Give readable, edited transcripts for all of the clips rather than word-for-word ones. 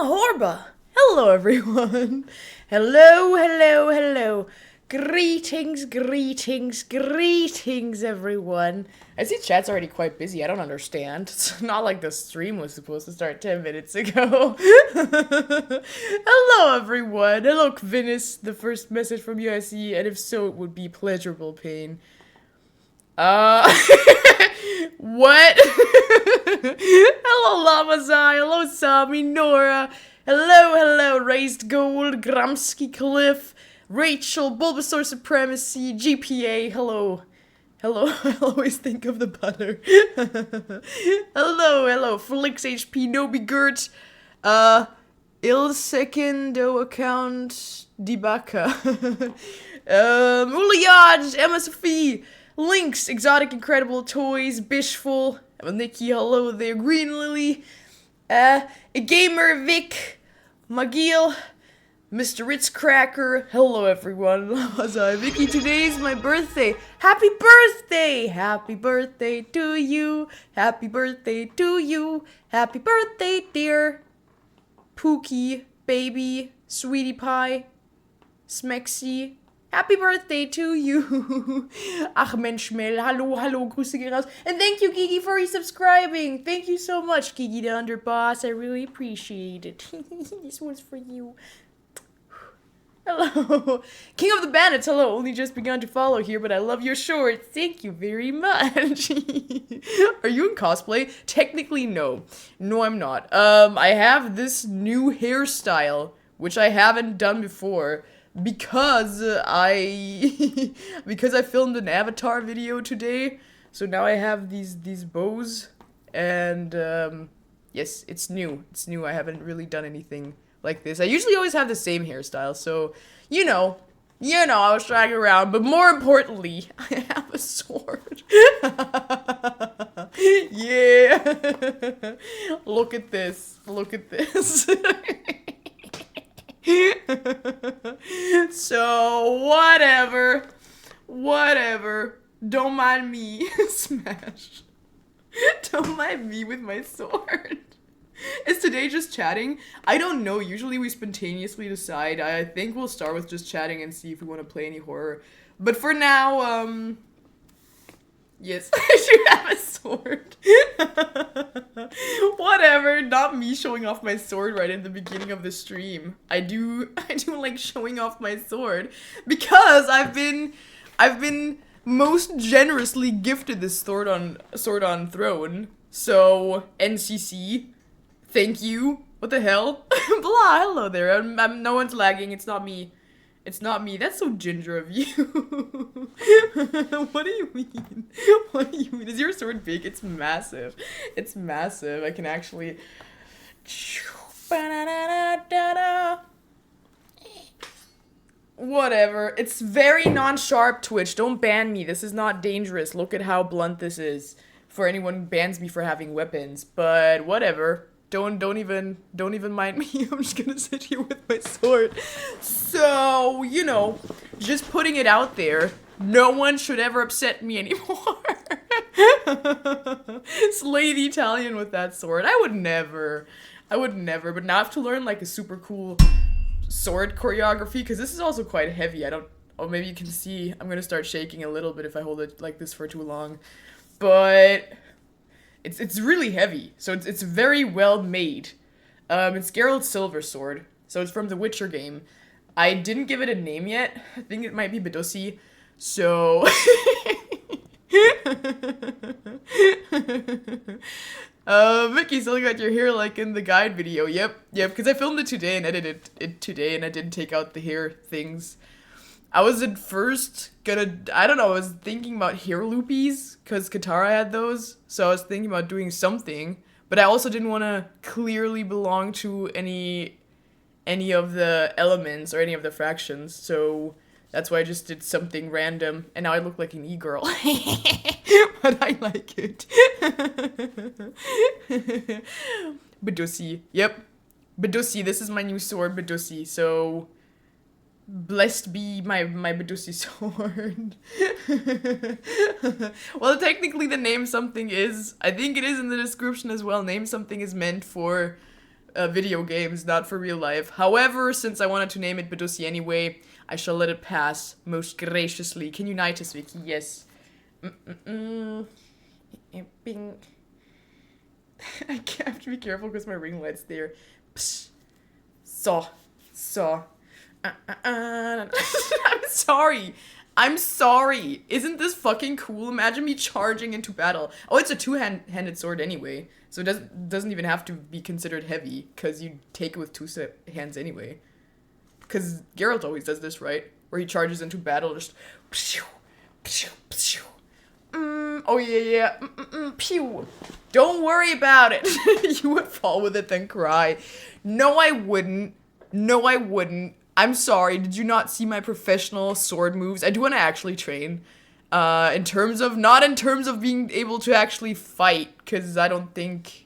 Horba. Hello, everyone. Hello. Greetings, everyone. I see chat's already quite busy. I don't understand. It's not like the stream was supposed to start 10 minutes ago. Hello, everyone. Hello, Kvinis, the first message from USC, and if so, it would be pleasurable pain. What? Hello, Lamazai. Hello, Sami, Nora. Hello, Raised Gold, Gramsci Cliff, Rachel, Bulbasaur Supremacy, GPA. Hello. I always think of the butter. hello, Felix HP, Nobi Gert, Il Secondo Account, Dibaka, Uliad, Emma Sophie, Lynx, Exotic Incredible Toys, Bishful, Nikki, hello there, Green Lily, a Gamer Vic, Magil, Mr. Ritz Cracker, hello everyone, Vicky, today's my birthday, happy birthday to you, happy birthday dear, Pookie, baby, sweetie pie, smexy, happy birthday to you. Ach Mensch Mel, hallo, Grüße gehen raus. And thank you, Gigi, for resubscribing. Thank you so much, Gigi the Underboss. I really appreciate it. This one's for you. Hello. King of the Bandits, hello. Only just begun to follow here, but I love your shorts. Thank you very much. Are you in cosplay? Technically, no. No, I'm not. I have this new hairstyle, which I haven't done before. Because I filmed an Avatar video today, so now I have these bows, and yes, it's new. I haven't really done anything like this. I usually always have the same hairstyle, so you know, I was trying around. But more importantly, I have a sword. Yeah, look at this. So, whatever. Don't mind me. Smash. Don't mind me with my sword. Is today just chatting? I don't know. Usually we spontaneously decide. I think we'll start with just chatting and see if we want to play any horror. But for now, yes, I should have a sword. Whatever, not me showing off my sword right in the beginning of the stream. I do like showing off my sword because I've been most generously gifted this sword on Throne. So NCC, thank you. What the hell? Blah. Hello there. I'm no one's lagging. It's not me. That's so ginger of you. What do you mean? Is your sword big? It's massive. I can actually... Whatever. It's very non-sharp, Twitch. Don't ban me. This is not dangerous. Look at how blunt this is. For anyone who bans me for having weapons. But whatever. Don't even mind me. I'm just gonna sit here with my sword. So, just putting it out there, no one should ever upset me anymore. Slay the Italian with that sword. I would never. But now I have to learn like a super cool sword choreography because this is also quite heavy. Oh, maybe you can see I'm gonna start shaking a little bit if I hold it like this for too long. But it's really heavy, so it's very well made. It's Geralt's silver sword, so it's from the Witcher game. I didn't give it a name yet. I think it might be Bedussi. So Vicky, still got your hair like in the guide video. Yep, because I filmed it today and edited it today, and I didn't take out the hair things. I was at first I was thinking about hair loopies, because Katara had those, so I was thinking about doing something, but I also didn't want to clearly belong to any of the elements or any of the fractions, so that's why I just did something random, and now I look like an e-girl. But I like it. Bedussi. Yep. Bedussi, this is my new sword, Bedussi, so... Blessed be my Bedussi sword. Well, technically the name something is, I think it is in the description as well, name something is meant for video games, not for real life. However, since I wanted to name it Badussi anyway, I shall let it pass most graciously. Can you knight us, Vicky? Yes. Bing. I have to be careful because my ring light's there. Psh. So. I'm sorry. I'm sorry. Isn't this fucking cool? Imagine me charging into battle. Oh, it's a two-handed sword anyway. So it doesn't even have to be considered heavy, because you take it with two hands anyway. Because Geralt always does this, right? Where he charges into battle, just... Oh, yeah. Pew. Don't worry about it. You would fall with it, then cry. No, I wouldn't. No, I wouldn't. I'm sorry. Did you not see my professional sword moves? I do want to actually train. Not in terms of being able to actually fight, because I don't think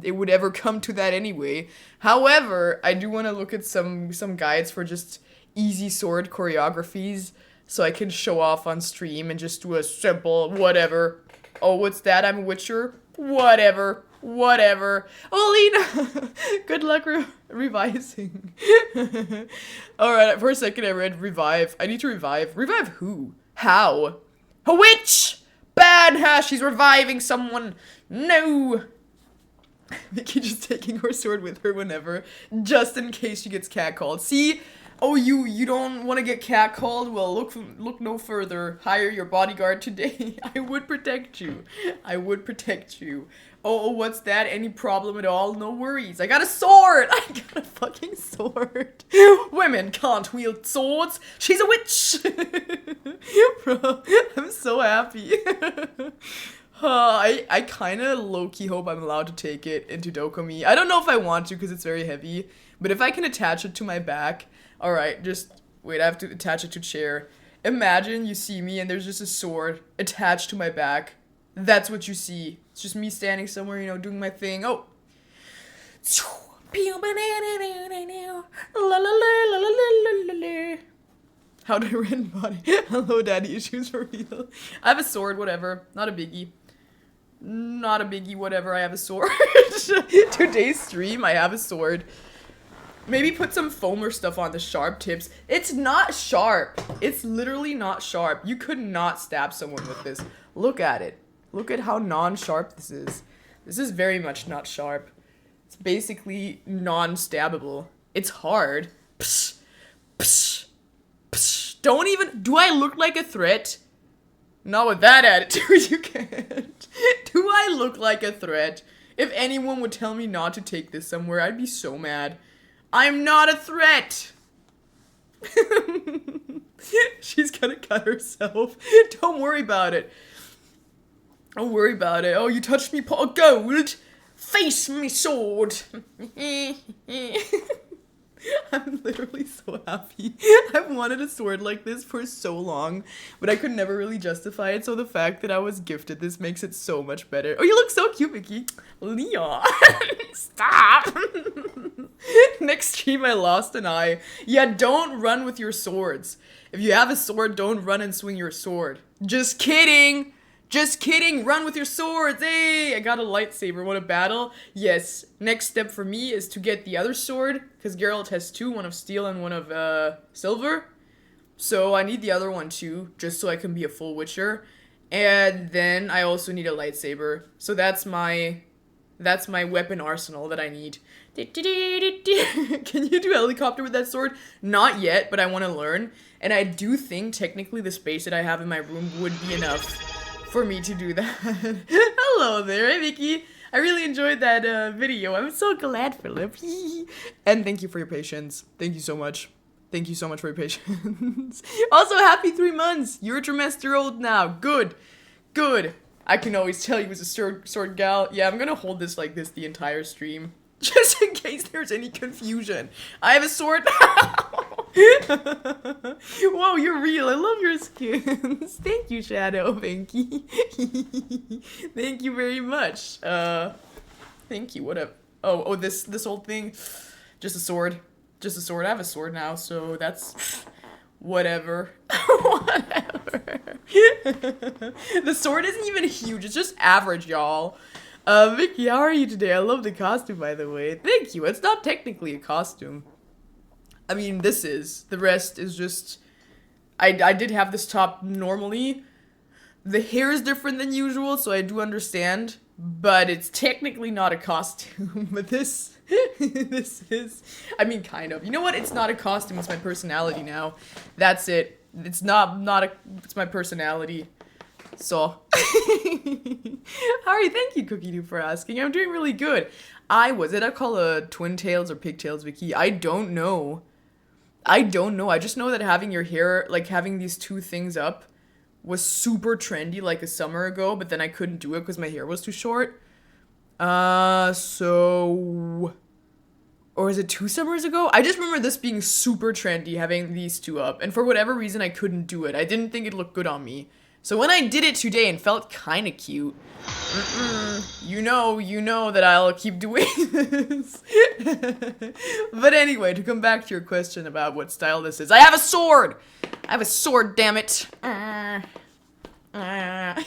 it would ever come to that anyway. However, I do want to look at some guides for just easy sword choreographies, so I can show off on stream and just do a simple whatever. Oh, what's that? I'm a Witcher? Whatever. Oh, Lena! Good luck revising. Alright, for a second I read revive. I need to revive. Revive who? How? A witch! Bad! Ha! She's reviving someone! No! Mickey just taking her sword with her whenever, just in case she gets catcalled. See? Oh, you don't want to get catcalled? Well, look no further. Hire your bodyguard today. I would protect you. Oh, what's that? Any problem at all? No worries. I got a sword! I got a fucking sword. Women can't wield swords. She's a witch! Bro, I'm so happy. I kind of low-key hope I'm allowed to take it into Dokumi. I don't know if I want to because it's very heavy, but if I can attach it to my back... Alright, just wait, I have to attach it to a chair. Imagine you see me and there's just a sword attached to my back. That's what you see. It's just me standing somewhere, you know, doing my thing. Oh. How do I rent body? Hello, daddy issues for real. I have a sword, whatever. Not a biggie. Whatever. I have a sword. Today's stream, I have a sword. Maybe put some foam or stuff on the sharp tips. It's not sharp. It's literally not sharp. You could not stab someone with this. Look at it. Look at how non-sharp this is. This is very much not sharp. It's basically non-stabbable. It's hard. Psh, psh, psh. Don't even... Do I look like a threat? Not with that attitude, you can't. Do I look like a threat? If anyone would tell me not to take this somewhere, I'd be so mad. I'm not a threat! She's gonna cut herself. Don't worry about it. Don't worry about it. Oh, you touched me, pot of gold! Face me sword! I'm literally so happy. I've wanted a sword like this for so long, but I could never really justify it, so the fact that I was gifted this makes it so much better. Oh, you look so cute, Vicky. Leon. Stop. Next stream, I lost an eye. Yeah, don't run with your swords. If you have a sword, don't run and swing your sword. Just kidding. Just kidding, run with your swords, hey! I got a lightsaber, want a battle? Yes. Next step for me is to get the other sword, because Geralt has two, one of steel and one of, silver. So I need the other one too, just so I can be a full Witcher. And then I also need a lightsaber. So that's my weapon arsenal that I need. Can you do helicopter with that sword? Not yet, but I want to learn. And I do think technically the space that I have in my room would be enough for me to do that. Hello there, hey Vicky. I really enjoyed that video. I'm so glad, Philip. And thank you for your patience. Thank you so much. Thank you so much for your patience. Also, happy 3 months. You're a trimester old now. Good. Good. I can always tell you was a sword gal. Yeah, I'm gonna hold this like this the entire stream. Just in case there's any confusion. I have a sword now. Whoa, you're real. I love your skins. Thank you, Shadow. Thank you. Thank you very much. Thank you. What up? Oh, this whole thing. Just a sword. Just a sword. I have a sword now, so that's whatever. Whatever. The sword isn't even huge. It's just average, y'all. Vicky, how are you today? I love the costume, by the way. Thank you. It's not technically a costume. I mean, this is. The rest is just... I did have this top normally. The hair is different than usual, so I do understand. But it's technically not a costume. But this... this is... I mean, kind of. You know what? It's not a costume. It's my personality now. That's it. It's not a... It's my personality. So... How are you? Thank you, Cookie Doo, for asking. I'm doing really good. Was it I call a twin tails or pigtails, Vicky? I don't know. I just know that having your hair, like having these two things up was super trendy like a summer ago, but then I couldn't do it because my hair was too short. Or is it 2 summers ago? I just remember this being super trendy, having these two up. And for whatever reason, I couldn't do it. I didn't think it looked good on me. So when I did it today and felt kind of cute, you know that I'll keep doing this. But anyway, to come back to your question about what style this is, I have a sword! I have a sword, damn it.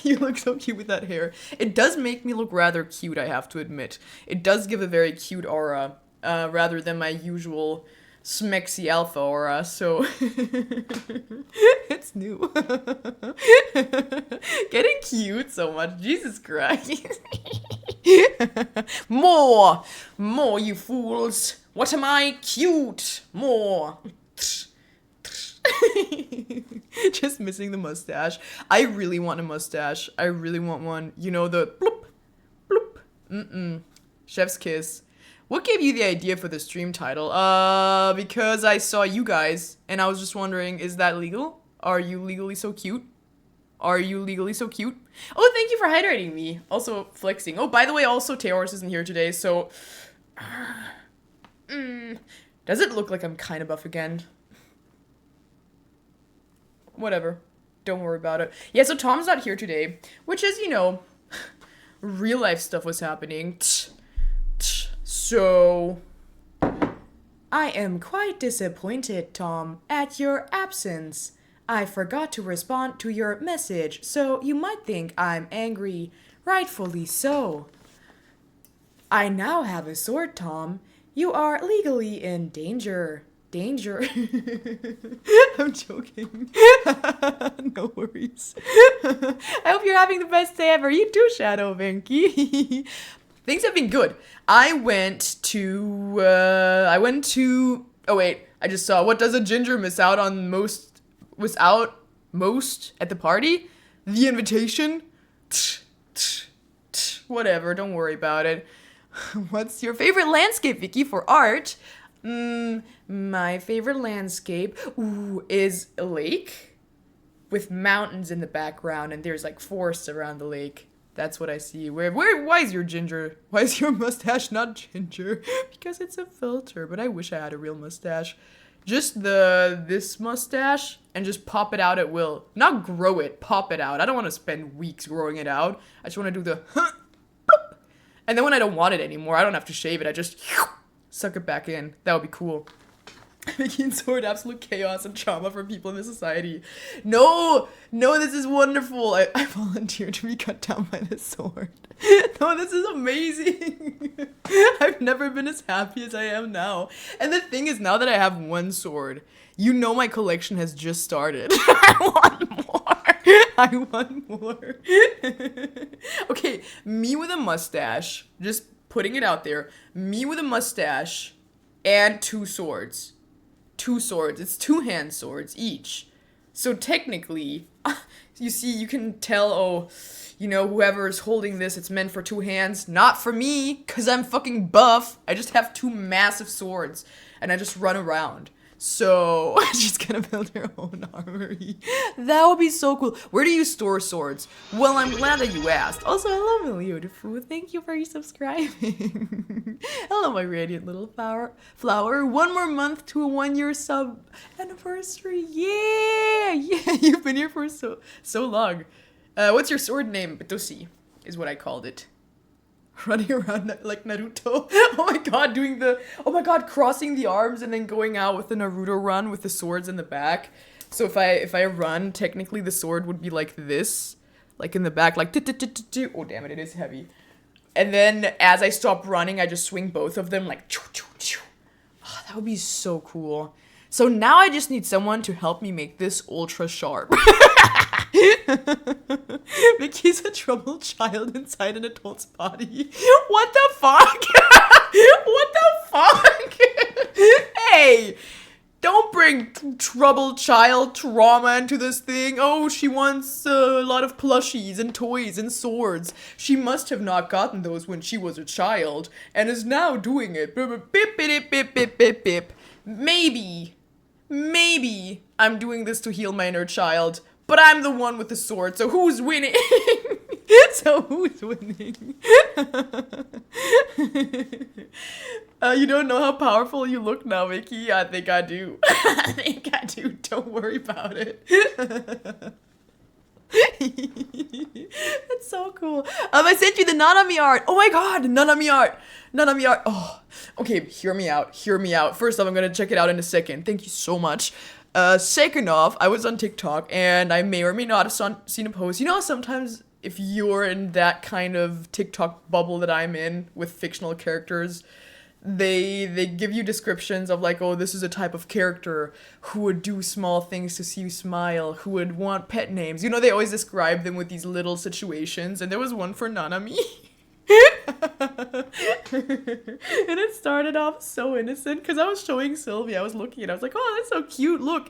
You look so cute with that hair. It does make me look rather cute, I have to admit. It does give a very cute aura, rather than my usual smexy alpha aura, so it's new. Getting cute so much, Jesus Christ. More, you fools. What am I? Cute. More. Just missing the mustache. I really want a mustache. I really want one. You know, the bloop, bloop. Chef's kiss. What gave you the idea for the stream title? Because I saw you guys, and I was just wondering, is that legal? Are you legally so cute? Are you legally so cute? Oh, thank you for hydrating me. Also, flexing. Oh, by the way, also, Teoris isn't here today, so... Does it look like I'm kind of buff again? Whatever. Don't worry about it. Yeah, so Tom's not here today, which is, you know, real life stuff was happening. So, I am quite disappointed, Tom, at your absence. I forgot to respond to your message, so you might think I'm angry. Rightfully so. I now have a sword, Tom. You are legally in danger. Danger. I'm joking. No worries. I hope you're having the best day ever. You too, Shadow Vinky. Things have been good. I went to, oh wait, I just saw, what does a ginger miss out on most at the party? The invitation? Whatever, don't worry about it. What's your favorite landscape, Vicky, for art? My favorite landscape, is a lake with mountains in the background, and there's like forests around the lake. That's what I see. Why is your mustache not ginger? Because it's a filter, but I wish I had a real mustache. Just this mustache, and just pop it out at will. Not grow it, pop it out. I don't want to spend weeks growing it out. I just want to do the bloop. And then when I don't want it anymore, I don't have to shave it. I just suck it back in. That would be cool. Making sword absolute chaos and trauma for people in this society. No, this is wonderful. I volunteer to be cut down by this sword. No, this is amazing. I've never been as happy as I am now. And the thing is, now that I have one sword, you know my collection has just started. I want more. Okay, me with a mustache, just putting it out there. Me with a mustache and 2 swords. 2 swords. It's 2-hand swords each. So technically, you see, you can tell, oh, you know, whoever's holding this, it's meant for 2 hands. Not for me, because I'm fucking buff. I just have 2 massive swords, and I just run around. So, she's gonna build her own armory. That would be so cool. Where do you store swords? Well, I'm glad that you asked. Also, hello, Meliodafu. Thank you for subscribing. Hello, my radiant little flower. 1 more month to a 1-year sub anniversary. Yeah, you've been here for so long. What's your sword name? Batoshi is what I called it. Running around like Naruto. Oh my god, crossing the arms and then going out with the Naruto run with the swords in the back. So if I run, technically the sword would be like this, like in the back, like oh damn it, it is heavy. And then as I stop running, I just swing both of them like choo, choo, choo. Oh, that would be so cool. So now I just need someone to help me make this ultra sharp. Mickey's a troubled child inside an adult's body. What the fuck? What the fuck? Hey, don't bring troubled child trauma into this thing. Oh, she wants a lot of plushies and toys and swords. She must have not gotten those when she was a child and is now doing it. Bip, bip, bip, bip, bip, bip, bip. Maybe I'm doing this to heal my inner child, but I'm the one with the sword, so who's winning? So who's winning? You don't know how powerful you look now, Vicky. I think I do. I think I do. Don't worry about it. That's so cool. I sent you the Nanami art. Oh my god, Nanami art. Nanami art. Oh, okay, hear me out. Hear me out. First off, I'm gonna check it out in a second. Thank you so much. Second off, I was on TikTok and I may or may not have seen a post. You know, sometimes if you're in that kind of TikTok bubble that I'm in with fictional characters, they give you descriptions of like, oh, this is a type of character who would do small things to see you smile, who would want pet names. You know, they always describe them with these little situations, and there was one for Nanami. And it started off so innocent because I was showing Sylvia. I was looking and I was like, oh, that's so cute. Look,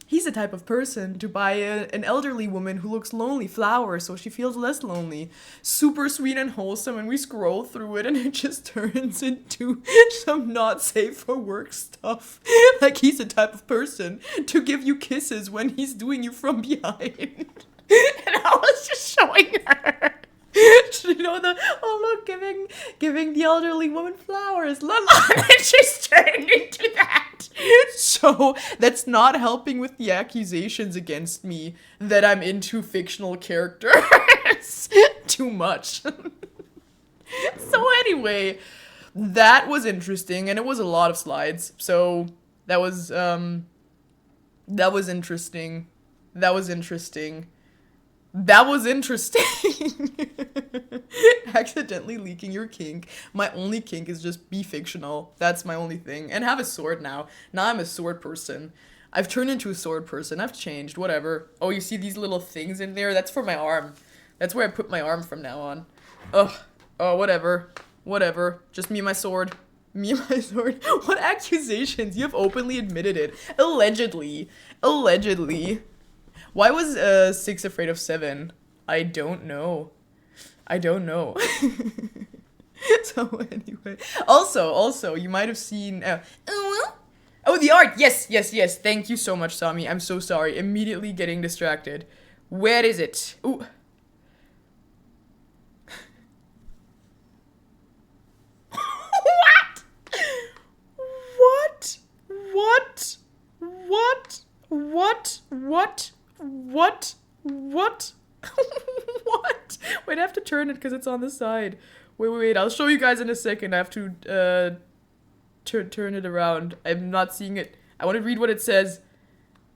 he's the type of person to buy an elderly woman who looks lonely flowers so she feels less lonely. Super sweet and wholesome, and we scroll through it and it just turns into some not safe for work stuff. Like he's the type of person to give you kisses when he's doing you from behind. And I was just showing her. You know, giving the elderly woman flowers. La la, and she's turned into that. So that's not helping with the accusations against me that I'm into fictional characters too much. So anyway, that was interesting, and it was a lot of slides. So that was interesting. That was interesting. That was interesting. Accidentally leaking your kink. My only kink is just be fictional. That's my only thing. And have a sword now. Now I'm a sword person. I've turned into a sword person. I've changed. Whatever. Oh, you see these little things in there? That's for my arm. That's where I put my arm from now on. Ugh. Oh, whatever. Whatever. Just me and my sword. Me and my sword. What accusations? You have openly admitted it. Allegedly. Allegedly. Why was 6 afraid of 7? I don't know. I don't know. So anyway. Also, you might have seen... oh, the art! Yes. Thank you so much, Sami. I'm so sorry. Immediately getting distracted. Where is it? Ooh. What? What? Wait, I have to turn it because it's on the side. Wait, I'll show you guys in a second. I have to, turn it around. I'm not seeing it. I want to read what it says.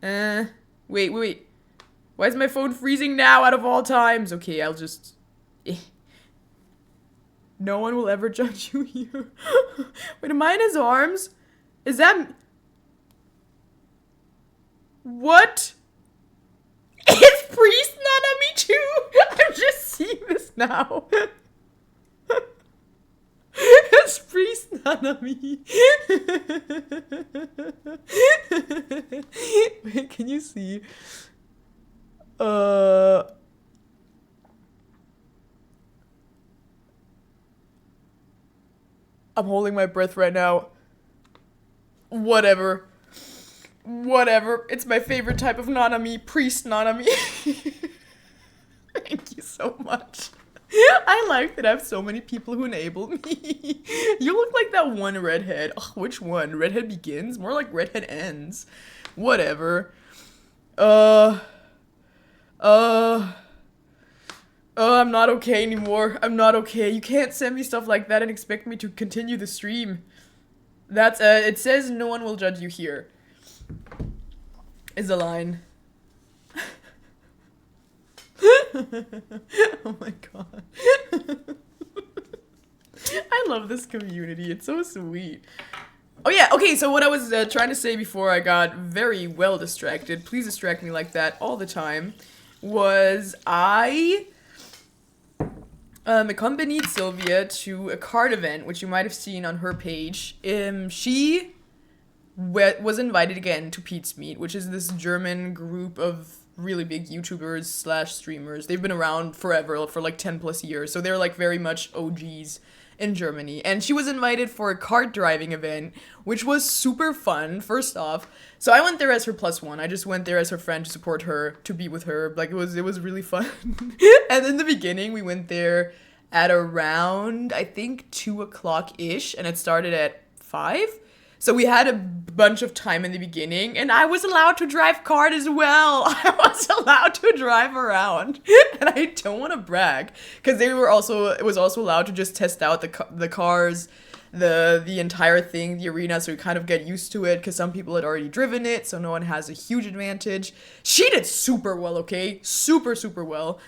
Wait. Why is my phone freezing now out of all times? Okay, I'll just... No one will ever judge you here. Wait, am I in his arms? Is that... What? Is Priest Nanami too? I'm just seeing this now. It's Priest Nanami. Wait, can you see? I'm holding my breath right now. Whatever. It's my favorite type of Nanami. Priest Nanami. Thank you so much. I like that I have so many people who enable me. You look like that one redhead. Ugh, which one? Redhead begins? More like redhead ends. Whatever. I'm not okay anymore. I'm not okay. You can't send me stuff like that and expect me to continue the stream. That's, it says no one will judge you here. Is the line. Oh my god. I love this community. It's so sweet. Oh yeah, okay, so what I was trying to say before I got very well distracted, please distract me like that all the time, was I accompanied Sylvia to a card event, which you might have seen on her page. She was invited again to Pete's Meet, which is this German group of really big YouTubers slash streamers. They've been around forever, for like 10 plus years, so they're like very much OGs in Germany. And she was invited for a kart driving event, which was super fun, first off. So I went there as her plus one. I just went there as her friend to support her, to be with her. Like, it was really fun. And in the beginning, we went there at around, I think, 2 o'clock-ish, and it started at 5. So we had a bunch of time in the beginning, and I was allowed to drive kart as well. I was allowed to drive around, and I don't want to brag, because it was also allowed to just test out the cars, the entire thing, the arena, so we kind of get used to it, because some people had already driven it, so no one has a huge advantage. She did super well, okay? Super, super well.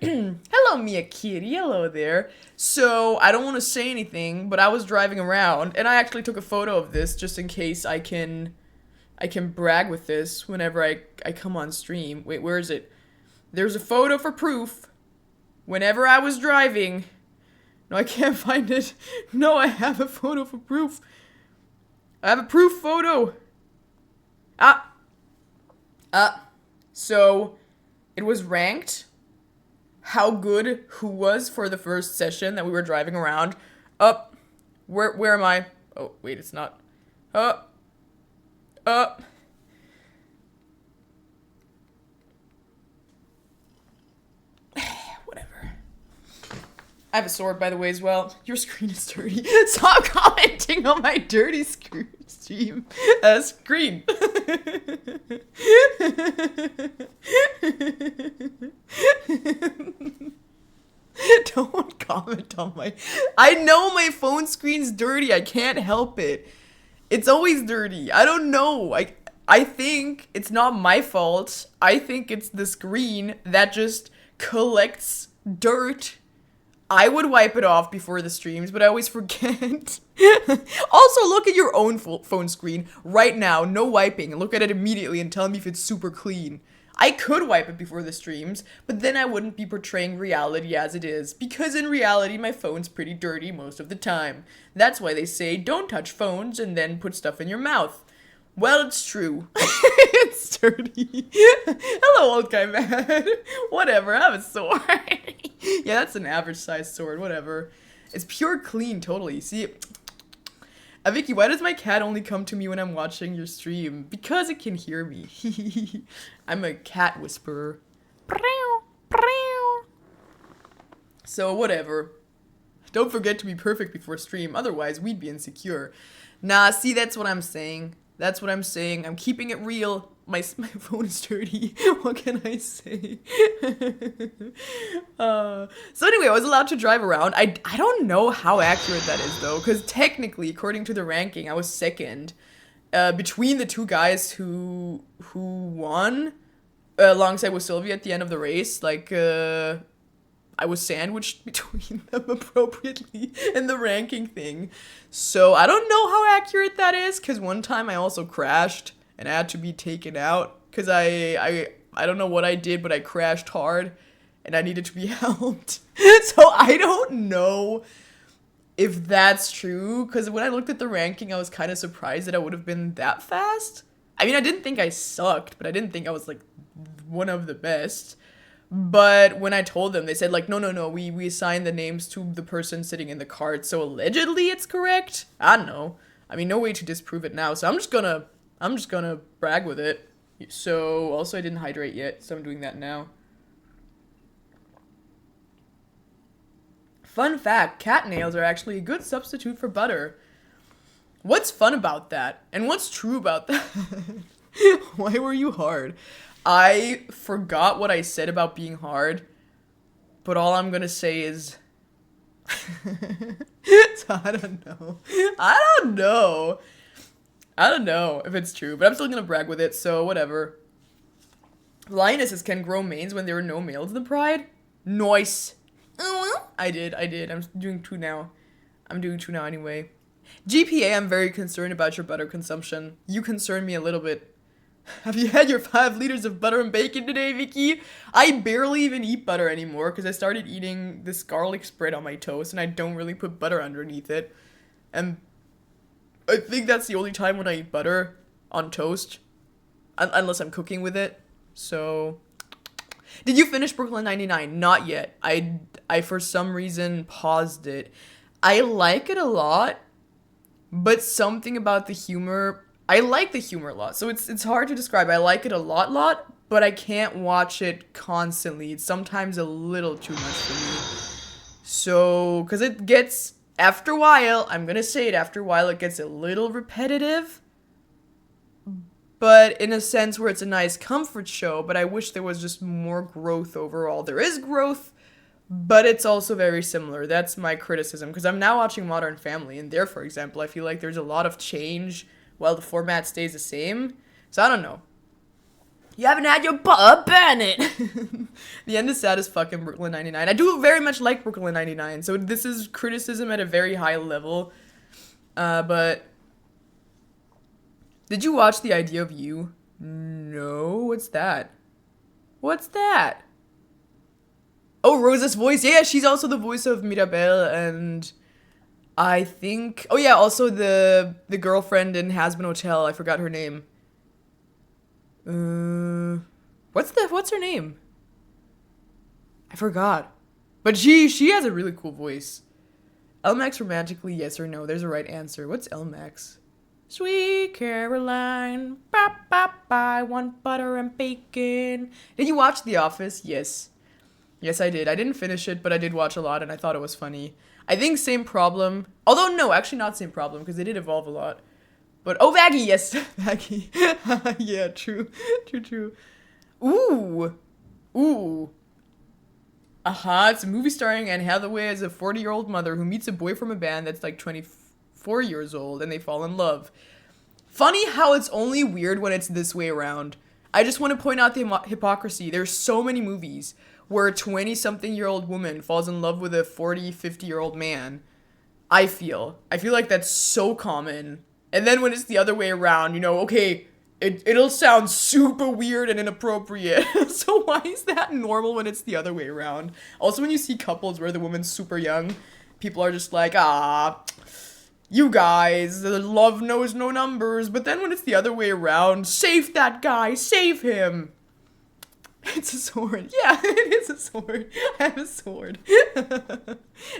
Hello, Mia Kitty. Hello there. So, I don't want to say anything, but I was driving around, and I actually took a photo of this just in case I can brag with this whenever I come on stream. Wait, where is it? There's a photo for proof. Whenever I was driving. No, I can't find it. No, I have a photo for proof. I have a proof photo. So, it was ranked. How good who was for the first session that we were driving around. Where am I? Oh, wait, it's not. Whatever. I have a sword, by the way, as well. Your screen is dirty. Stop commenting on my dirty screen. Screen. Don't comment on my... I know my phone screen's dirty. I can't help it. It's always dirty. I don't know. I think it's not my fault. I think it's the screen that just collects dirt. I would wipe it off before the streams, but I always forget. Also, look at your own phone screen right now. No wiping. Look at it immediately and tell me if it's super clean. I could wipe it before the streams, but then I wouldn't be portraying reality as it is, because in reality, my phone's pretty dirty most of the time. That's why they say, don't touch phones and then put stuff in your mouth. Well, it's true. It's dirty. Hello, old guy man. Whatever, I have a sword. Yeah, that's an average size sword, whatever. It's pure clean, totally. See, Vicky, why does my cat only come to me when I'm watching your stream? Because it can hear me. I'm a cat whisperer. So, whatever. Don't forget to be perfect before stream, otherwise we'd be insecure. Nah, see, that's what I'm saying. That's what I'm saying. I'm keeping it real. My phone is dirty. What can I say? So anyway, I was allowed to drive around. I don't know how accurate that is, though, because technically, according to the ranking, I was second between the two guys who won alongside with Sylvia at the end of the race. Like, I was sandwiched between them appropriately in the ranking thing. So I don't know how accurate that is, because one time I also crashed and I had to be taken out because I don't know what I did, but I crashed hard and I needed to be helped. So I don't know if that's true, because when I looked at the ranking, I was kind of surprised that I would have been that fast. I mean, I didn't think I sucked, but I didn't think I was like one of the best. But when I told them, they said like, no, we assigned the names to the person sitting in the cart, so allegedly it's correct. I don't know. I mean, no way to disprove it now, so I'm just gonna brag with it. So, also I didn't hydrate yet, so I'm doing that now. Fun fact, cat nails are actually a good substitute for butter. What's fun about that? And what's true about that? Why were you hard? I forgot what I said about being hard, but all I'm gonna say is... So I don't know. I don't know if it's true, but I'm still gonna brag with it, so whatever. Lionesses can grow manes when there are no males in the pride? Nice. I did. I'm doing 2 now. I'm doing 2 now anyway. GPA, I'm very concerned about your butter consumption. You concern me a little bit. Have you had your 5 liters of butter and bacon today, Vicky? I barely even eat butter anymore because I started eating this garlic spread on my toast and I don't really put butter underneath it. And I think that's the only time when I eat butter on toast. Unless I'm cooking with it. So, did you finish Brooklyn 99? Not yet. I for some reason paused it. I like it a lot, but something about the humor, I like the humor a lot. So it's hard to describe. I like it a lot, but I can't watch it constantly. It's sometimes a little too much for me. So, cuz it gets after a while, I'm going to say it, after a while it gets a little repetitive. But in a sense where it's a nice comfort show, but I wish there was just more growth overall. There is growth, but it's also very similar. That's my criticism, because I'm now watching Modern Family, and there, for example, I feel like there's a lot of change while the format stays the same. So I don't know. You haven't had your butter, ban it! The end is sad as fuck in Brooklyn 99. I do very much like Brooklyn 99, so this is criticism at a very high level. But... Did you watch The Idea of You? No, what's that? What's that? Oh, Rosa's voice. Yeah, she's also the voice of Mirabelle, and I think... Oh yeah, also the girlfriend in Hazbin Hotel. I forgot her name. What's her name? I forgot. But she has a really cool voice. Elmax romantically, yes or no? There's a right answer. What's Elmax? Sweet Caroline, I want butter and bacon. Did you watch The Office? Yes. Yes, I did. I didn't finish it, but I did watch a lot, and I thought it was funny. I think same problem. Although, no, actually not same problem, because they did evolve a lot. But, oh, Vaggie, yes, Vaggie. Yeah, true. True. Ooh. It's a movie starring Anne Hathaway as a 40-year-old mother who meets a boy from a band that's like 24 years old, and they fall in love. Funny how it's only weird when it's this way around. I just want to point out the hypocrisy. There's so many movies where a 20-something-year-old woman falls in love with a 40, 50-year-old man. I feel like that's so common. And then when it's the other way around, okay, it'll sound super weird and inappropriate. So why is that normal when it's the other way around? Also, when you see couples where the woman's super young, people are just like, you guys, the love knows no numbers. But then when it's the other way around, save that guy, save him. It's a sword. Yeah, it is a sword. I have a sword.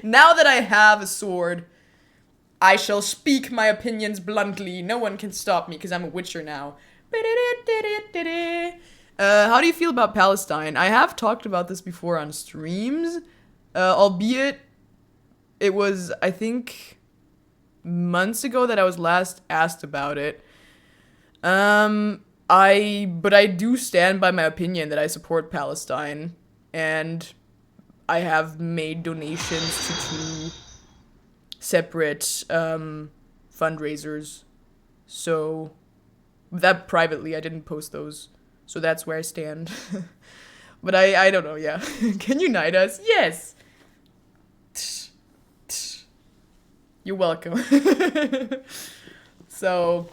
Now that I have a sword, I shall speak my opinions bluntly. No one can stop me because I'm a witcher now. How do you feel about Palestine? I have talked about this before on streams, albeit it was, I think, months ago that I was last asked about it. But I do stand by my opinion that I support Palestine, and I have made donations to 2 separate fundraisers. So that privately, I didn't post those. So that's where I stand. But I don't know, yeah. Can you knight us? Yes! You're welcome. So,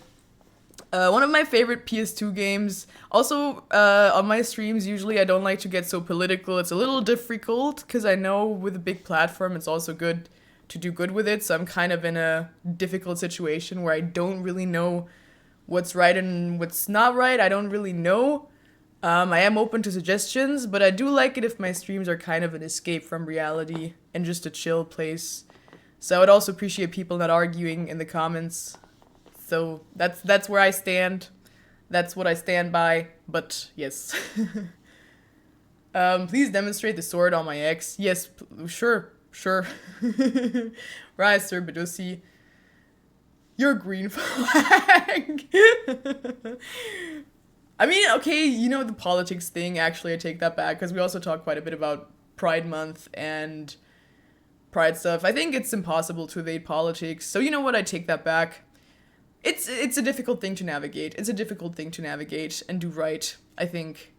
one of my favorite PS2 games. Also, on my streams, usually I don't like to get so political. It's a little difficult, because I know with a big platform, it's also good to do good with it. So I'm kind of in a difficult situation where I don't really know what's right and what's not right. I don't really know. I am open to suggestions, but I do like it if my streams are kind of an escape from reality and just a chill place. So I would also appreciate people not arguing in the comments. So that's where I stand. That's what I stand by. But yes. Please demonstrate the sword on my ex. Yes, sure. Rise, Sir Bedussi. Your green flag. I mean, okay, the politics thing, actually, I take that back, because we also talk quite a bit about Pride Month and Pride stuff. I think it's impossible to evade politics, so you know what, I take that back. It's a difficult thing to navigate. It's a difficult thing to navigate and do right, I think.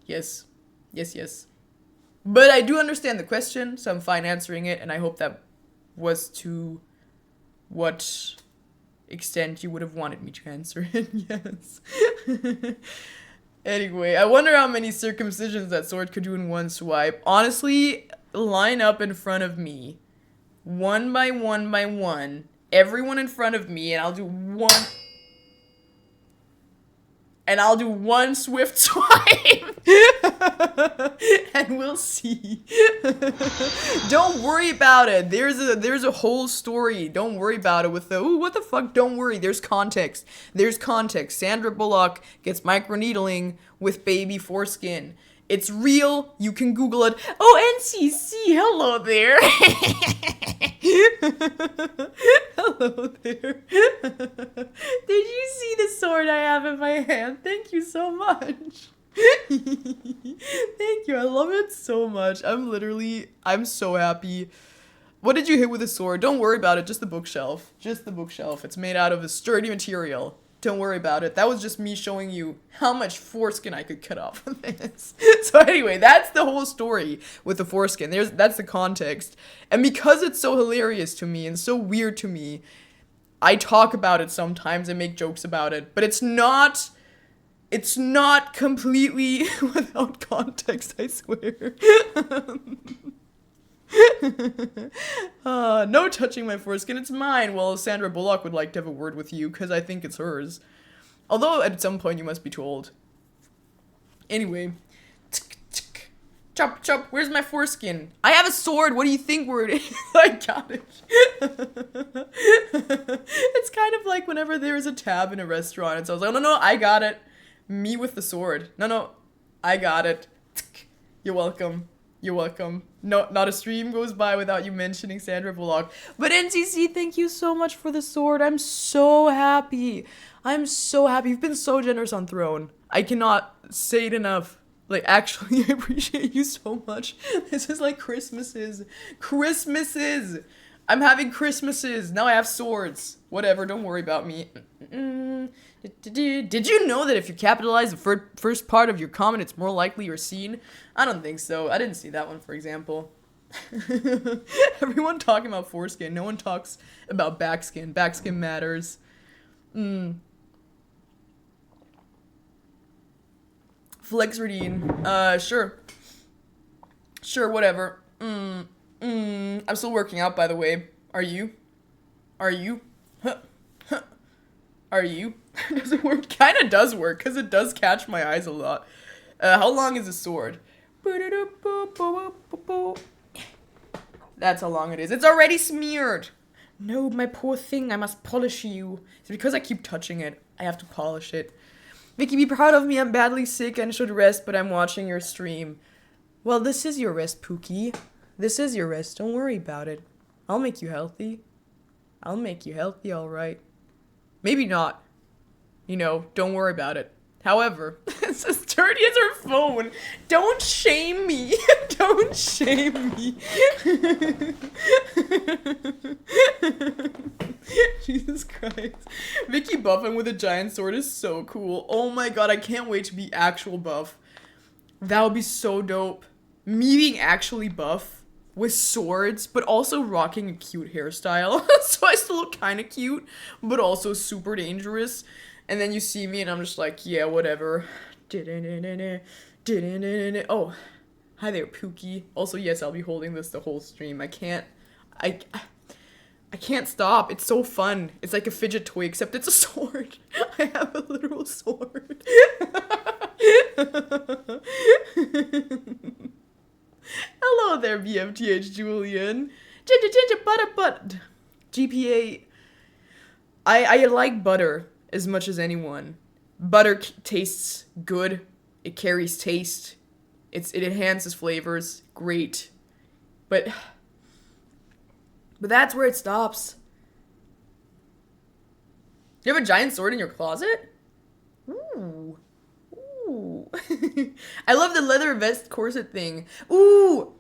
Yes. But I do understand the question, so I'm fine answering it, and I hope that was to what extent you would have wanted me to answer it. Yes. Anyway, I wonder how many circumcisions that sword could do in one swipe. Honestly, line up in front of me. One by one by one. Everyone in front of me, and I'll do one. And I'll do one swift swipe. And we'll see. Don't worry about it. There's a whole story. Don't worry about it with the, ooh, what the fuck? Don't worry. There's context. There's context. Sandra Bullock gets microneedling with baby foreskin. It's real. You can Google it. Oh, NCC. Hello there. Hello there. Did you see the sword I have in my hand? Thank you so much. Thank you. I love it so much. I'm so happy. What did you hit with a sword? Don't worry about it. Just the bookshelf. Just the bookshelf. It's made out of a sturdy material. Don't worry about it. That was just me showing you how much foreskin I could cut off of this. So anyway, that's the whole story with the foreskin. That's the context. And because it's so hilarious to me and so weird to me, I talk about it sometimes and make jokes about it. But it's not completely without context, I swear. No touching my foreskin, it's mine. Well, Sandra Bullock would like to have a word with you, because I think it's hers. Although, at some point, you must be told. Anyway. Chop, chop, where's my foreskin? I have a sword, what do you think word is? I got it. It's kind of like whenever there's a tab in a restaurant, and so I was like, no, I got it. Me with the sword. No, I got it. You're welcome. You're welcome. No, not a stream goes by without you mentioning Sandra Bullock. But NCC, thank you so much for the sword. I'm so happy. I'm so happy. You've been so generous on Throne. I cannot say it enough. Like, actually, I appreciate you so much. This is like Christmases. Christmases! I'm having Christmases. Now I have swords. Whatever, don't worry about me. Did you know that if you capitalize the first part of your comment, it's more likely you're seen? I don't think so. I didn't see that one, for example. Everyone talking about foreskin. No one talks about backskin. Backskin matters. Flexridine. Sure. Sure, whatever. I'm still working out, by the way. Are you? Are you? Are you? Does it work? Kinda does work, because it does catch my eyes a lot. How long is a sword? That's how long it is. It's already smeared! No, my poor thing, I must polish you. It's because I keep touching it. I have to polish it. Vicky, be proud of me. I'm badly sick and should rest, but I'm watching your stream. Well, this is your rest, Pookie. This is your rest. Don't worry about it. I'll make you healthy. I'll make you healthy, alright. Maybe not. You know, don't worry about it. However, it's as dirty as her phone. Don't shame me. Don't shame me. Jesus Christ. Vicky buffing with a giant sword is so cool. Oh my god, I can't wait to be actual buff. That would be so dope. Me being actually buff with swords, but also rocking a cute hairstyle. So I still look kind of cute, but also super dangerous. And then you see me and I'm just like, yeah, whatever. Oh, hi there, Pookie. Also, yes, I'll be holding this the whole stream. I can't stop. It's so fun. It's like a fidget toy, except it's a sword. I have a literal sword. Hello there, BFTH Julian. Ginger butter. GPA. I like butter as much as anyone. Butter tastes good. It carries taste. It enhances flavors. Great. But that's where it stops. You have a giant sword in your closet? Ooh. Ooh. I love the leather vest corset thing. Ooh.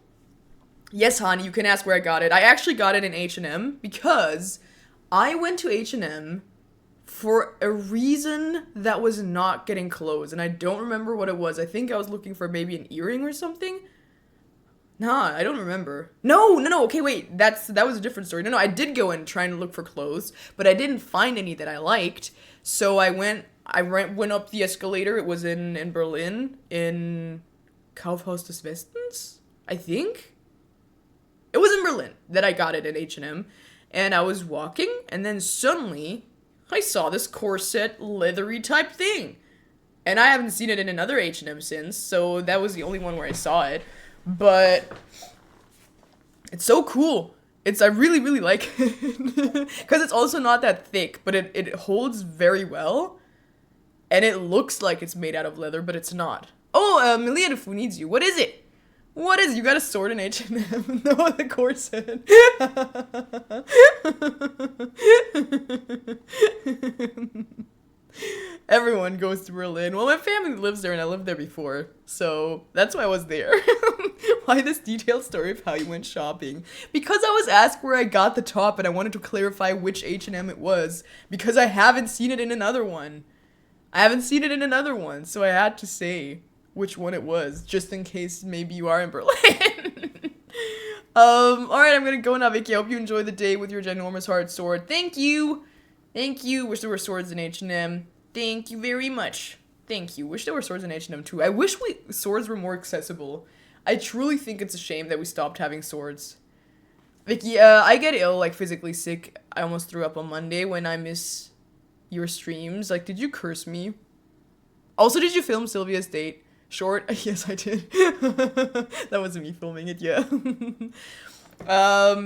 Yes, honey, you can ask where I got it. I actually got it in H&M because I went to H&M for a reason that was not getting clothes, and I don't remember what it was. I think I was looking for maybe an earring or something. Nah, I don't remember. No. Okay, wait. That was a different story. No, I did go in trying to look for clothes, but I didn't find any that I liked. So I went up the escalator. It was in Berlin, in Kaufhaus des Westens, I think. It was in Berlin that I got it at H&M, and I was walking, and then suddenly I saw this corset leathery type thing. And I haven't seen it in another H&M since, so that was the only one where I saw it. But it's so cool. I really, really like it. Because it's also not that thick, but it holds very well. And it looks like it's made out of leather, but it's not. Oh, Milian, who needs you? What is it? What is it? You got a sword in H&M? No, the corset. Everyone goes to Berlin. Well, my family lives there and I lived there before. So that's why I was there. Why this detailed story of how you went shopping? Because I was asked where I got the top and I wanted to clarify which H&M it was. Because I haven't seen it in another one. So I had to say which one it was. Just in case maybe you are in Berlin. Alright, I'm gonna go now, Vicky. I hope you enjoy the day with your ginormous hard sword. Thank you. Wish there were swords in H&M. Thank you very much. Thank you. Wish there were swords in H&M too. I wish swords were more accessible. I truly think it's a shame that we stopped having swords. Vicky, I get ill, like physically sick. I almost threw up on Monday when I miss your streams. Like, did you curse me? Also, did you film Sylvia's date short? Yes, I did. That wasn't me filming it, yeah.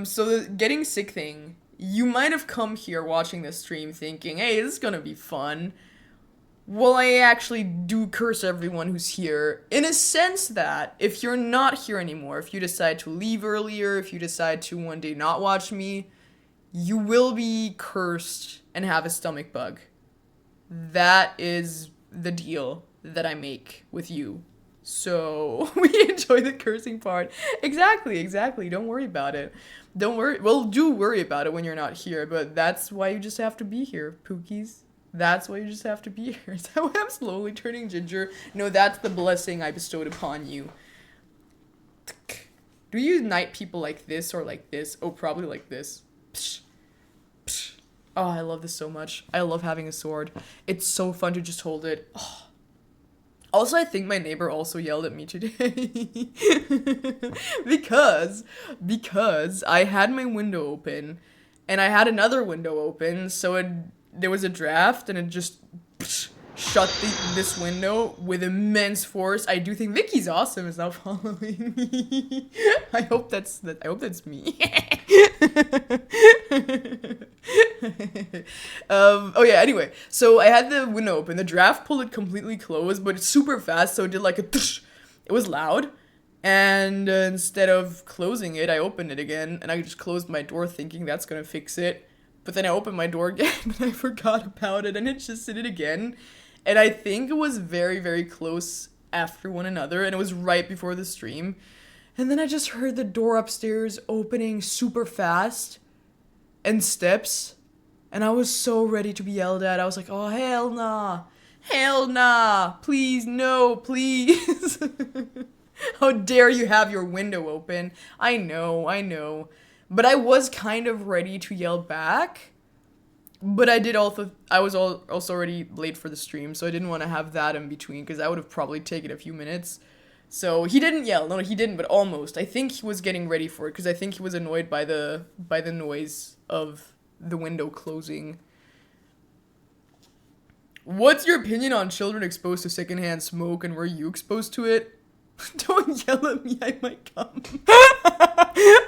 So the getting sick thing. You might have come here watching this stream thinking, hey, this is gonna be fun. Well, I actually do curse everyone who's here, in a sense that if you're not here anymore, if you decide to leave earlier, if you decide to one day not watch me, you will be cursed and have a stomach bug. That is the deal that I make with you. So, we enjoy the cursing part. Exactly. Don't worry about it. Don't worry. Well, do worry about it when you're not here, but that's why you just have to be here, Pookies. That's why you just have to be here. Is that why I'm slowly turning ginger? No, that's the blessing I bestowed upon you. Do you knight people like this or like this? Oh, probably like this. Psh. Psh. Oh, I love this so much. I love having a sword. It's so fun to just hold it. Oh. Also, I think my neighbor also yelled at me today. because I had my window open and I had another window open, so there was a draft and it just shut this window with immense force. I do think Vicky's awesome is now following me. I hope that's me. Oh yeah, anyway, so I had the window open. The draft pulled it completely closed, but it's super fast, so it did like a tush. It was loud. And instead of closing it, I opened it again, and I just closed my door thinking that's gonna fix it. But then I opened my door again, and I forgot about it, and it just did it again. And I think it was very, very close after one another, and it was right before the stream. And then I just heard the door upstairs opening super fast, and steps, and I was so ready to be yelled at. I was like, oh, hell nah, please, no, please. How dare you have your window open? I know. But I was kind of ready to yell back. But I was also already late for the stream, so I didn't want to have that in between, because that would have probably taken a few minutes. So he didn't yell. No, he didn't, but almost. I think he was getting ready for it, because I think he was annoyed by the noise of the window closing. What's your opinion on children exposed to secondhand smoke, and were you exposed to it? Don't yell at me, I might come.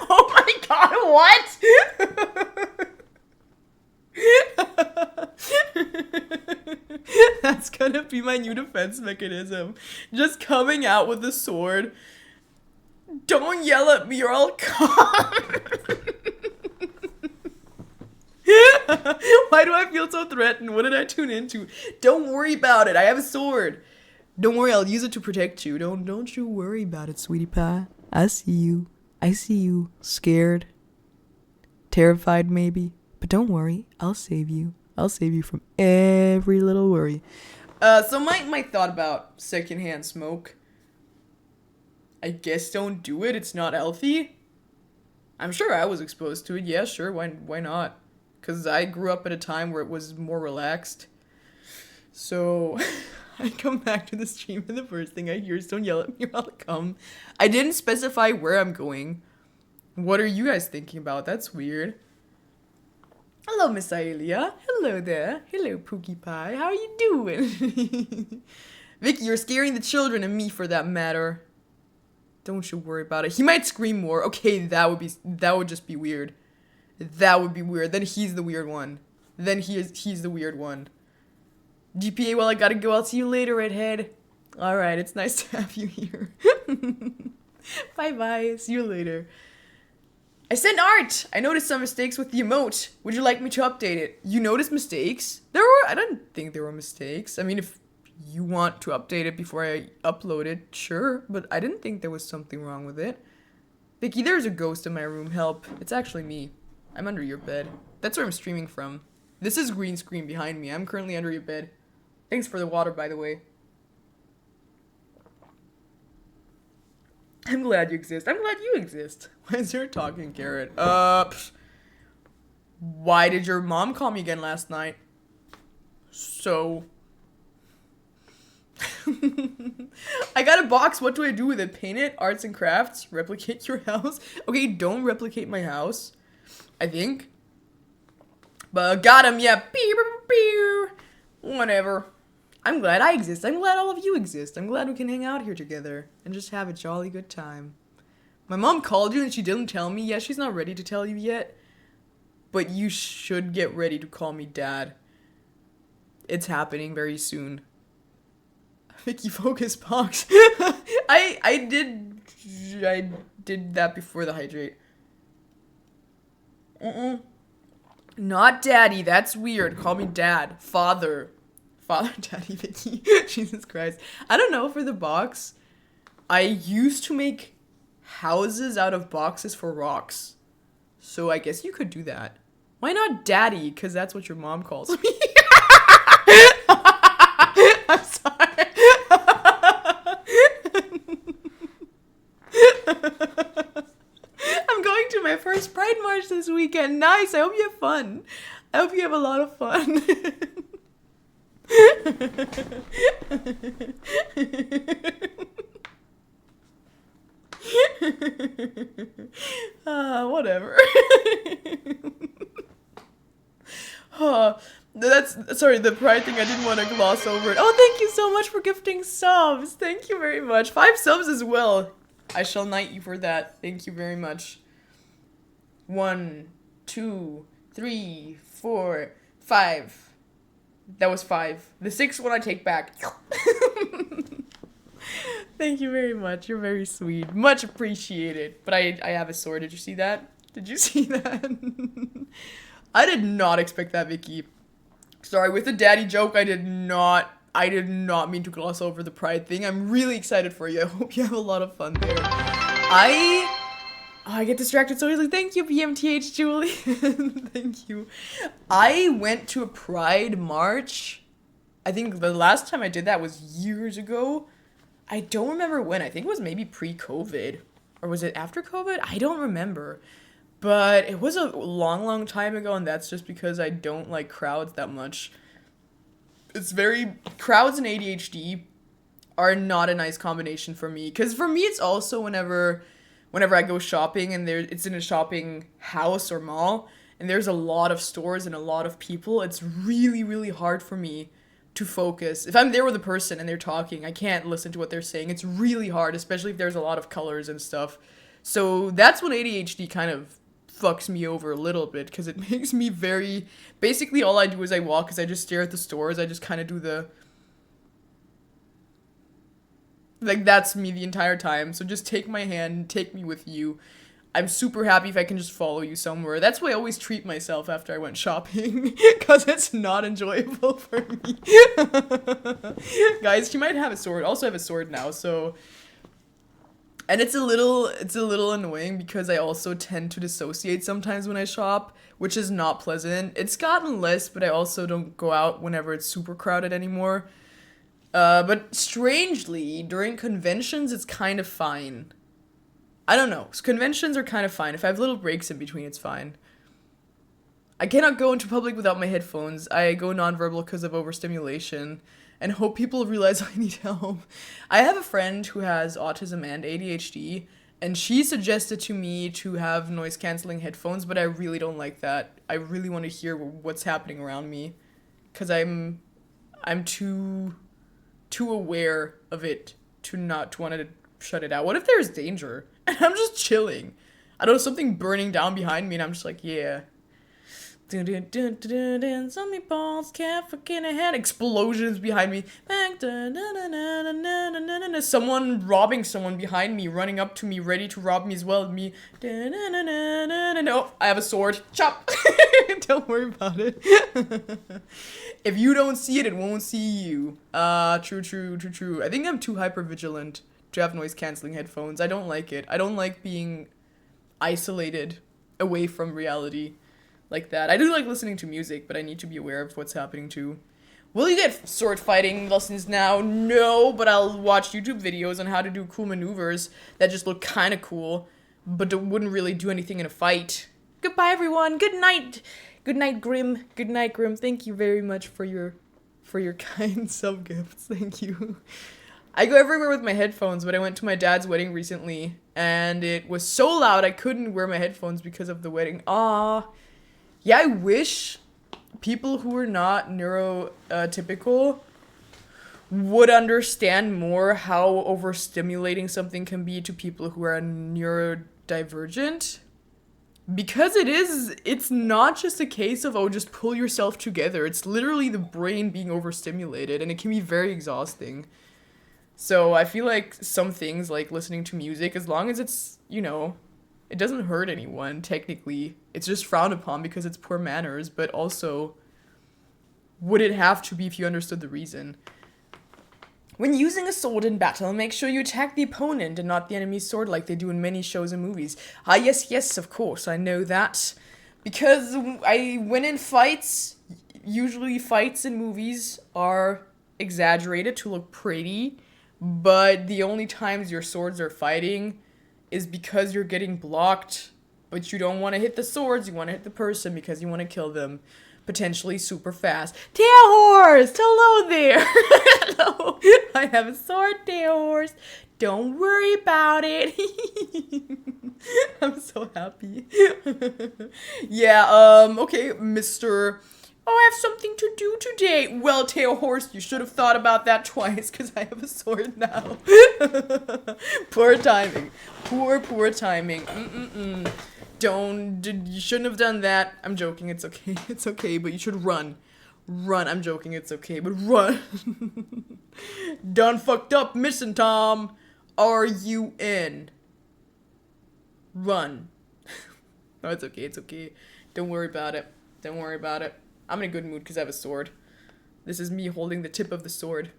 Oh my god, what? That's gonna be my new defense mechanism. Just coming out with a sword. Don't yell at me or I'll come. Why do I feel so threatened? What did I tune into? Don't worry about it. I have a sword. Don't worry, I'll use it to protect you. Don't you worry about it, sweetie pie. I see you. Scared. Terrified, maybe. But don't worry, I'll save you. I'll save you from every little worry. So my thought about secondhand smoke. I guess don't do it. It's not healthy. I'm sure I was exposed to it. Yeah, sure. Why not? Because I grew up at a time where it was more relaxed. So I come back to the stream and the first thing I hear is don't yell at me while I come. I didn't specify where I'm going. What are you guys thinking about? That's weird. Hello, Miss Aelia. Hello there. Hello, Pookie Pie. How are you doing? Vicky, you're scaring the children and me for that matter. Don't you worry about it. He might scream more. Okay, that would just be weird. That would be weird. Then he's the weird one. Then he's the weird one. GPA, well, I gotta go. I'll see you later, redhead. Alright, it's nice to have you here. Bye-bye. See you later. I sent art! I noticed some mistakes with the emote. Would you like me to update it? You noticed mistakes? I don't think there were mistakes. I mean, if you want to update it before I upload it, sure. But I didn't think there was something wrong with it. Vicky, there's a ghost in my room. Help. It's actually me. I'm under your bed. That's where I'm streaming from. This is green screen behind me. I'm currently under your bed. Thanks for the water, by the way. I'm glad you exist. I'm glad you exist. Why is there a talking carrot? Why did your mom call me again last night? So... I got a box. What do I do with it? Paint it? Arts and crafts? Replicate your house? Okay, don't replicate my house. I think. But got him, yeah. Whatever. I'm glad I exist. I'm glad all of you exist. I'm glad we can hang out here together and just have a jolly good time. My mom called you and she didn't tell me. Yeah, she's not ready to tell you yet. But you should get ready to call me Dad. It's happening very soon. Vicky, focus box. I did that before the hydrate. Not Daddy. That's weird. Call me Dad. Father, Daddy, Vicky. Jesus Christ. I don't know for the box. I used to make houses out of boxes for rocks. So I guess you could do that. Why not Daddy? Because that's what your mom calls me. I'm sorry. I'm going to my first Pride March this weekend. Nice. I hope you have fun. I hope you have a lot of fun. Whatever. Sorry, the pride thing, I didn't want to gloss over it. Oh, thank you so much for gifting subs. Thank you very much. 5 subs as well. I shall knight you for that. Thank you very much. 1, 2, 3, 4, 5. That was 5. The 6th one I take back. Thank you very much. You're very sweet. Much appreciated. But I have a sword. Did you see that? Did you see that? I did not expect that, Vicky. Sorry, with the daddy joke, I did not mean to gloss over the pride thing. I'm really excited for you. I hope you have a lot of fun there. I get distracted so easily. Thank you, PMTH Julie. Thank you. I went to a Pride March. I think the last time I did that was years ago. I don't remember when. I think it was maybe pre-COVID. Or was it after COVID? I don't remember. But it was a long, long time ago, and that's just because I don't like crowds that much. Crowds and ADHD are not a nice combination for me. Because for me, it's also whenever I go shopping and it's in a shopping house or mall, and there's a lot of stores and a lot of people, it's really, really hard for me to focus. If I'm there with a person and they're talking, I can't listen to what they're saying. It's really hard, especially if there's a lot of colors and stuff. So that's when ADHD kind of fucks me over a little bit, because it makes me basically all I do is I walk, because I just stare at the stores. I just kind of do that's me the entire time. So just take my hand, take me with you. I'm super happy if I can just follow you somewhere. That's why I always treat myself after I went shopping, because it's not enjoyable for me. Guys, she might have a sword. Also have a sword now, so... And it's a little annoying because I also tend to dissociate sometimes when I shop, which is not pleasant. It's gotten less, but I also don't go out whenever it's super crowded anymore. But strangely, during conventions, it's kind of fine. I don't know. Conventions are kind of fine. If I have little breaks in between, it's fine. I cannot go into public without my headphones. I go nonverbal because of overstimulation and hope people realize I need help. I have a friend who has autism and ADHD, and she suggested to me to have noise canceling headphones, but I really don't like that. I really want to hear what's happening around me because I'm too aware of it to want to shut it out. What if there's danger? And I'm just chilling. I don't know, something burning down behind me, and I'm just like, yeah. Some meatballs can't forget a hand. Explosions behind me. Someone robbing someone behind me, running up to me, ready to rob me as well. Me. Oh, I have a sword. Chop. Don't worry about it. If you don't see it, it won't see you. True. I think I'm too hypervigilant to have noise canceling headphones. I don't like it. I don't like being isolated away from reality like that. I do like listening to music, but I need to be aware of what's happening too. Will you get sword fighting lessons now? No, but I'll watch YouTube videos on how to do cool maneuvers that just look kind of cool, but wouldn't really do anything in a fight. Goodbye, everyone. Good night. Good night, Grim. Good night, Grim. Thank you very much for your kind sub gifts. Thank you. I go everywhere with my headphones, but I went to my dad's wedding recently, and it was so loud I couldn't wear my headphones because of the wedding. Yeah, I wish people who are not neurotypical would understand more how overstimulating something can be to people who are neurodivergent. Because it's not just a case of, oh, just pull yourself together. It's literally the brain being overstimulated, and it can be very exhausting. So I feel like some things, like listening to music, as long as it's, it doesn't hurt anyone, technically. It's just frowned upon because it's poor manners, but also, would it have to be if you understood the reason? When using a sword in battle, make sure you attack the opponent and not the enemy's sword like they do in many shows and movies. Yes, of course, I know that. Because when in fights, usually fights in movies are exaggerated to look pretty, but the only times your swords are fighting is because you're getting blocked, but you don't want to hit the swords, you want to hit the person because you want to kill them. Potentially super fast. Tail horse! Hello there! Hello! I have a sword, tail horse. Don't worry about it. I'm so happy. Yeah, okay, Mr. Oh, I have something to do today. Well, tail horse, you should have thought about that twice, because I have a sword now. Poor timing. Poor timing. You shouldn't have done that. I'm joking, it's okay. It's okay, but you should run. Run, I'm joking, it's okay, but run. Done fucked up, missing Tom. Are you in? Run. No, it's okay. Don't worry about it. I'm in a good mood because I have a sword. This is me holding the tip of the sword.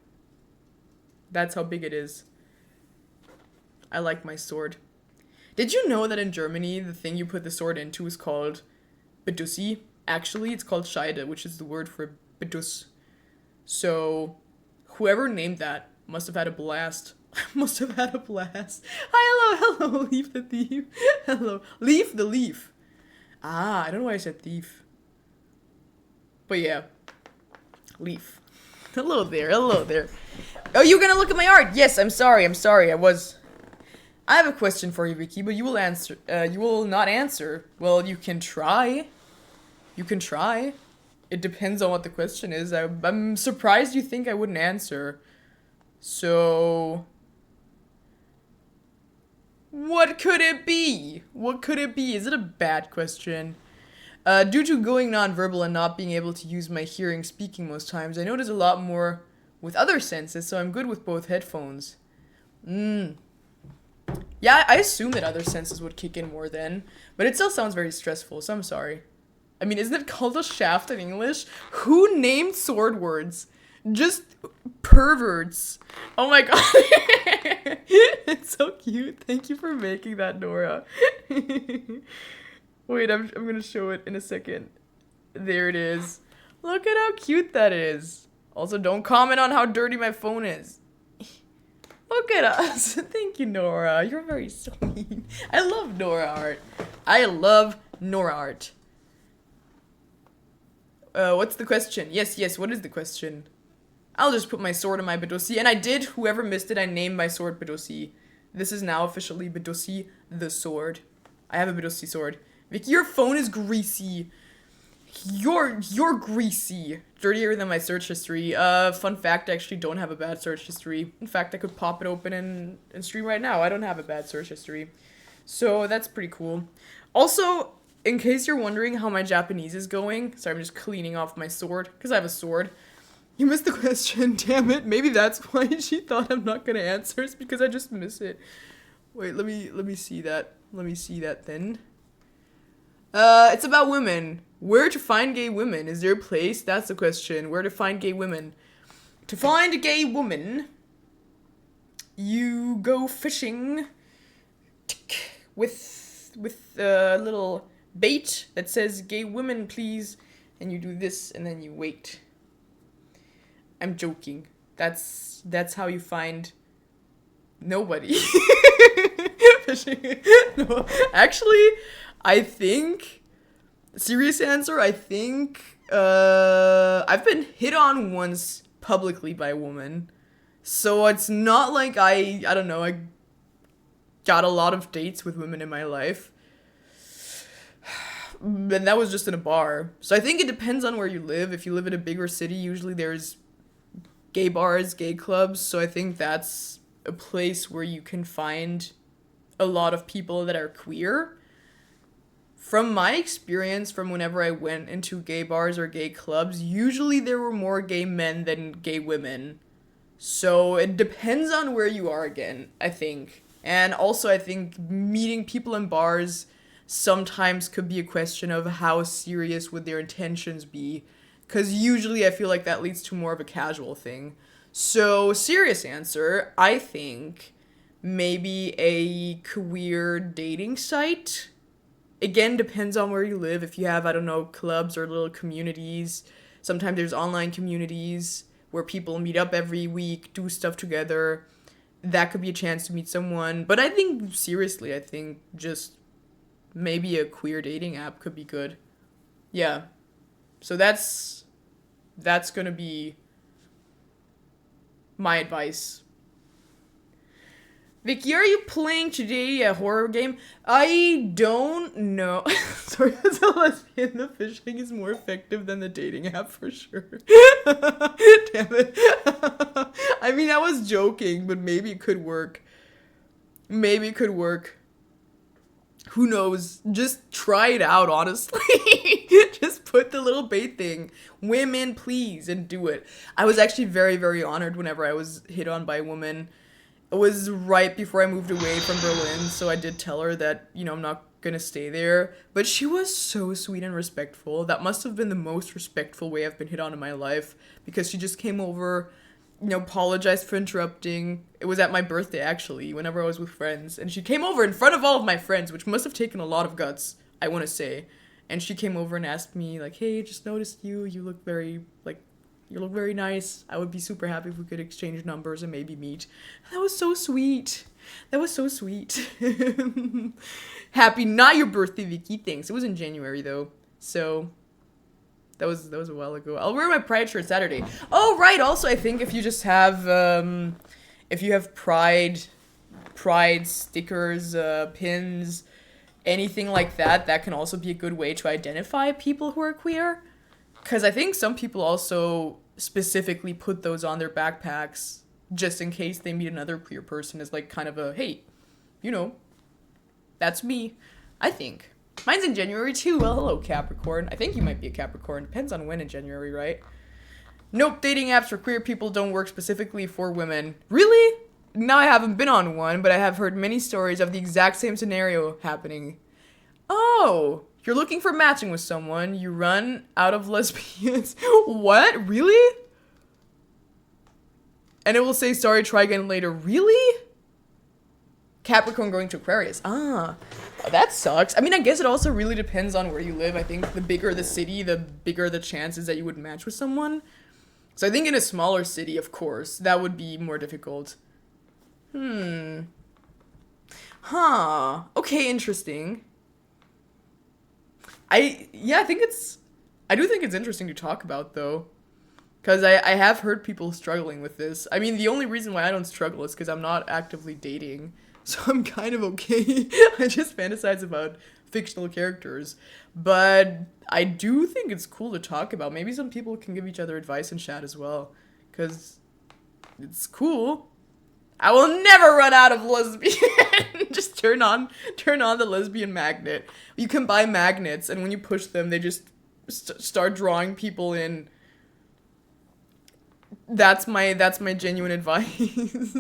That's how big it is. I like my sword. Did you know that in Germany, the thing you put the sword into is called Bedussi? Actually, it's called Scheide, which is the word for Bedus. So, whoever named that must have had a blast. Hi, hello, Leaf the Thief. Hello. Leaf the Leaf. I don't know why I said thief. But yeah. Leaf. Hello there. Oh, you're gonna look at my art? Yes, I'm sorry. I have a question for you, Vicky, but you will not answer. Well, you can try. It depends on what the question is. I'm surprised you think I wouldn't answer. So, what could it be? Is it a bad question? Due to going nonverbal and not being able to use my hearing speaking most times, I notice a lot more with other senses, so I'm good with both headphones. Yeah, I assume that other senses would kick in more then, but it still sounds very stressful, so I'm sorry. I mean, isn't it called a shaft in English? Who named sword words? Just perverts. Oh my god. It's so cute. Thank you for making that, Nora. Wait, I'm gonna show it in a second. There it is. Look at how cute that is. Also, don't comment on how dirty my phone is. Look at us. Thank you, Nora. You're very sweet. I love Nora art. I love Nora art. What's the question? Yes, what is the question? I'll just put my sword in my Bedossi. And I did. Whoever missed it, I named my sword Bedossi. This is now officially Bedossi the sword. I have a Bedossi sword. Vicky, your phone is greasy. You're greasy. Dirtier than my search history. Fun fact, I actually don't have a bad search history. In fact, I could pop it open and stream right now. I don't have a bad search history. So that's pretty cool. Also, in case you're wondering how my Japanese is going, sorry, I'm just cleaning off my sword, because I have a sword. You missed the question, damn it. Maybe that's why she thought I'm not gonna answer. It's because I just miss it. Wait, let me see that. Let me see that then. It's about women. Where to find gay women? Is there a place? That's the question. Where to find gay women? To find a gay woman, you go fishing with a little bait that says "gay women, please," and you do this, and then you wait. I'm joking. That's how you find nobody. Fishing. No, actually, I think. Serious answer, I think. I've been hit on once publicly by a woman, so it's not like I don't know. I got a lot of dates with women in my life. And that was just in a bar. So I think it depends on where you live. If you live in a bigger city, usually there's gay bars, gay clubs. So I think that's a place where you can find a lot of people that are queer. From my experience, from whenever I went into gay bars or gay clubs, usually there were more gay men than gay women. So it depends on where you are again, I think. And also I think meeting people in bars sometimes could be a question of how serious would their intentions be. Because usually I feel like that leads to more of a casual thing. So, serious answer, I think maybe a queer dating site. Again, depends on where you live. If you have, I don't know, clubs or little communities. Sometimes there's online communities where people meet up every week, do stuff together. That could be a chance to meet someone. But I think, seriously, I think just maybe a queer dating app could be good. Yeah. So that's gonna be my advice. Vicky, are you playing today a horror game? I don't know. Sorry, as a lesbian, the fishing is more effective than the dating app for sure. Damn it. I mean, I was joking, but maybe it could work. Maybe it could work. Who knows? Just try it out, honestly. Just put the little bait thing. Women, please, and do it. I was actually very, very honored whenever I was hit on by a woman. It was right before I moved away from Berlin, so I did tell her that, I'm not gonna stay there. But she was so sweet and respectful. That must have been the most respectful way I've been hit on in my life, because she just came over, apologized for interrupting. It was at my birthday, actually, whenever I was with friends. And she came over in front of all of my friends, which must have taken a lot of guts, I want to say. And she came over and asked me, like, hey, just noticed you. You look very nice. I would be super happy if we could exchange numbers and maybe meet. That was so sweet. Happy, not your birthday, Vicky. Thanks. It was in January, though. So, that was a while ago. I'll wear my Pride shirt Saturday. Oh, right. Also, I think if you just have, if you have Pride stickers, pins, anything like that, that can also be a good way to identify people who are queer. Because I think some people also specifically put those on their backpacks just in case they meet another queer person as like kind of a, hey, that's me, I think. Mine's in January too. Well, hello, Capricorn. I think you might be a Capricorn. Depends on when in January, right? Nope, dating apps for queer people don't work specifically for women. Really? Now I haven't been on one, but I have heard many stories of the exact same scenario happening. Oh, you're looking for matching with someone, you run out of lesbians. What? Really? And it will say, sorry, try again later. Really? Capricorn going to Aquarius. Ah, that sucks. I mean, I guess it also really depends on where you live. I think the bigger the city, the bigger the chances that you would match with someone. So I think in a smaller city, of course, that would be more difficult. Hmm. Huh. Okay, interesting. I think I do think it's interesting to talk about though. Because I have heard people struggling with this. I mean, the only reason why I don't struggle is because I'm not actively dating. So I'm kind of okay. I just fantasize about fictional characters. But I do think it's cool to talk about. Maybe some people can give each other advice in chat as well. Because it's cool. I will never run out of lesbian. Just turn on the lesbian magnet. You can buy magnets, and when you push them, they just start drawing people in. That's my genuine advice.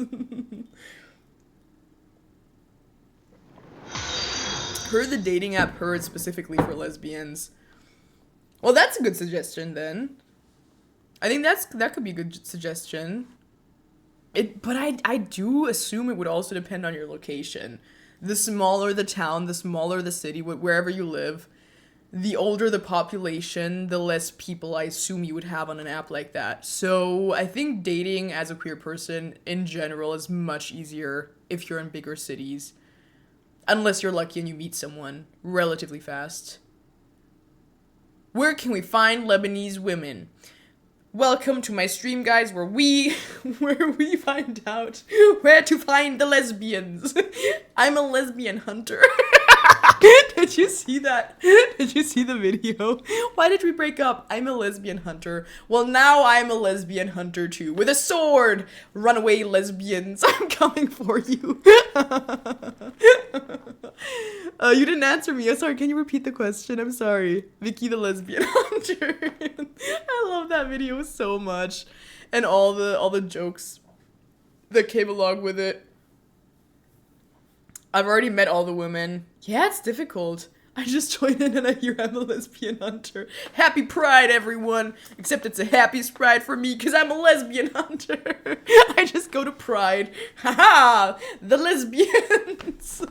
Heard the dating app heard specifically for lesbians. Well, that's a good suggestion then. I think that could be a good suggestion. But I do assume it would also depend on your location. The smaller the town, the smaller the city, wherever you live, the older the population, the less people I assume you would have on an app like that. So I think dating as a queer person in general is much easier if you're in bigger cities. Unless you're lucky and you meet someone relatively fast. Where can we find Lebanese women? Welcome to my stream, guys, where we find out where to find the lesbians. I'm a lesbian hunter. Did you see that? Did you see the video? Why did we break up? I'm a lesbian hunter. Well, now I'm a lesbian hunter too. With a sword! Runaway lesbians, I'm coming for you. You didn't answer me. I'm sorry, can you repeat the question? I'm sorry. Vicky the lesbian hunter. I love that video so much. And all the jokes that came along with it. I've already met all the women. Yeah, it's difficult. I just joined in and I hear I'm a lesbian hunter. Happy Pride, everyone! Except it's a happiest Pride for me because I'm a lesbian hunter. I just go to Pride. Haha! The lesbians!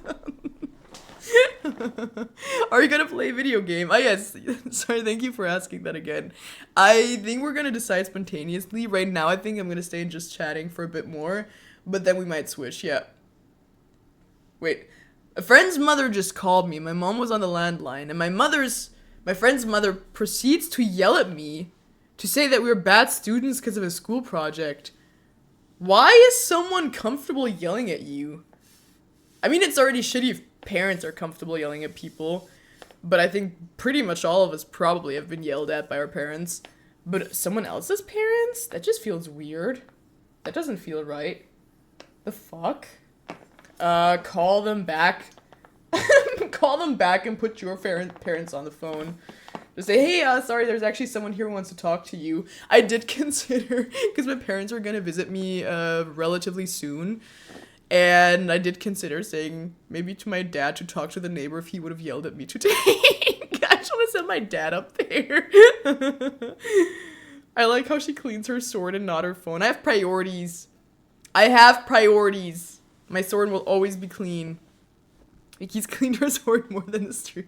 Are you gonna play a video game? Oh yes. Sorry, thank you for asking that again. I think we're gonna decide spontaneously. Right now, I think I'm gonna stay in just chatting for a bit more. But then we might switch, yeah. Wait, a friend's mother just called me. My mom was on the landline, and my friend's mother proceeds to yell at me to say that we were bad students because of a school project. Why is someone comfortable yelling at you? I mean, it's already shitty if parents are comfortable yelling at people, but I think pretty much all of us probably have been yelled at by our parents. But someone else's parents? That just feels weird. That doesn't feel right. The fuck? Call them back. Call them back and put your parents on the phone. Just say, hey, sorry, there's actually someone here who wants to talk to you. I did consider, because my parents are gonna visit me, relatively soon. And I did consider saying maybe to my dad to talk to the neighbor if he would have yelled at me today. I just want to send my dad up there. I like how she cleans her sword and not her phone. I have priorities. My sword will always be clean. Vicky's cleaned her sword more than the street.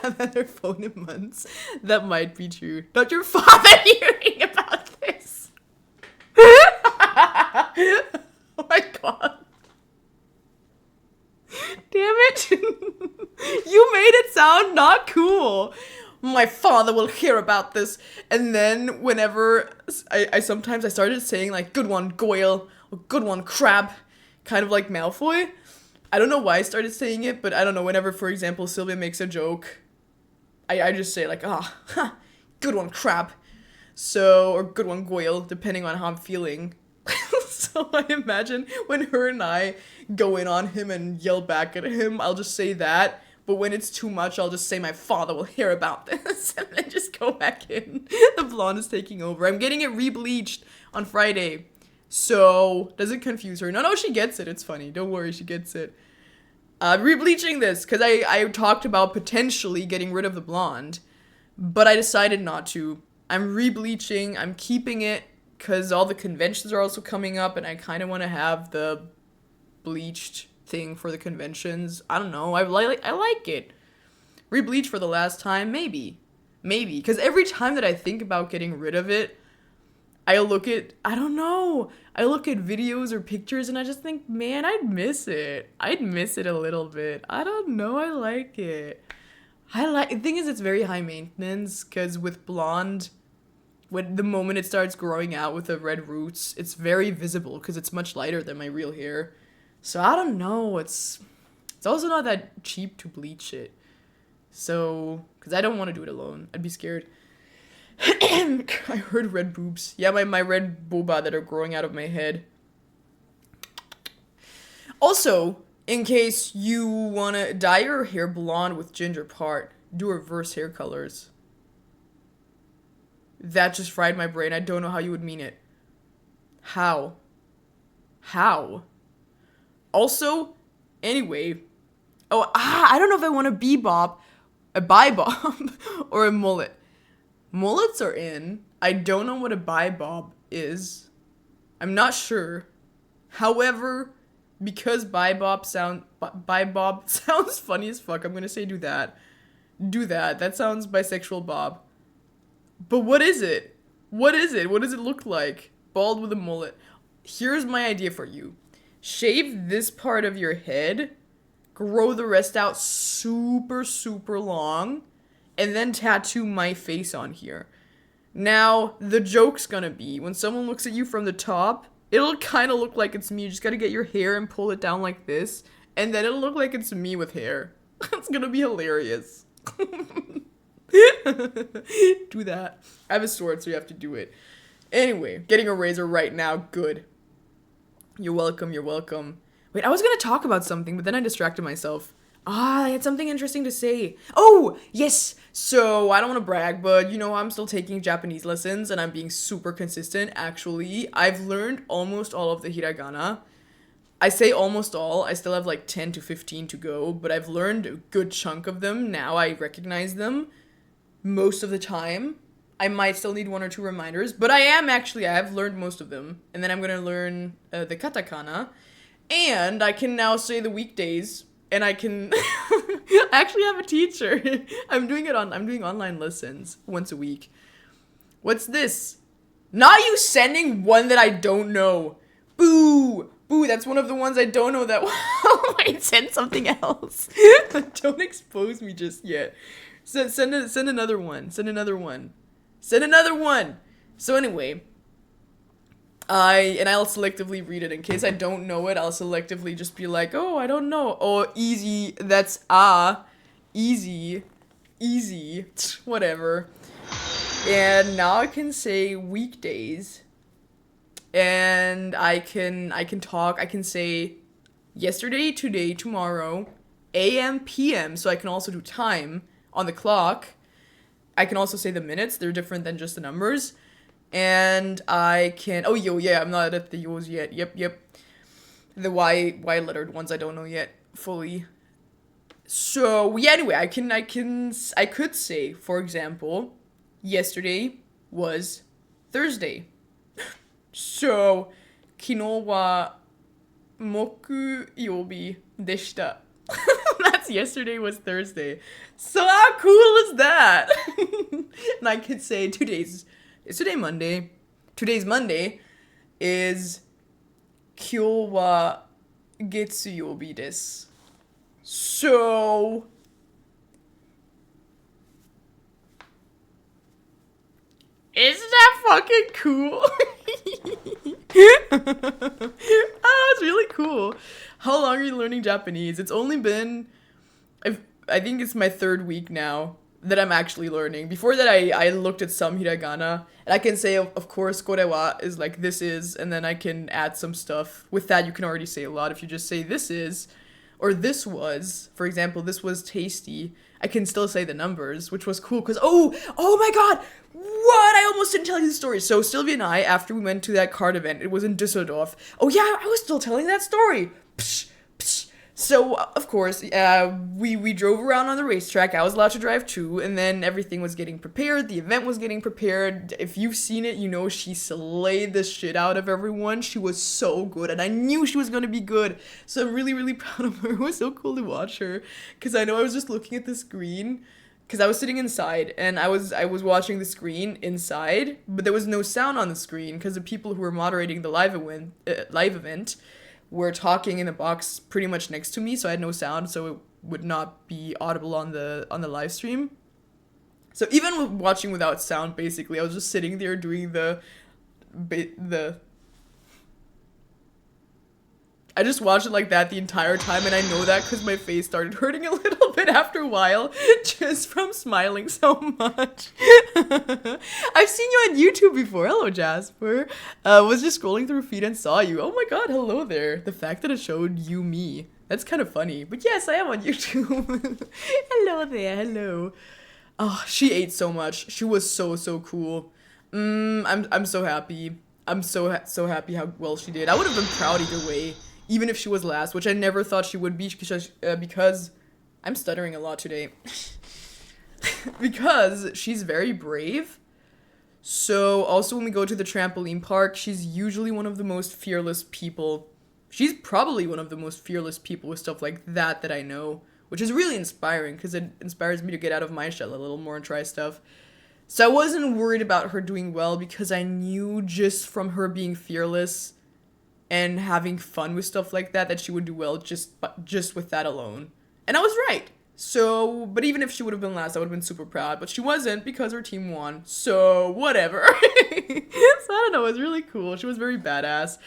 And then her phone in months. That might be true. Not your father hearing about this. Oh my god. Damn it. You made it sound not cool. My father will hear about this. And then whenever I sometimes started saying like, good one, Goyle, or good one, Crab. Kind of like Malfoy. I don't know why I started saying it, but I don't know, whenever, for example, Sylvia makes a joke, I just say like, good one, Crab. So, or good one, Goyle, depending on how I'm feeling. So I imagine when her and I go in on him and yell back at him, I'll just say that. But when it's too much, I'll just say my father will hear about this. And then just go back in. The blonde is taking over. I'm getting it re-bleached on Friday. So, does it confuse her? No, she gets it. It's funny. Don't worry, she gets it. Rebleaching this, because I talked about potentially getting rid of the blonde, but I decided not to. I'm rebleaching. I'm keeping it, because all the conventions are also coming up, and I kind of want to have the bleached thing for the conventions. I don't know. I like it. Rebleach for the last time? Maybe. Because every time that I think about getting rid of it, I don't know. I look at videos or pictures and I just think, man, I'd miss it. I'd miss it a little bit. I don't know. I like it. The thing is, it's very high maintenance because with blonde, when the moment it starts growing out with the red roots, it's very visible because it's much lighter than my real hair. So I don't know. It's also not that cheap to bleach it. So, because I don't want to do it alone. I'd be scared. I heard red boobs. Yeah, my red boba that are growing out of my head. Also, in case you want to dye your hair blonde with ginger part, do reverse hair colors. That just fried my brain. I don't know how you would mean it. How? How? Also, anyway. I don't know if I want a bebop, a bebob, or a mullet. Mullets are in. I don't know what a bebob is. I'm not sure. However, because bebob sounds funny as fuck, I'm gonna say do that. Do that. That sounds bisexual bob. But what is it? What is it? What does it look like? Bald with a mullet. Here's my idea for you. Shave this part of your head, grow the rest out super, super long, and then tattoo my face on here. Now, the joke's gonna be, when someone looks at you from the top, it'll kind of look like it's me. You just gotta get your hair and pull it down like this, and then it'll look like it's me with hair. It's gonna be hilarious. Do that. I have a sword, so you have to do it. Anyway, getting a razor right now, good. You're welcome, you're welcome. Wait, I was gonna talk about something, but then I distracted myself. I had something interesting to say. Oh, yes! So, I don't want to brag, but you know, I'm still taking Japanese lessons, and I'm being super consistent. Actually, I've learned almost all of the hiragana. I say almost all. I still have like 10 to 15 to go, but I've learned a good chunk of them. Now I recognize them most of the time. I might still need one or two reminders, but I have learned most of them. And then I'm going to learn the katakana. And I can now say the weekdays, and I can I actually have a teacher. I'm doing online lessons once a week. What's this? Not you sending one that I don't know. Boo! Boo, that's one of the ones I don't know that well. Wait, send something else. Don't expose me just yet. Send another one. Send another one. Send another one! So anyway, I'll selectively read it. In case I don't know it, I'll selectively just be like, oh, I don't know. Oh, easy, that's easy, whatever. And now I can say weekdays. And I can say yesterday, today, tomorrow, AM, PM, so I can also do time on the clock. I can also say the minutes, they're different than just the numbers. And I can, I'm not at the yo's yet, yep. The Y lettered ones I don't know yet, fully. So, yeah, anyway, I could say, for example, yesterday was Thursday. So, 昨日は木曜日でした. That's yesterday was Thursday. So how cool is that? And I could say is today Monday? Today's Monday is 今日は月曜日です. So isn't that fucking cool? Oh, it's really cool. How long are you learning Japanese? It's only been, I think it's my third week now that I'm actually learning. Before that, I looked at some hiragana, and I can say, of course, korewa is like this is, and then I can add some stuff. With that, you can already say a lot. If you just say this is, or this was, for example, this was tasty, I can still say the numbers, which was cool, because, oh my god, what? I almost didn't tell you the story. So Sylvia and I, after we went to that card event, it was in Düsseldorf. Oh yeah, I was still telling that story. Psh. So, of course, we drove around on the racetrack. I was allowed to drive too, and then everything was getting prepared. The event was getting prepared. If you've seen it, you know she slayed the shit out of everyone. She was so good, and I knew she was going to be good. So I'm really, really proud of her. It was so cool to watch her, because I know I was just looking at the screen, because I was sitting inside and I was watching the screen inside, but there was no sound on the screen because the people who were moderating the live event were talking in the box pretty much next to me, so I had no sound, so it would not be audible on the live stream. So even with watching without sound, basically, I was just sitting there doing the I just watched it like that the entire time, and I know that because my face started hurting a little bit after a while, just from smiling so much. I've seen you on YouTube before. Hello, Jasper. Was just scrolling through feed and saw you. Oh my god, hello there. The fact that it showed you me. That's kind of funny. But yes, I am on YouTube. Hello there, hello. Oh, she ate so much. She was so cool. I'm so happy. I'm so happy how well she did. I would have been proud either way, even if she was last, which I never thought she would be because I'm stuttering a lot today. Because she's very brave. So also when we go to the trampoline park, she's usually one of the most fearless people. She's probably one of the most fearless people with stuff like that I know, which is really inspiring because it inspires me to get out of my shell a little more and try stuff. So I wasn't worried about her doing well because I knew just from her being fearless and having fun with stuff like that she would do well just with that alone. And I was right. So, but even if she would have been last, I would have been super proud. But she wasn't because her team won. So, whatever. So, I don't know. It was really cool. She was very badass.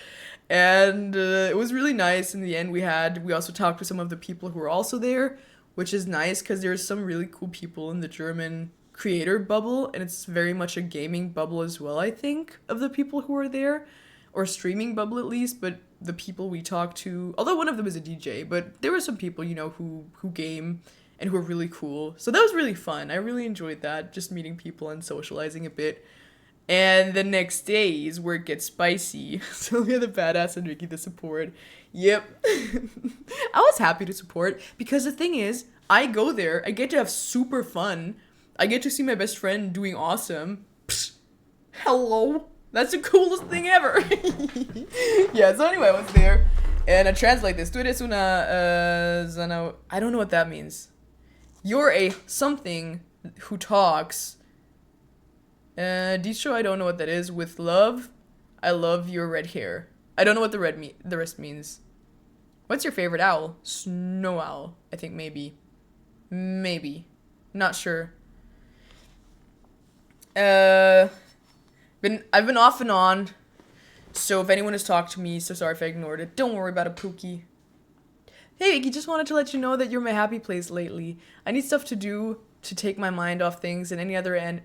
And it was really nice. In the end, we also talked to some of the people who were also there, which is nice because there's some really cool people in the German creator bubble. And it's very much a gaming bubble as well, I think, of the people who are there. Or streaming bubble at least, but the people we talked to, although one of them is a DJ, but there were some people, who game and who are really cool. So that was really fun. I really enjoyed that, just meeting people and socializing a bit. And the next day is where it gets spicy. So we had the badass and Ricky the support. Yep. I was happy to support because the thing is, I go there, I get to have super fun. I get to see my best friend doing awesome. Psst. Hello. That's the coolest thing ever. Yeah, so anyway, I was there. And I translate this. Tú eres una, I don't know what that means. You're a something who talks. Dicho, I don't know what that is. With love, I love your red hair. I don't know what the rest means. What's your favorite owl? Snow owl, I think maybe. Maybe. Not sure. I've been off and on, so if anyone has talked to me, so sorry if I ignored it. Don't worry about it, Pookie. Hey, Vicky, just wanted to let you know that you're my happy place lately. I need stuff to do to take my mind off things and any other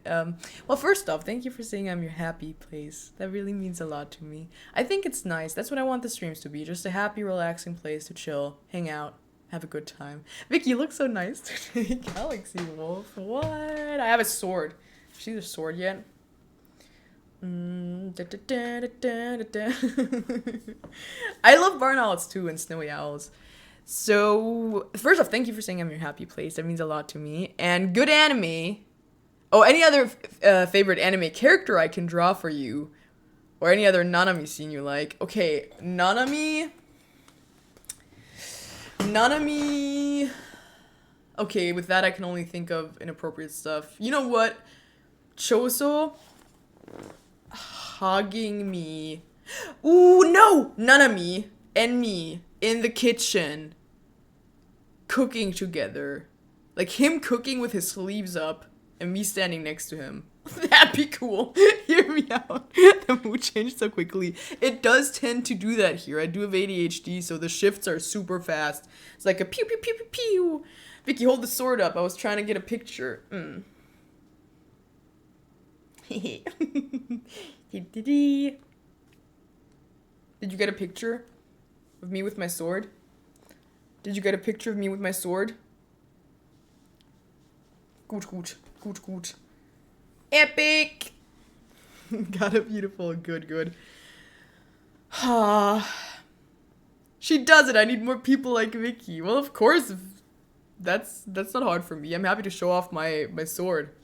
well, first off, thank you for saying I'm your happy place. That really means a lot to me. I think it's nice. That's what I want the streams to be. Just a happy, relaxing place to chill, hang out, have a good time. Vicky, you look so nice today. Galaxy Wolf. What? I have a sword. See the sword yet? I love barn owls too and snowy owls. So, first off, thank you for saying I'm your happy place. That means a lot to me. And good anime. Oh, any other favorite anime character I can draw for you? Or any other Nanami scene you like? Okay, Nanami. Okay, with that I can only think of inappropriate stuff. You know what? Choso hugging me. Ooh, no! Nanami and me in the kitchen cooking together. Like him cooking with his sleeves up and me standing next to him. That'd be cool. Hear me out. The mood changed so quickly. It does tend to do that here. I do have ADHD, so the shifts are super fast. It's like a pew pew pew pew pew. Vicky, hold the sword up. I was trying to get a picture. Did you get a picture of me with my sword? Did you get a picture of me with my sword? Gut. Epic! Got it, beautiful. Good. She does it. I need more people like Vicky. Well, of course. That's not hard for me. I'm happy to show off my sword.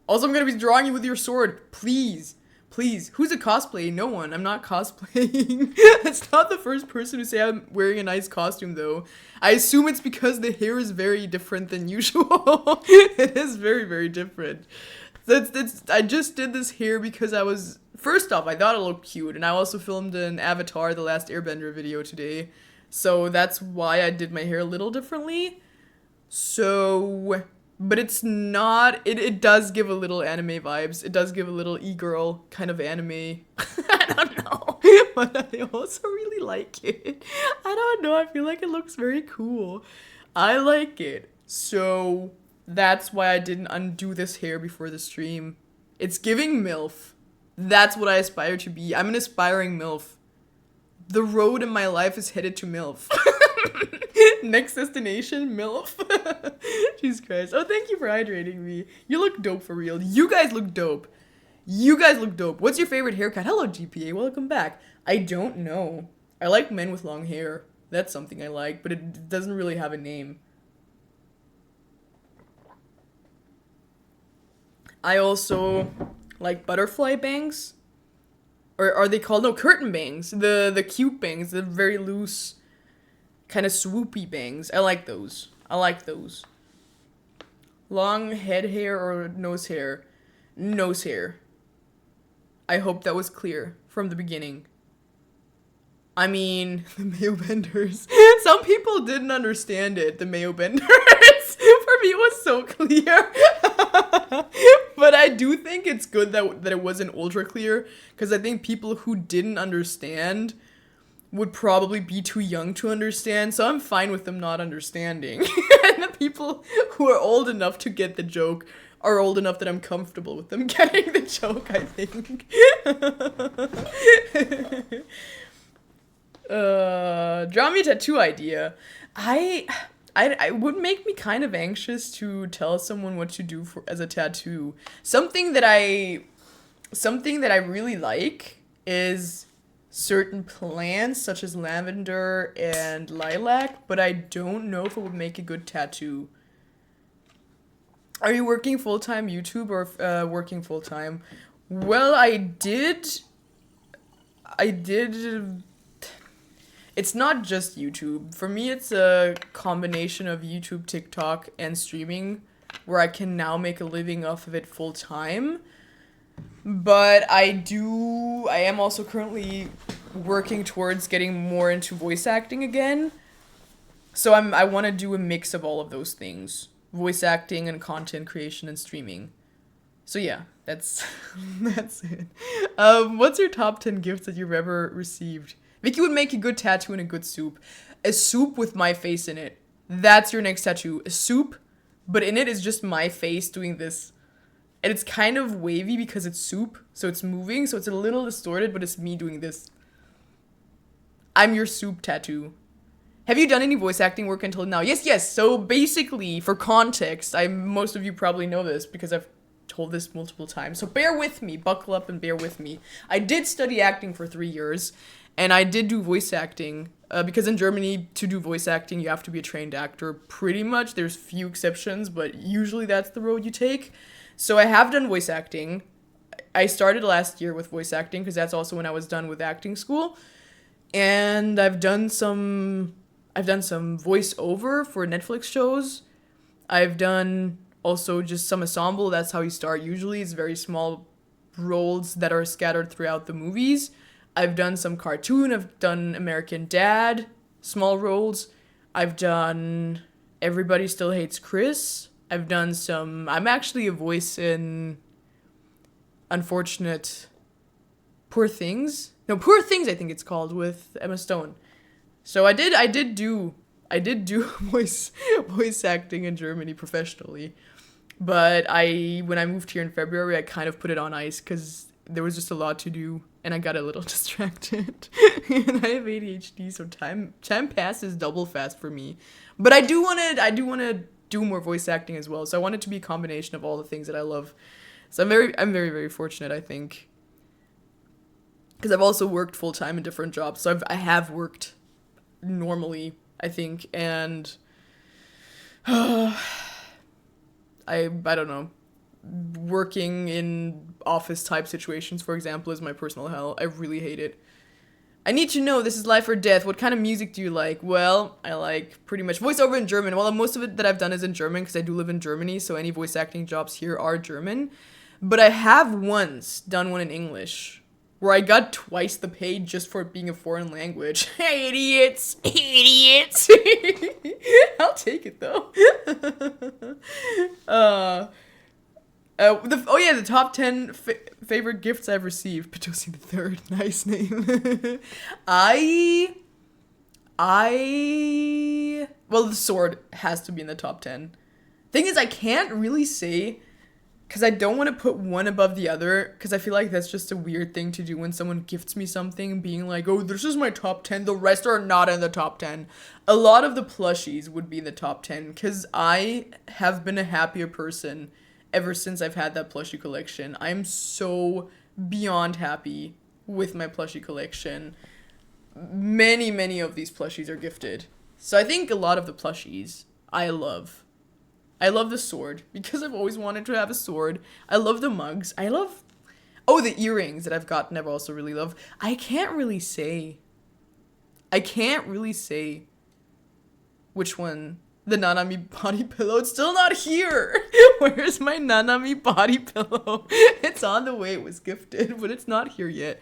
Also, I'm gonna be drawing you with your sword. Please. Please, who's a cosplay? No one. I'm not cosplaying. That's not the first person to say I'm wearing a nice costume, though. I assume it's because the hair is very different than usual. It is very, very different. I just did this hair because I was... First off, I thought it looked cute, and I also filmed an Avatar The Last Airbender video today. So that's why I did my hair a little differently. So... But it's not... It does give a little anime vibes. It does give a little e-girl kind of anime. I don't know. But I also really like it. I don't know. I feel like it looks very cool. I like it. So that's why I didn't undo this hair before the stream. It's giving MILF. That's what I aspire to be. I'm an aspiring MILF. The road in my life is headed to MILF. Next destination, MILF. Jesus Christ. Oh, thank you for hydrating me. You look dope for real. You guys look dope. You guys look dope. What's your favorite haircut? Hello, GPA. Welcome back. I don't know. I like men with long hair. That's something I like, but it doesn't really have a name. I also like butterfly bangs. Or are they called? No, curtain bangs. The cute bangs. The very loose, kind of swoopy bangs. I like those. I like those. Long head hair or nose hair? Nose hair. I hope that was clear from the beginning. I mean, the Mayo Benders. Some people didn't understand it, the Mayo Benders. For me, it was so clear. But I do think it's good that it wasn't ultra clear, because I think people who didn't understand would probably be too young to understand, so I'm fine with them not understanding. And the people who are old enough to get the joke are old enough that I'm comfortable with them getting the joke, I think. Draw me a tattoo idea. I would make me kind of anxious to tell someone what to do as a tattoo. Something that I really like is certain plants such as lavender and lilac, but I don't know if it would make a good tattoo. Are you working full-time YouTube or working full-time? Well, I did. It's not just YouTube. For me, it's a combination of YouTube, TikTok, and streaming, where I can now make a living off of it full-time. But I am also currently working towards getting more into voice acting again. So I want to do a mix of all of those things. Voice acting and content creation and streaming. So yeah, that's that's it. What's your top 10 gifts that you've ever received? Vicky would make a good tattoo and a good soup. A soup with my face in it. That's your next tattoo. A soup, but in it is just my face doing this. And it's kind of wavy because it's soup, so it's moving, so it's a little distorted, but it's me doing this. I'm your soup tattoo. Have you done any voice acting work until now? Yes. So basically, for context, most of you probably know this because I've told this multiple times. So bear with me, buckle up and bear with me. I did study acting for 3 years, and I did do voice acting. Because in Germany, to do voice acting, you have to be a trained actor. Pretty much, there's few exceptions, but usually that's the road you take. So I have done voice acting. I started last year with voice acting because that's also when I was done with acting school. And I've done some voiceover for Netflix shows. I've done also just some ensemble. That's how you start usually. It's very small roles that are scattered throughout the movies. I've done some cartoon. I've done American Dad, small roles. I've done Everybody Still Hates Chris. I've done I'm actually a voice in Unfortunate Poor Things. No, Poor Things I think it's called, with Emma Stone. So I did do voice acting in Germany professionally. But when I moved here in February, I kind of put it on ice because there was just a lot to do and I got a little distracted. And I have ADHD, so time passes double fast for me. But I do want to do more voice acting as well. So I want it to be a combination of all the things that I love. So I'm very, very fortunate, I think. Because I've also worked full-time in different jobs. So I have worked normally, I think, and I don't know. working in office type situations, for example, is my personal hell. I really hate it. I need to know, this is life or death. What kind of music do you like? Well, I like pretty much voiceover in German. Well, most of it that I've done is in German because I do live in Germany, so any voice acting jobs here are German. But I have once done one in English where I got twice the pay just for it being a foreign language. Idiots! Idiots! I'll take it though. The top 10 favorite gifts I've received. Potosi the Third, nice name. Well, the sword has to be in the top 10. Thing is, I can't really say, because I don't want to put one above the other, because I feel like that's just a weird thing to do when someone gifts me something, being like, oh, this is my top 10, the rest are not in the top 10. A lot of the plushies would be in the top 10, because I have been a happier person ever since I've had that plushie collection. I'm so beyond happy with my plushie collection. Many of these plushies are gifted. So I think a lot of the plushies I love. I love the sword because I've always wanted to have a sword. I love the mugs. The earrings that I've gotten I've also really loved. I can't really say which one. The Nanami body pillow. It's still not here. Where's my Nanami body pillow? It's on the way. It was gifted, but it's not here yet.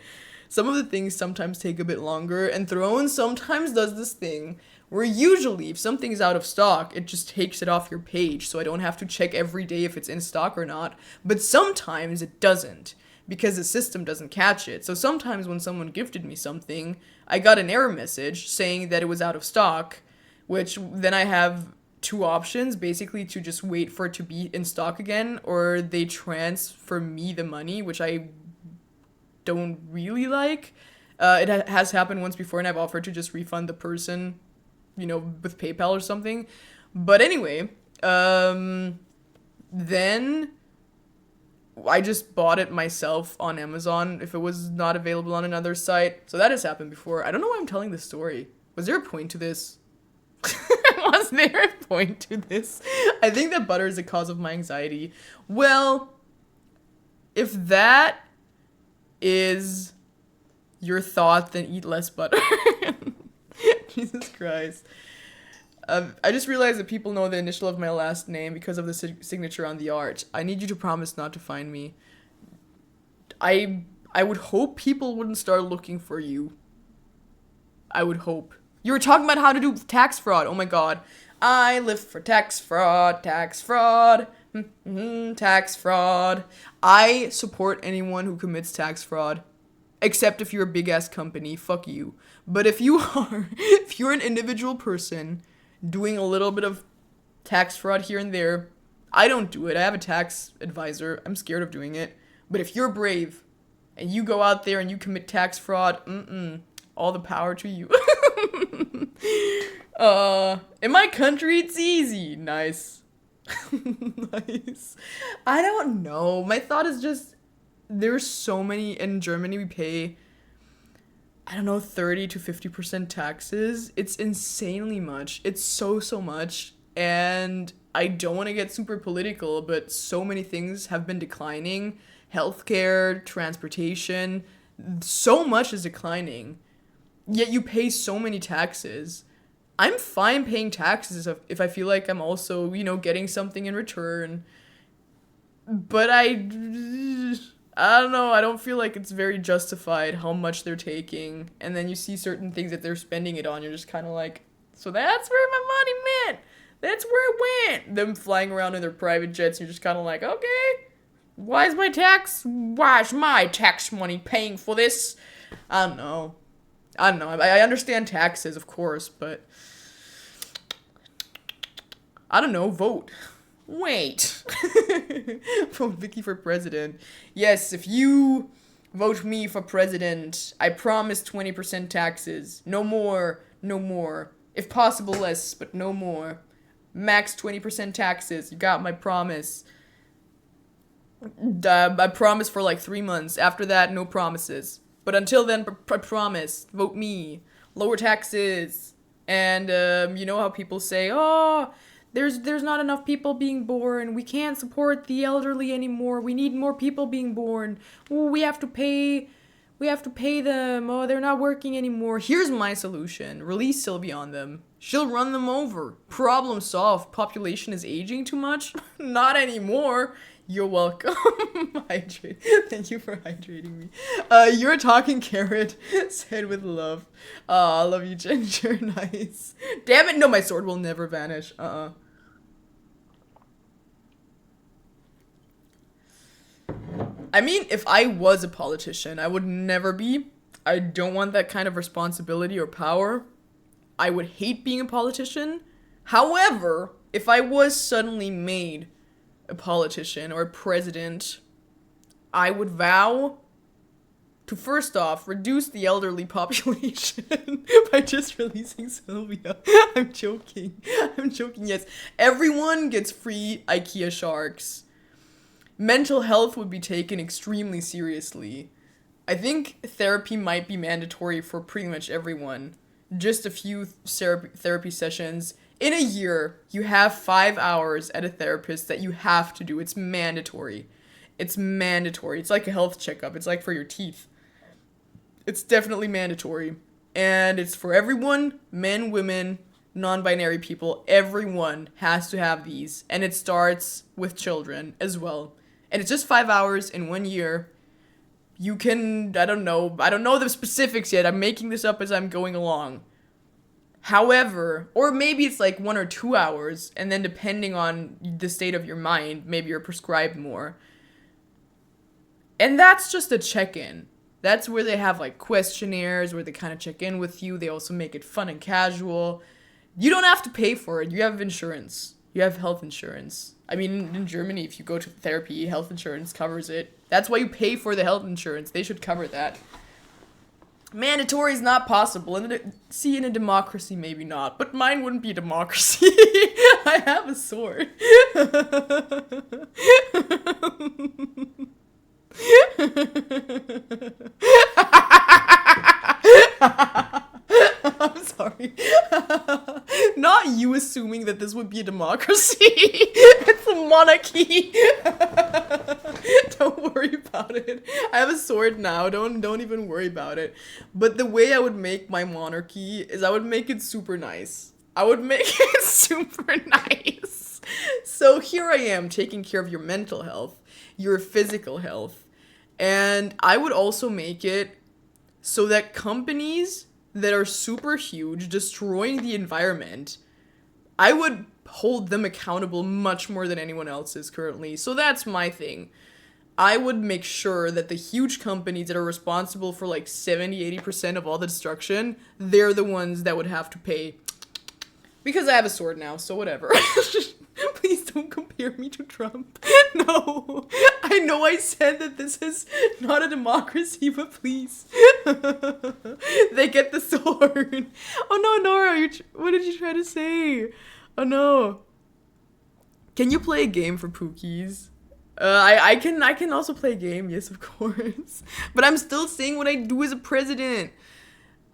Some of the things sometimes take a bit longer, and Throne sometimes does this thing where usually if something's out of stock, it just takes it off your page, so I don't have to check every day if it's in stock or not. But sometimes it doesn't, because the system doesn't catch it. So sometimes when someone gifted me something, I got an error message saying that it was out of stock, which then I have two options, basically to just wait for it to be in stock again, or they transfer me the money, which I don't really like. It has happened once before, and I've offered to just refund the person, with PayPal or something. But anyway, then I just bought it myself on Amazon if it was not available on another site. So that has happened before. I don't know why I'm telling this story. Was there a point to this? Was there a point to this? I think that butter is the cause of my anxiety. Well, if that is your thought, then eat less butter. Jesus Christ. I just realized that people know the initial of my last name because of the signature on the art. I need you to promise not to find me. I would hope people wouldn't start looking for you. I would hope. You were talking about how to do tax fraud. Oh my god. I live for tax fraud, tax fraud, tax fraud. I support anyone who commits tax fraud. Except if you're a big ass company, fuck you. But if you're an individual person doing a little bit of tax fraud here and there, I don't do it. I have a tax advisor. I'm scared of doing it. But if you're brave and you go out there and you commit tax fraud, all the power to you. In my country, it's easy. Nice. Nice. I don't know. My thought is just, there's so many, in Germany we pay, 30 to 50% taxes. It's insanely much. It's so much. And I don't want to get super political, but so many things have been declining. Healthcare, transportation, so much is declining. Yet you pay so many taxes. I'm fine paying taxes if I feel like I'm also, getting something in return. But I don't know, I don't feel like it's very justified how much they're taking. And then you see certain things that they're spending it on, you're just kind of like, so that's where my money went. That's where it went. Them flying around in their private jets, you're just kind of like, okay, why is my tax money paying for this? I don't know. I understand taxes, of course, but I don't know, vote. Wait. Vote Vicky for president. Yes, if you vote me for president, I promise 20% taxes. No more. If possible, less, but no more. Max 20% taxes. You got my promise. I promise for like 3 months. After that, no promises. But until then, I promise, vote me. Lower taxes. And, you know how people say, oh, There's not enough people being born. We can't support the elderly anymore. We need more people being born. Ooh, we have to pay them. Oh, they're not working anymore. Here's my solution. Release Sylvia on them. She'll run them over. Problem solved. Population is aging too much? Not anymore. You're welcome. Hydrate. Thank you for hydrating me. You're a talking carrot. Said with love. I love you, Ginger. Nice. Damn it. No, my sword will never vanish. I mean, if I was a politician, I would never be. I don't want that kind of responsibility or power. I would hate being a politician. However, if I was suddenly made a politician or a president, I would vow to first off reduce the elderly population by just releasing Sylvia. I'm joking. I'm joking. Yes, everyone gets free IKEA sharks. Mental health would be taken extremely seriously. I think therapy might be mandatory for pretty much everyone. Just a few therapy sessions. In a year, you have 5 hours at a therapist that you have to do. It's mandatory. It's mandatory. It's like a health checkup. It's like for your teeth. It's definitely mandatory. And it's for everyone, men, women, non-binary people. Everyone has to have these. And it starts with children as well. And it's just 5 hours in 1 year. You can, I don't know the specifics yet. I'm making this up as I'm going along. However, or maybe it's like 1 or 2 hours, and then depending on the state of your mind, maybe you're prescribed more. And that's just a check-in. That's where they have like questionnaires where they kind of check in with you. They also make it fun and casual. You don't have to pay for it. You have insurance. You have health insurance. I mean, in Germany, if you go to therapy, health insurance covers it. That's why you pay for the health insurance. They should cover that. Mandatory is not possible. In a democracy, maybe not. But mine wouldn't be a democracy. I have a sword. I'm sorry. Not you assuming that this would be a democracy. It's a monarchy. Don't worry about it. I have a sword now. Don't even worry about it. But the way I would make my monarchy is I would make it super nice. I would make it super nice. So here I am taking care of your mental health, your physical health, and I would also make it so that companies that are super huge, destroying the environment, I would hold them accountable much more than anyone else is currently. So that's my thing. I would make sure that the huge companies that are responsible for like 70-80% of all the destruction, they're the ones that would have to pay. Because I have a sword now, so whatever. Please don't compare me to Trump. No. I know I said that this is not a democracy, but please. They get the sword. Oh no, Nora, what did you try to say? Oh no. Can you play a game for Pookies? I can also play a game, yes, of course. But I'm still saying what I do as a president.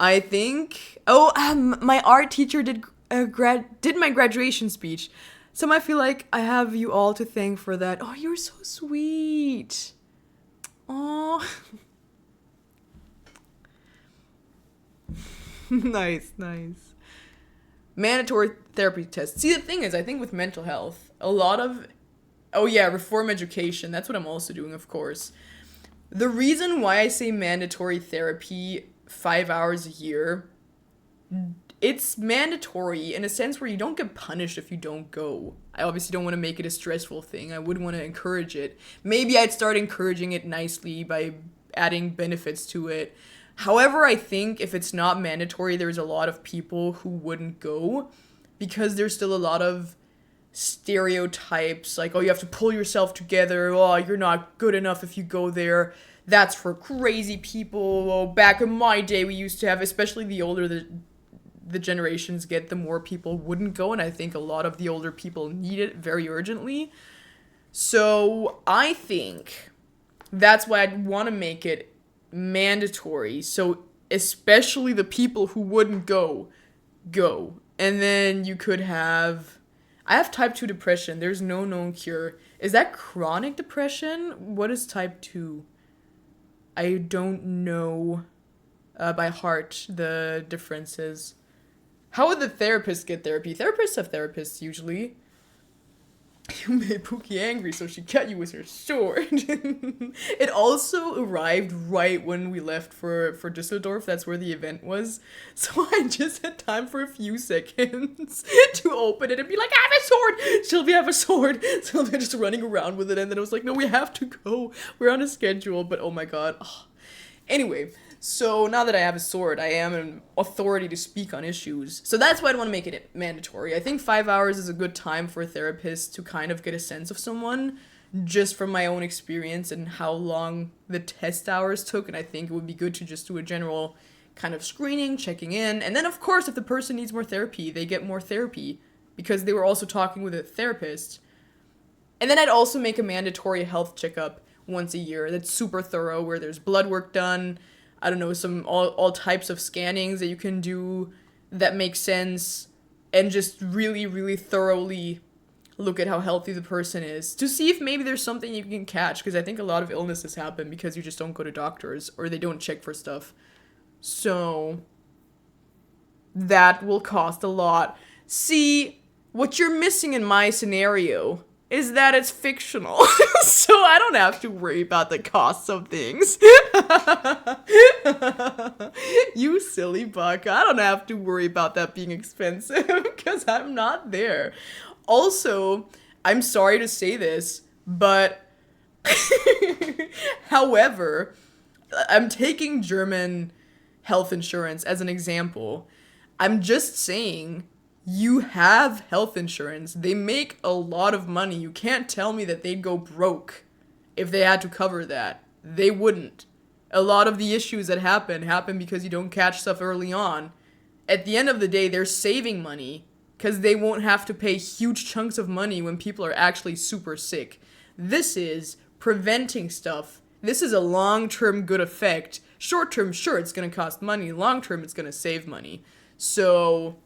I think... my art teacher did my graduation speech. So I feel like I have you all to thank for that. Oh, you're so sweet. Oh. Nice. Mandatory therapy test. See, the thing is, I think with mental health, a lot of... Oh yeah, reform education. That's what I'm also doing, of course. The reason why I say mandatory therapy 5 hours a year... It's mandatory in a sense where you don't get punished if you don't go. I obviously don't want to make it a stressful thing. I would want to encourage it. Maybe I'd start encouraging it nicely by adding benefits to it. However, I think if it's not mandatory, there's a lot of people who wouldn't go because there's still a lot of stereotypes like, oh, you have to pull yourself together. Oh, you're not good enough if you go there. That's for crazy people. Oh, back in my day, we used to have, especially the older the generations get, the more people wouldn't go, and I think a lot of the older people need it very urgently. So I think that's why I'd want to make it mandatory. So especially the people who wouldn't go. And then you could have... I have type 2 depression. There's no known cure. Is that chronic depression? What is type 2? I don't know by heart the differences. How would the therapist get therapy? Therapists have therapists usually. You made Pookie angry, so she cut you with her sword. It also arrived right when we left for Düsseldorf. That's where the event was. So I just had time for a few seconds to open it and be like, I have a sword! Sylvia, have a sword! Sylvia just running around with it, and then I was like, no, we have to go. We're on a schedule, but oh my god. Ugh. Anyway, so now that I have a sword, I am an authority to speak on issues. So that's why I want to make it mandatory. I think 5 hours is a good time for a therapist to kind of get a sense of someone, just from my own experience and how long the test hours took. And I think it would be good to just do a general kind of screening, checking in. And then, of course, if the person needs more therapy, they get more therapy because they were also talking with a therapist. And then I'd also make a mandatory health checkup once a year that's super thorough, where there's blood work done, I don't know, some all types of scannings that you can do that make sense, and just really, really thoroughly look at how healthy the person is to see if maybe there's something you can catch, because I think a lot of illnesses happen because you just don't go to doctors or they don't check for stuff. So that will cost a lot. See, what you're missing in my scenario is that it's fictional. So I don't have to worry about the costs of things. You silly buck. I don't have to worry about that being expensive because I'm not there. Also, I'm sorry to say this, but however, I'm taking German health insurance as an example. I'm just saying, you have health insurance. They make a lot of money. You can't tell me that they'd go broke if they had to cover that. They wouldn't. A lot of the issues that happen because you don't catch stuff early on. At the end of the day, they're saving money because they won't have to pay huge chunks of money when people are actually super sick. This is preventing stuff. This is a long-term good effect. Short-term, sure, it's going to cost money. Long-term, it's going to save money. So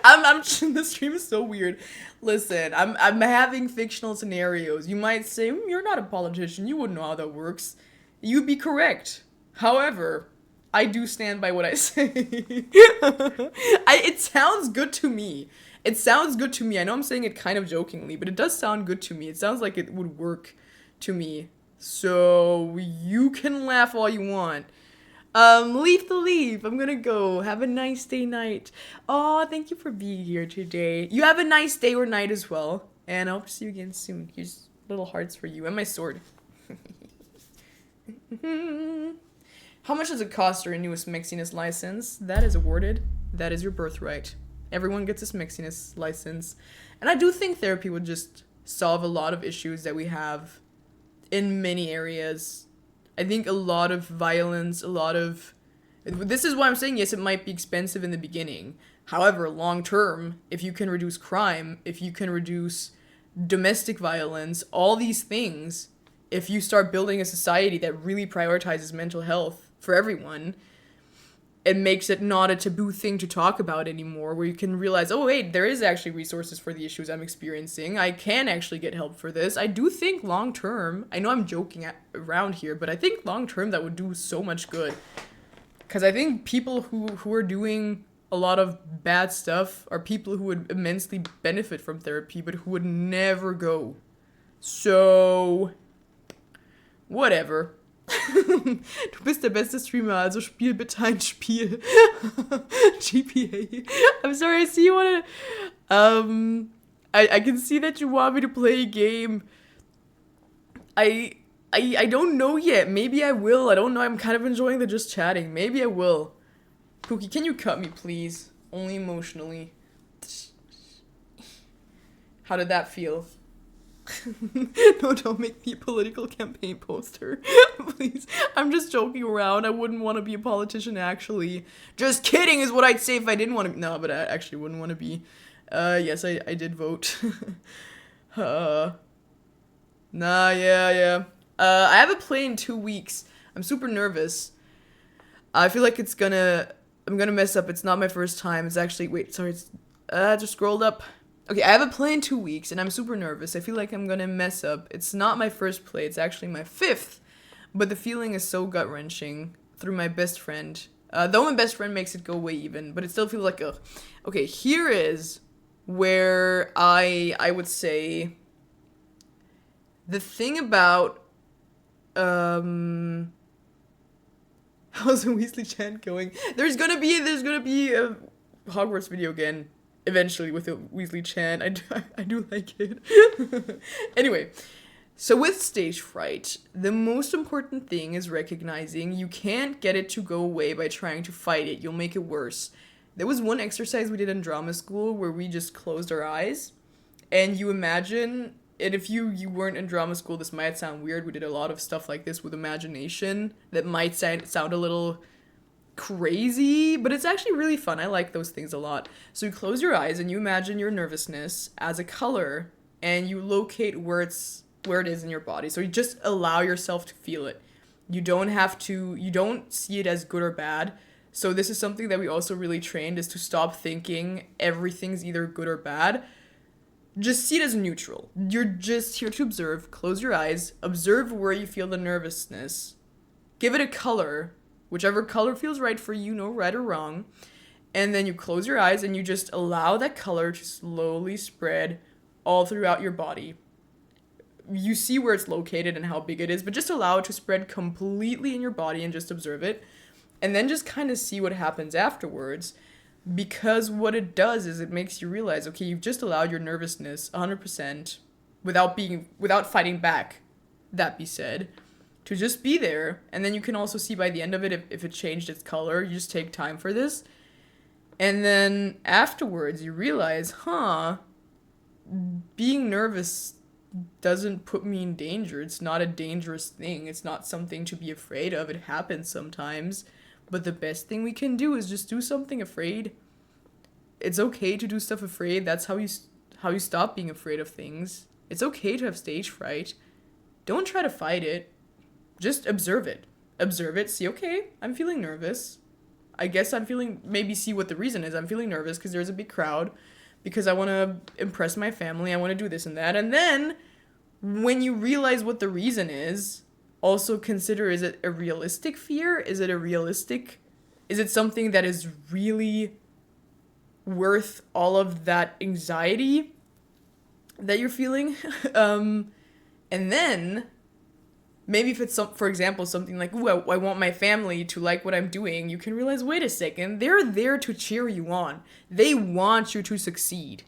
I'm the stream is so weird. Listen, I'm having fictional scenarios. You might say, you're not a politician, you wouldn't know how that works. You'd be correct. However, I do stand by what I say. It sounds good to me. It sounds good to me. I know I'm saying it kind of jokingly, but it does sound good to me. It sounds like it would work to me. So you can laugh all you want. Leaf the leaf. I'm gonna go. Have a nice day, night. Oh, thank you for being here today. You have a nice day or night as well. And I hope to see you again soon. Here's little hearts for you and my sword. How much does it cost to renew a smexiness license? That is awarded. That is your birthright. Everyone gets a smexiness license. And I do think therapy would just solve a lot of issues that we have in many areas. I think a lot of violence, this is why I'm saying, yes, it might be expensive in the beginning. However, long term, if you can reduce crime, if you can reduce domestic violence, all these things, if you start building a society that really prioritizes mental health for everyone, it makes it not a taboo thing to talk about anymore, where you can realize, oh wait, there is actually resources for the issues I'm experiencing. I can actually get help for this. I do think long term, I know I'm joking around here, but I think long term that would do so much good. Because I think people who are doing a lot of bad stuff are people who would immensely benefit from therapy, but who would never go. So, whatever. Du bist der beste Streamer, also spiel bitte ein Spiel. GPA. I'm sorry, I see you wanna... I can see that you want me to play a game. I don't know yet. Maybe I will. I don't know. I'm kind of enjoying the just chatting. Maybe I will. Pookie, can you cut me, please? Only emotionally. How did that feel? No, don't make me a political campaign poster. Please. I'm just joking around. I wouldn't want to be a politician, actually. Just kidding is what I'd say if I didn't want to. No, but I actually wouldn't want to be. Yes, I did vote. Yeah. I have a play in 2 weeks. I'm super nervous. I feel like it's gonna I'm gonna mess up. It's not my first time. It's actually, wait, sorry, it's, just scrolled up. Okay, I have a play in 2 weeks, and I'm super nervous. I feel like I'm gonna mess up. It's not my first play, it's actually my 5th. But the feeling is so gut-wrenching through my best friend. Though my best friend makes it go way even, but it still feels like, ugh. Okay, here is where I would say the thing about, how's the Weasley chant going? There's gonna be a Hogwarts video again eventually with a Weasley chant. I do like it. Anyway, so with stage fright, the most important thing is recognizing you can't get it to go away by trying to fight it. You'll make it worse. There was one exercise we did in drama school where we just closed our eyes, and you imagine, and if you weren't in drama school, this might sound weird. We did a lot of stuff like this with imagination that might sound a little crazy, but it's actually really fun. I like those things a lot. So you close your eyes and you imagine your nervousness as a color, and you locate where it is in your body. So you just allow yourself to feel it. You don't see it as good or bad. So this is something that we also really trained, is to stop thinking everything's either good or bad. Just see it as neutral. You're just here to observe. Close your eyes. Observe where you feel the nervousness. Give it a color. Whichever color feels right for you, no right or wrong. And then you close your eyes and you just allow that color to slowly spread all throughout your body. You see where it's located and how big it is, but just allow it to spread completely in your body and just observe it. And then just kind of see what happens afterwards. Because what it does is it makes you realize, okay, you've just allowed your nervousness 100% without fighting back, that be said, to just be there. And then you can also see by the end of it if it changed its color. You just take time for this. And then afterwards you realize, being nervous doesn't put me in danger. It's not a dangerous thing. It's not something to be afraid of. It happens sometimes. But the best thing we can do is just do something afraid. It's okay to do stuff afraid. That's how you stop being afraid of things. It's okay to have stage fright. Don't try to fight it. Just observe it. Observe it. See, okay, I'm feeling nervous. I guess maybe see what the reason is. I'm feeling nervous because there's a big crowd. Because I want to impress my family. I want to do this and that. And then, when you realize what the reason is, also consider, is it a realistic fear? Is it something that is really worth all of that anxiety that you're feeling? And then, maybe if it's, for example, something like, ooh, I want my family to like what I'm doing, you can realize, wait a second, they're there to cheer you on. They want you to succeed.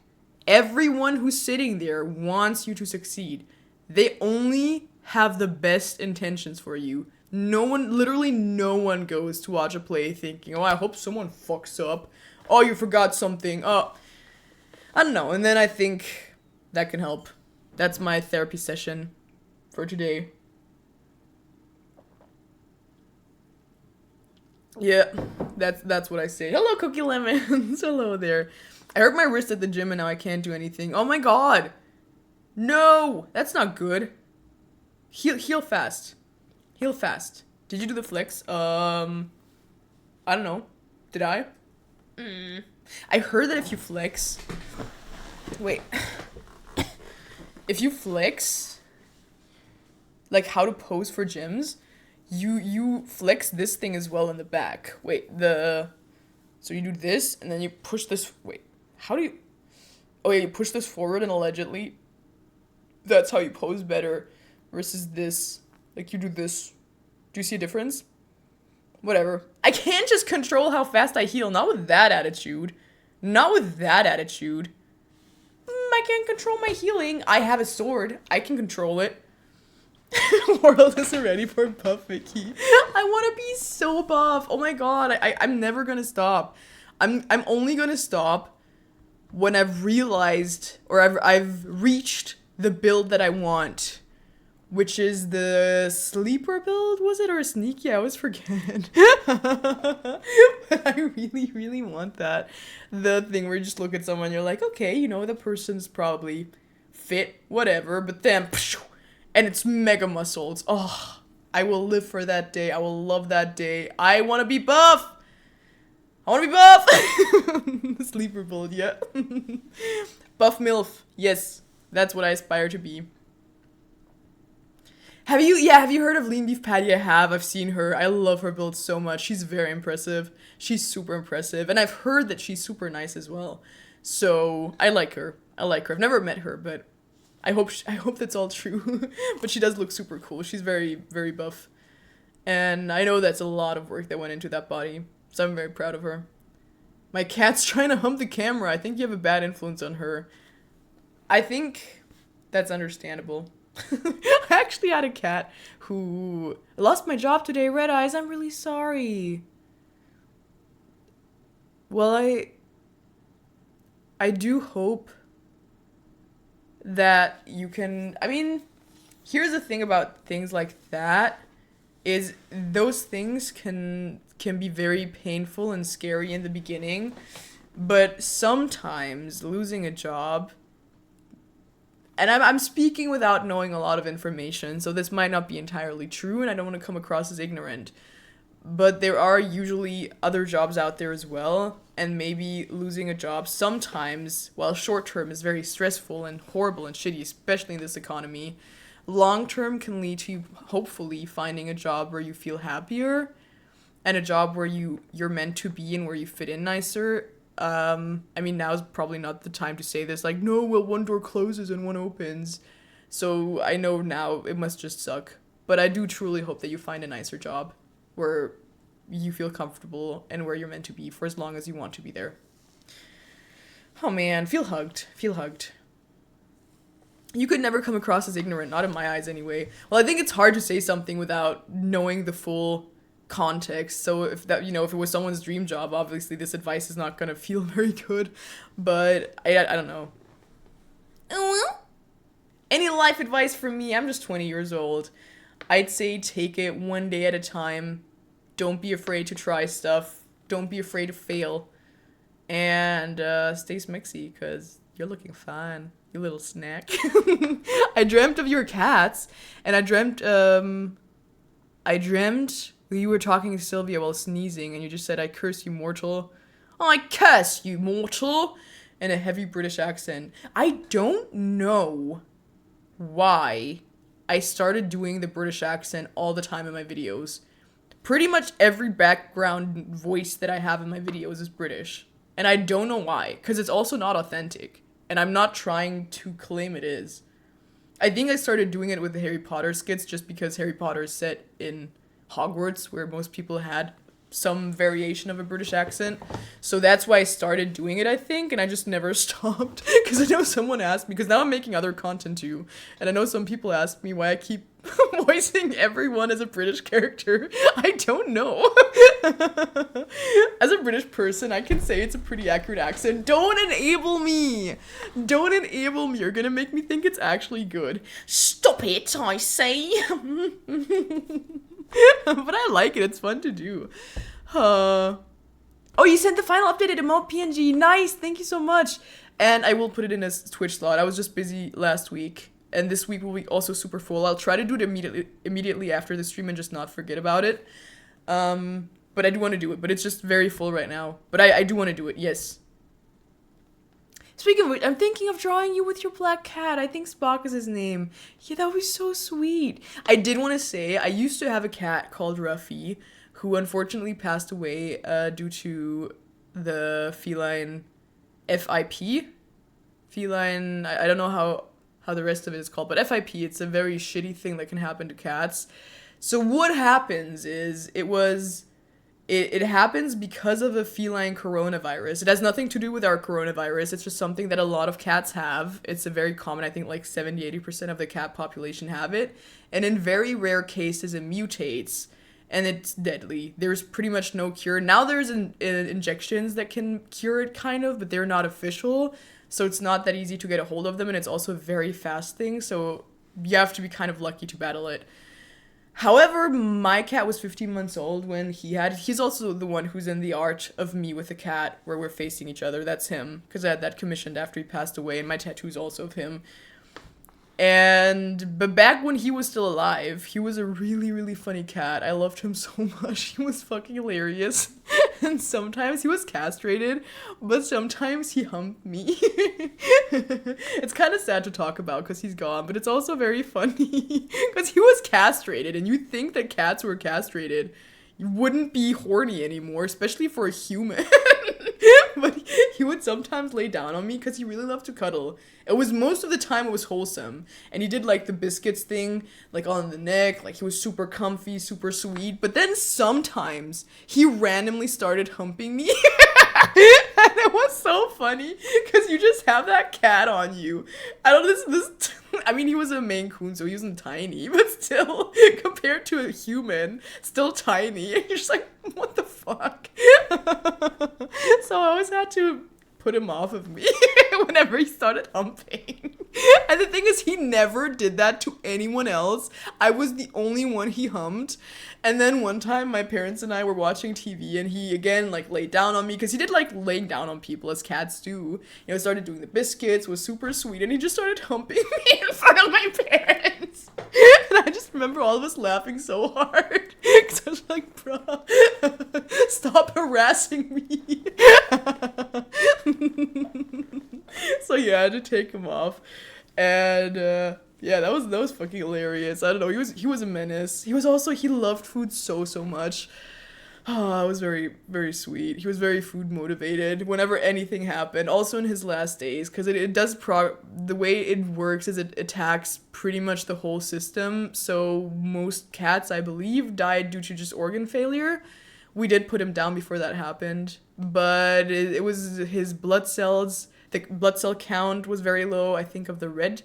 Everyone who's sitting there wants you to succeed. They only have the best intentions for you. Literally no one goes to watch a play thinking, oh, I hope someone fucks up. Oh, you forgot something. Oh, I don't know. And then I think that can help. That's my therapy session for today. Yeah, that's what I say. Hello, Cookie Lemons. Hello there. I hurt my wrist at the gym and now I can't do anything. Oh my god. No, that's not good. Heal fast. Heal fast. Did you do the flicks? I don't know. Did I? I heard that if you flex... Wait. If you flex... Like how to pose for gyms... You flex this thing as well in the back. Wait, so you do this, and then you push this... Wait, how do you... Oh yeah, you push this forward and allegedly... That's how you pose better. Versus this. Like, you do this. Do you see a difference? Whatever. I can't just control how fast I heal. Not with that attitude. Not with that attitude. I can't control my healing. I have a sword. I can control it. World is ready for buff Vicky. I want to be so buff. Oh my god. I'm never gonna stop. I'm only gonna stop when I've realized, or I've reached the build that I want. Which is the sleeper build, was it? Or a sneaky? I always forget. But I really, really want that. The thing where you just look at someone, you're like, okay, you know, the person's probably fit, whatever. But then, and it's mega muscles. Oh, I will live for that day. I will love that day. I want to be buff. I want to be buff. Sleeper bullet, yeah. Buff MILF. Yes, that's what I aspire to be. Have you heard of Lean Beef Patty? I have. I've seen her. I love her build so much. She's very impressive. She's super impressive. And I've heard that she's super nice as well. So, I like her. I've never met her, but I hope that's all true. But she does look super cool. She's very, very buff. And I know that's a lot of work that went into that body. So I'm very proud of her. My cat's trying to hump the camera. I think you have a bad influence on her. I think that's understandable. I actually had a cat who lost my job today, Red Eyes. I'm really sorry. Well, I do hope that you can, I mean, here's the thing about things like that is those things can be very painful and scary in the beginning, but sometimes losing a job, and I'm speaking without knowing a lot of information, so this might not be entirely true, and I don't want to come across as ignorant, but there are usually other jobs out there as well, and maybe losing a job sometimes, while short term is very stressful and horrible and shitty, especially in this economy, long term can lead to you hopefully finding a job where you feel happier, and a job where you're meant to be and where you fit in nicer. I mean, now is probably not the time to say this, like, no, well, one door closes and one opens. So I know now it must just suck. But I do truly hope that you find a nicer job where you feel comfortable and where you're meant to be for as long as you want to be there. Oh man, feel hugged. Feel hugged. You could never come across as ignorant, not in my eyes anyway. Well, I think it's hard to say something without knowing the full context. So if that, if it was someone's dream job, obviously this advice is not gonna feel very good. But I don't know. Any life advice from me? I'm just 20 years old. I'd say take it one day at a time. Don't be afraid to try stuff. Don't be afraid to fail. And stay smexy, because you're looking fine, you little snack. I dreamt of your cats, and I dreamt you were talking to Sylvia while sneezing, and you just said, I curse you, mortal. I curse you, mortal! In a heavy British accent. I don't know why I started doing the British accent all the time in my videos. Pretty much every background voice that I have in my videos is British. And I don't know why, because it's also not authentic. And I'm not trying to claim it is. I think I started doing it with the Harry Potter skits just because Harry Potter is set in Hogwarts, where most people had some variation of a British accent. So that's why I started doing it, I think, and I just never stopped. Because I know someone asked me, because now I'm making other content too, and I know some people ask me why I keep voicing everyone as a British character. I don't know. As a British person, I can say it's a pretty accurate accent. Don't enable me! Don't enable me. You're gonna make me think it's actually good. Stop it, I say! But I like it. It's fun to do. Oh, you sent the final updated emote PNG. Nice. Thank you so much. And I will put it in a Twitch slot. I was just busy last week. And this week will be also super full. I'll try to do it immediately after the stream and just not forget about it. But I do want to do it. But it's just very full right now. But I do want to do it. Yes. Speaking of which, I'm thinking of drawing you with your black cat. I think Spock is his name. Yeah, that would be so sweet. I did want to say, I used to have a cat called Ruffy, who unfortunately passed away due to the feline FIP. Feline, I don't know how the rest of it is called, but FIP, it's a very shitty thing that can happen to cats. So what happens is, it happens because of the feline coronavirus. It has nothing to do with our coronavirus. It's just something that a lot of cats have. It's a very common, I think like 70-80% of the cat population have it. And in very rare cases, it mutates. And it's deadly. There's pretty much no cure. Now there's injections that can cure it, kind of, but they're not official. So it's not that easy to get a hold of them. And it's also a very fast thing. So you have to be kind of lucky to battle it. However, my cat was 15 months old when he's also the one who's in the art of me with a cat where we're facing each other. That's him, because I had that commissioned after he passed away, and my tattoo's also of him. But back when he was still alive, he was a really, really funny cat. I loved him so much. He was fucking hilarious. And sometimes he was castrated, but sometimes he humped me. It's kind of sad to talk about because he's gone, but it's also very funny because he was castrated, and you think that cats were castrated, you wouldn't be horny anymore, especially for a human. But he would sometimes lay down on me because he really loved to cuddle. It was most of the time it was wholesome. And he did like the biscuits thing, like on the neck, like he was super comfy, super sweet. But then sometimes he randomly started humping me. And it was so funny because you just have that cat on you. I don't this I mean, he was a Maine Coon, so he wasn't tiny, but still, compared to a human, still tiny. And you're just like, what the fuck? So I always had to put him off of me whenever he started humping. And the thing is, he never did that to anyone else. I was the only one he humped. And then one time my parents and I were watching TV, and he again like laid down on me because he did like laying down on people as cats do. You know, started doing the biscuits, was super sweet, and he just started humping me in front of my parents. And I just remember all of us laughing so hard because I was like, bruh, stop harassing me. So yeah, I had to take him off. And yeah, that was fucking hilarious. I don't know, he was a menace. He loved food so much. Oh, it was very, very sweet. He was very food motivated whenever anything happened. Also in his last days, because it does the way it works is it attacks pretty much the whole system. So most cats, I believe, died due to just organ failure. We did put him down before that happened, but it was his blood cells. The blood cell count was very low, I think, of the red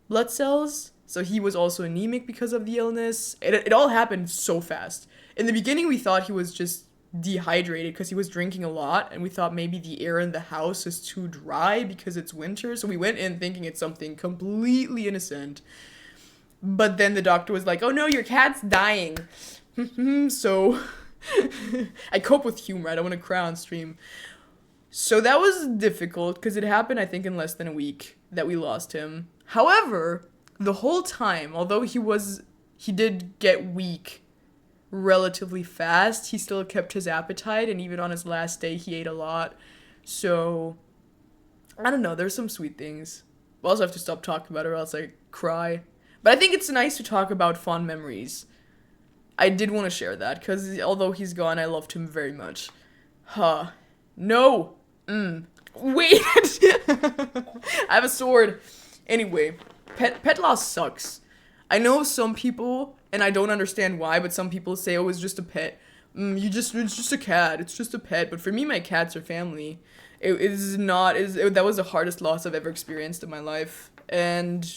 blood cells. So he was also anemic because of the illness. It all happened so fast. In the beginning, we thought he was just dehydrated because he was drinking a lot, and we thought maybe the air in the house is too dry because it's winter. So we went in thinking it's something completely innocent. But then the doctor was like, oh no, your cat's dying. So I cope with humor. I don't want to cry on stream. So that was difficult because it happened, I think, in less than a week that we lost him. However, the whole time, although he did get weak relatively fast, he still kept his appetite, and even on his last day, he ate a lot. So, I don't know, there's some sweet things. We'll also have to stop talking about it or else I cry. But I think it's nice to talk about fond memories. I did want to share that, because although he's gone, I loved him very much. Huh. No! Wait! I have a sword. Anyway, pet loss sucks. I know some people, and I don't understand why, but some people say, oh, it's just a pet. It's just a cat. It's just a pet. But for me, my cats are family. That was the hardest loss I've ever experienced in my life. And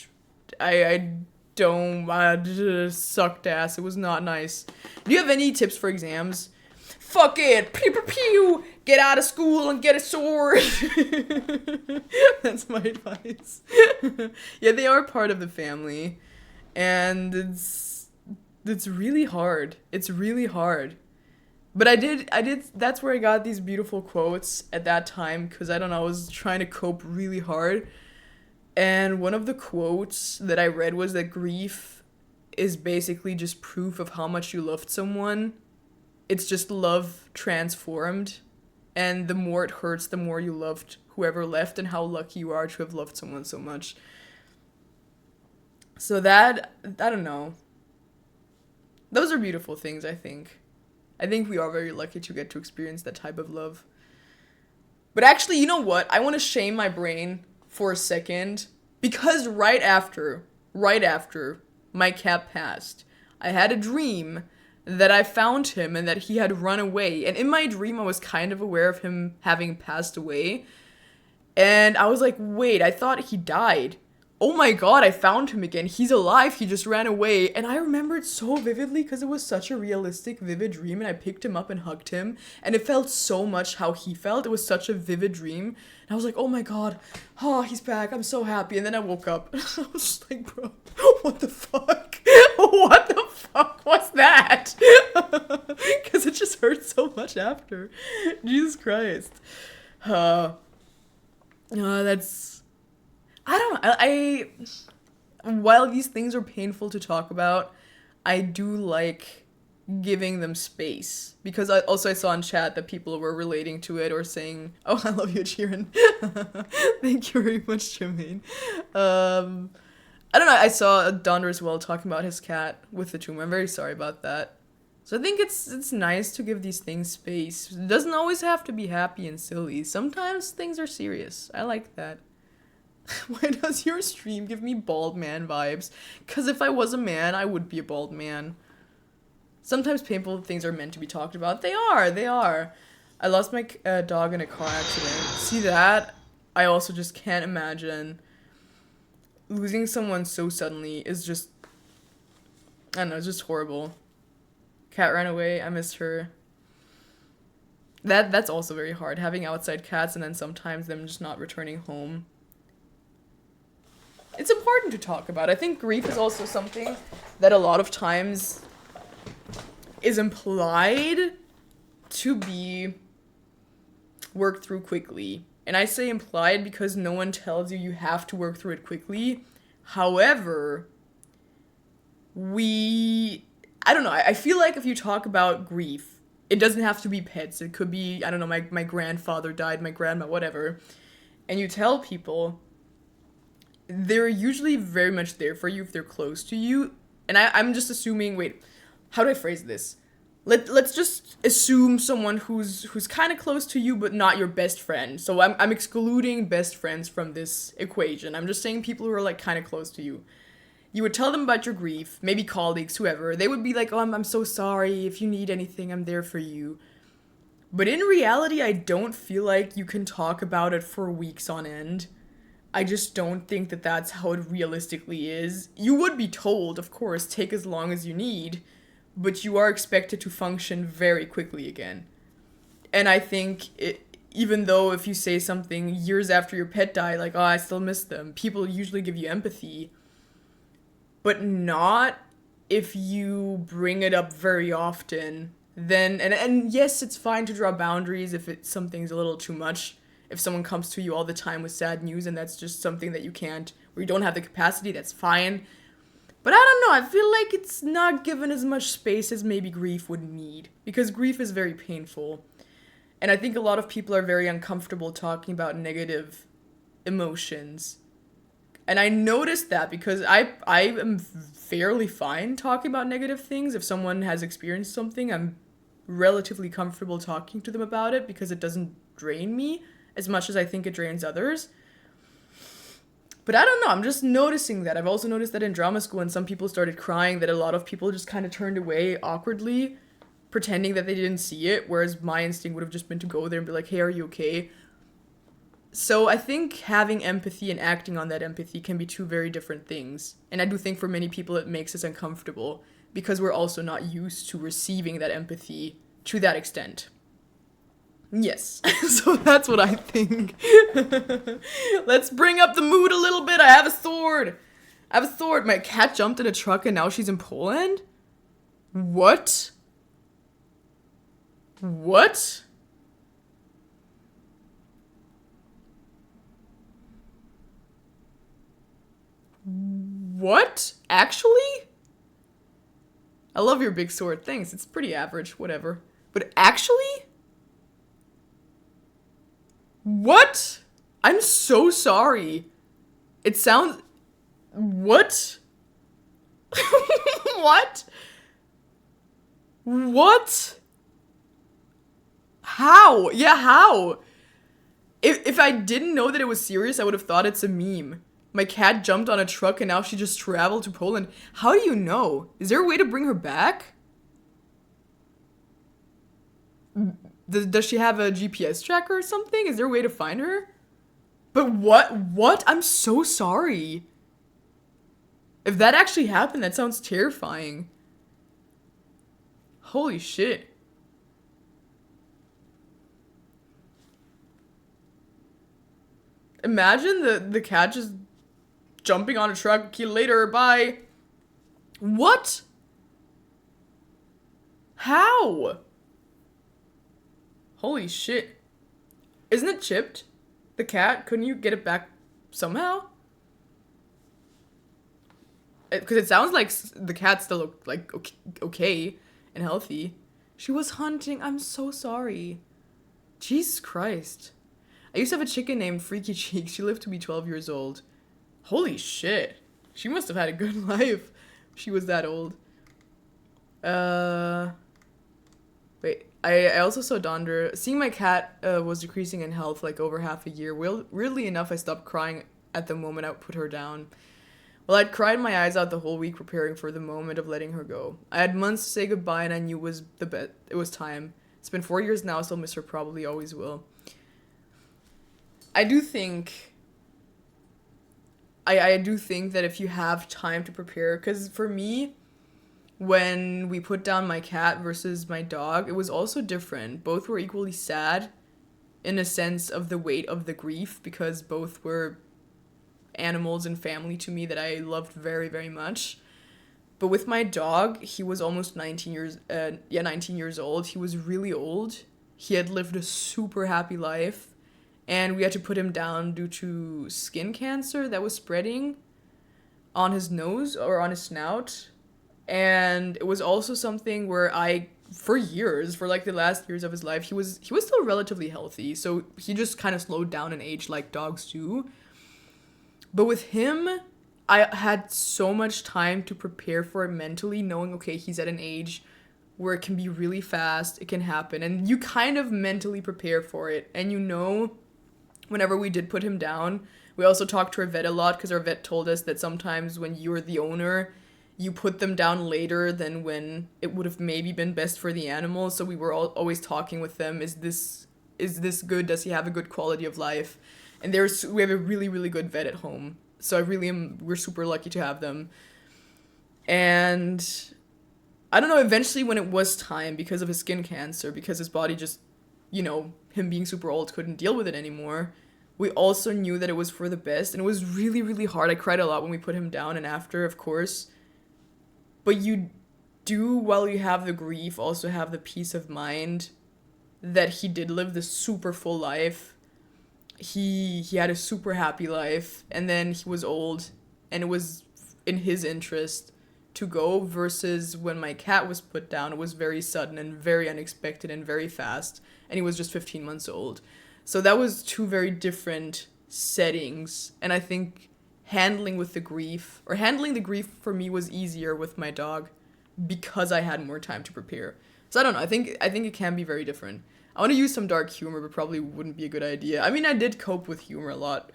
I sucked ass. It was not nice. Do you have any tips for exams? Fuck it. Pew pew pew. Get out of school and get a sword. That's my advice. Yeah, they are part of the family. And it's really hard. It's really hard. But I did, that's where I got these beautiful quotes at that time, because I don't know, I was trying to cope really hard. And one of the quotes that I read was that grief is basically just proof of how much you loved someone. It's just love transformed. And the more it hurts, the more you loved whoever left, and how lucky you are to have loved someone so much. So that, I don't know. Those are beautiful things, I think. I think we are very lucky to get to experience that type of love. But actually, you know what? I want to shame my brain for a second, because right after my cat passed, I had a dream that I found him and that he had run away. And in my dream, I was kind of aware of him having passed away. And I was like, wait, I thought he died. Oh my god, I found him again. He's alive. He just ran away. And I remember it so vividly because it was such a realistic, vivid dream. And I picked him up and hugged him. And it felt so much how he felt. It was such a vivid dream. And I was like, oh my god. Oh, he's back. I'm so happy. And then I woke up. And I was just like, bro, what the fuck? What the fuck was that? Because it just hurt so much after. Jesus Christ. That's... I don't know. While these things are painful to talk about, I do like giving them space. Because I saw in chat that people were relating to it or saying, oh, I love you, Chiran. Thank you very much, Jermaine. I don't know, I saw Donder as well talking about his cat with the tumor. I'm very sorry about that. So I think it's nice to give these things space. It doesn't always have to be happy and silly. Sometimes things are serious. I like that. Why does your stream give me bald man vibes? Because if I was a man, I would be a bald man. Sometimes painful things are meant to be talked about. They are, they are. I lost my dog in a car accident. See that? I also just can't imagine. Losing someone so suddenly is just, I don't know, it's just horrible. Cat ran away. I missed her. That's also very hard. Having outside cats and then sometimes them just not returning home. It's important to talk about. I think grief is also something that a lot of times is implied to be worked through quickly. And I say implied because no one tells you you have to work through it quickly. However, I don't know, I feel like if you talk about grief, it doesn't have to be pets. It could be, I don't know, my grandfather died, my grandma, whatever. And you tell people, they're usually very much there for you if they're close to you. And I'm just assuming, wait, how do I phrase this? Let's just assume someone who's kind of close to you but not your best friend. So I'm excluding best friends from this equation. I'm just saying people who are like kind of close to you. You would tell them about your grief, maybe colleagues, whoever. They would be like, oh, I'm so sorry. If you need anything, I'm there for you. But in reality, I don't feel like you can talk about it for weeks on end. I just don't think that that's how it realistically is. You would be told, of course, take as long as you need, but you are expected to function very quickly again. And I think even though if you say something years after your pet died, like, oh, I still miss them, people usually give you empathy. But not if you bring it up very often. Then, and yes, it's fine to draw boundaries if something's a little too much. If someone comes to you all the time with sad news and that's just something that you can't, or you don't have the capacity, that's fine. But I don't know, I feel like it's not given as much space as maybe grief would need. Because grief is very painful. And I think a lot of people are very uncomfortable talking about negative emotions. And I noticed that because I am fairly fine talking about negative things. If someone has experienced something, I'm relatively comfortable talking to them about it because it doesn't drain me as much as I think it drains others. But I don't know, I'm just noticing that. I've also noticed that in drama school when some people started crying, that a lot of people just kind of turned away awkwardly, pretending that they didn't see it, whereas my instinct would have just been to go there and be like, hey, are you okay? So I think having empathy and acting on that empathy can be two very different things. And I do think for many people it makes us uncomfortable because we're also not used to receiving that empathy to that extent. Yes, so that's what I think. Let's bring up the mood a little bit. I have a sword. My cat jumped in a truck and now she's in Poland? What? What? What? Actually? I love your big sword. Thanks. It's pretty average. Whatever. But actually? What? I'm so sorry. It sounds... What? What? What? How? Yeah, how? If I didn't know that it was serious, I would have thought it's a meme. My cat jumped on a truck and now she just traveled to Poland. How do you know? Is there a way to bring her back? Does she have a GPS tracker or something? Is there a way to find her? But what? I'm so sorry. If that actually happened, that sounds terrifying. Holy shit. Imagine the cat just jumping on a truck, key later, bye. What? How? Holy shit. Isn't it chipped? The cat? Couldn't you get it back somehow? Because it sounds like the cat still like okay. and healthy. She was hunting. I'm so sorry. Jesus Christ. I used to have a chicken named Freaky Cheek. She lived to be 12 years old. Holy shit. She must have had a good life. She was that old. Wait. I also saw Donder. Seeing my cat was decreasing in health like over half a year. Weirdly enough, I stopped crying at the moment I put her down. Well, I'd cried my eyes out the whole week preparing for the moment of letting her go. I had months to say goodbye and I knew it was time. It's been 4 years now, so I'll miss her, probably always will. I do think that if you have time to prepare, because for me, when we put down my cat versus my dog, it was also different. Both were equally sad in a sense of the weight of the grief, because both were animals and family to me that I loved very, very much. But with my dog, he was almost 19 years old. He was really old. He had lived a super happy life. And we had to put him down due to skin cancer that was spreading on his nose or on his snout. And it was also something where for like the last years of his life, he was still relatively healthy. So he just kind of slowed down in age like dogs do. But with him, I had so much time to prepare for it mentally, knowing, okay, he's at an age where it can be really fast, it can happen. And you kind of mentally prepare for it. And whenever we did put him down, we also talked to our vet a lot, because our vet told us that sometimes when you're the owner, you put them down later than when it would have maybe been best for the animal. So we were always talking with them, is this good? Does he have a good quality of life? And we have a really, really good vet at home. So we're super lucky to have them. And I don't know, eventually when it was time, because of his skin cancer, because his body just, him being super old, couldn't deal with it anymore, we also knew that it was for the best. And it was really, really hard. I cried a lot when we put him down and after, of course. But you do, while you have the grief, also have the peace of mind that he did live this super full life. He had a super happy life, and then he was old, and it was in his interest to go, versus when my cat was put down, it was very sudden and very unexpected and very fast, and he was just 15 months old. So that was two very different settings, and I think handling the grief for me was easier with my dog because I had more time to prepare. So I don't know, I think it can be very different. I want to use some dark humor, but probably wouldn't be a good idea. I mean, I did cope with humor a lot.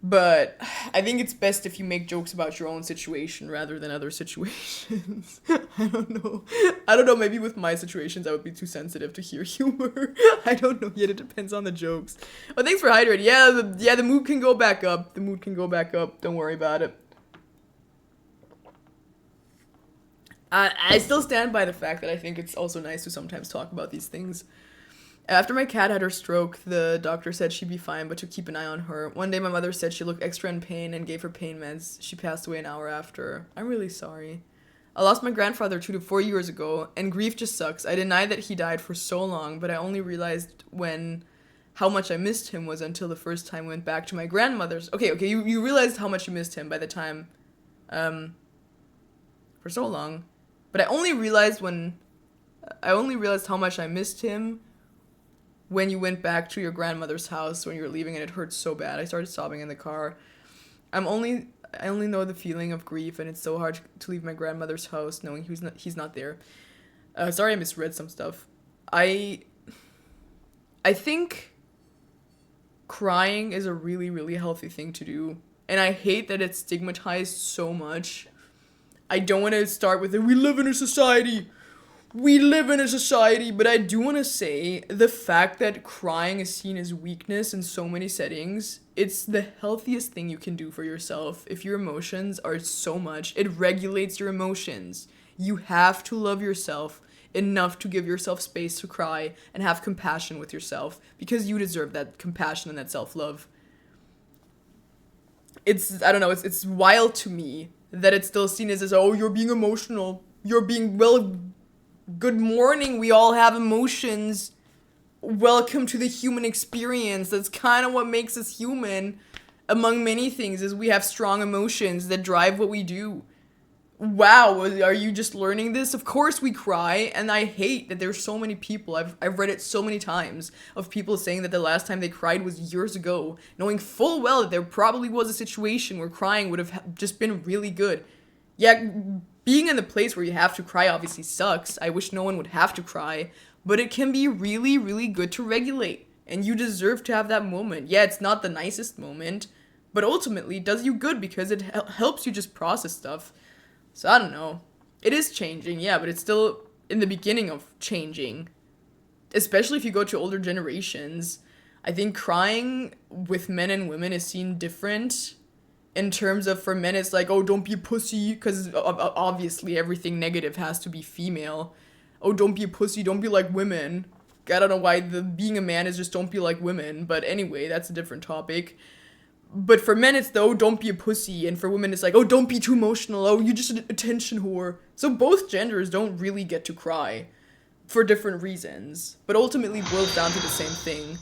But I think it's best if you make jokes about your own situation rather than other situations. I don't know, maybe with my situations I would be too sensitive to hear humor. I don't know yet, it depends on the jokes. Oh, thanks for hydrating. Yeah, the mood can go back up. Don't worry about it. I still stand by the fact that I think it's also nice to sometimes talk about these things. After my cat had her stroke, the doctor said she'd be fine, but to keep an eye on her. One day my mother said she looked extra in pain and gave her pain meds. She passed away an hour after. I'm really sorry. I lost my grandfather 2 to 4 years ago, and grief just sucks. I denied that he died for so long, but I only realized how much I missed him was until the first time I went back to my grandmother's. Okay, you realized how much you missed him by the time, for so long. But I only realized how much I missed him when you went back to your grandmother's house when you were leaving, and it hurt so bad. I started sobbing in the car. I only know the feeling of grief, and it's so hard to leave my grandmother's house knowing he's not there. Sorry I misread some stuff. I think crying is a really, really healthy thing to do, and I hate that it's stigmatized so much. I don't want to start with we live in a society, but I do want to say the fact that crying is seen as weakness in so many settings, it's the healthiest thing you can do for yourself. If your emotions are so much, it regulates your emotions. You have to love yourself enough to give yourself space to cry and have compassion with yourself, because you deserve that compassion and that self-love. It's wild to me that it's still seen as you're being emotional. You're being, good morning, we all have emotions. Welcome to the human experience. That's kind of what makes us human, among many things, is we have strong emotions that drive what we do. Wow, are you just learning this? Of course we cry, and I hate that there's so many people, I've read it so many times, of people saying that the last time they cried was years ago, knowing full well that there probably was a situation where crying would have just been really good. Yeah, being in the place where you have to cry obviously sucks. I wish no one would have to cry, but it can be really, really good to regulate, and you deserve to have that moment. Yeah, it's not the nicest moment, but ultimately it does you good because it helps you just process stuff. So I don't know. It is changing, yeah, but it's still in the beginning of changing. Especially if you go to older generations. I think crying with men and women is seen different. In terms of, for men, it's like, oh, don't be a pussy, because obviously everything negative has to be female. Oh, don't be a pussy, don't be like women. I don't know why the being a man is just don't be like women, but anyway, that's a different topic. But for men, it's the, oh, don't be a pussy. And for women, it's like, oh, don't be too emotional. Oh, you're just an attention whore. So both genders don't really get to cry for different reasons. But ultimately boils down to the same thing.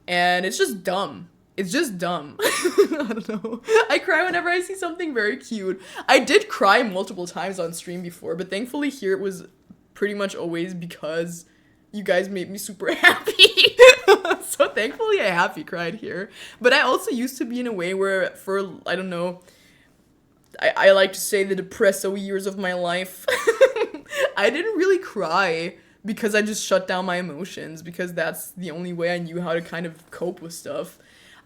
And it's just dumb. It's just dumb. I don't know. I cry whenever I see something very cute. I did cry multiple times on stream before, but thankfully here it was pretty much always because you guys made me super happy. So thankfully I happy cried here. But I also used to be in a way where for, I don't know, I like to say the depresso years of my life. I didn't really cry because I just shut down my emotions because that's the only way I knew how to kind of cope with stuff.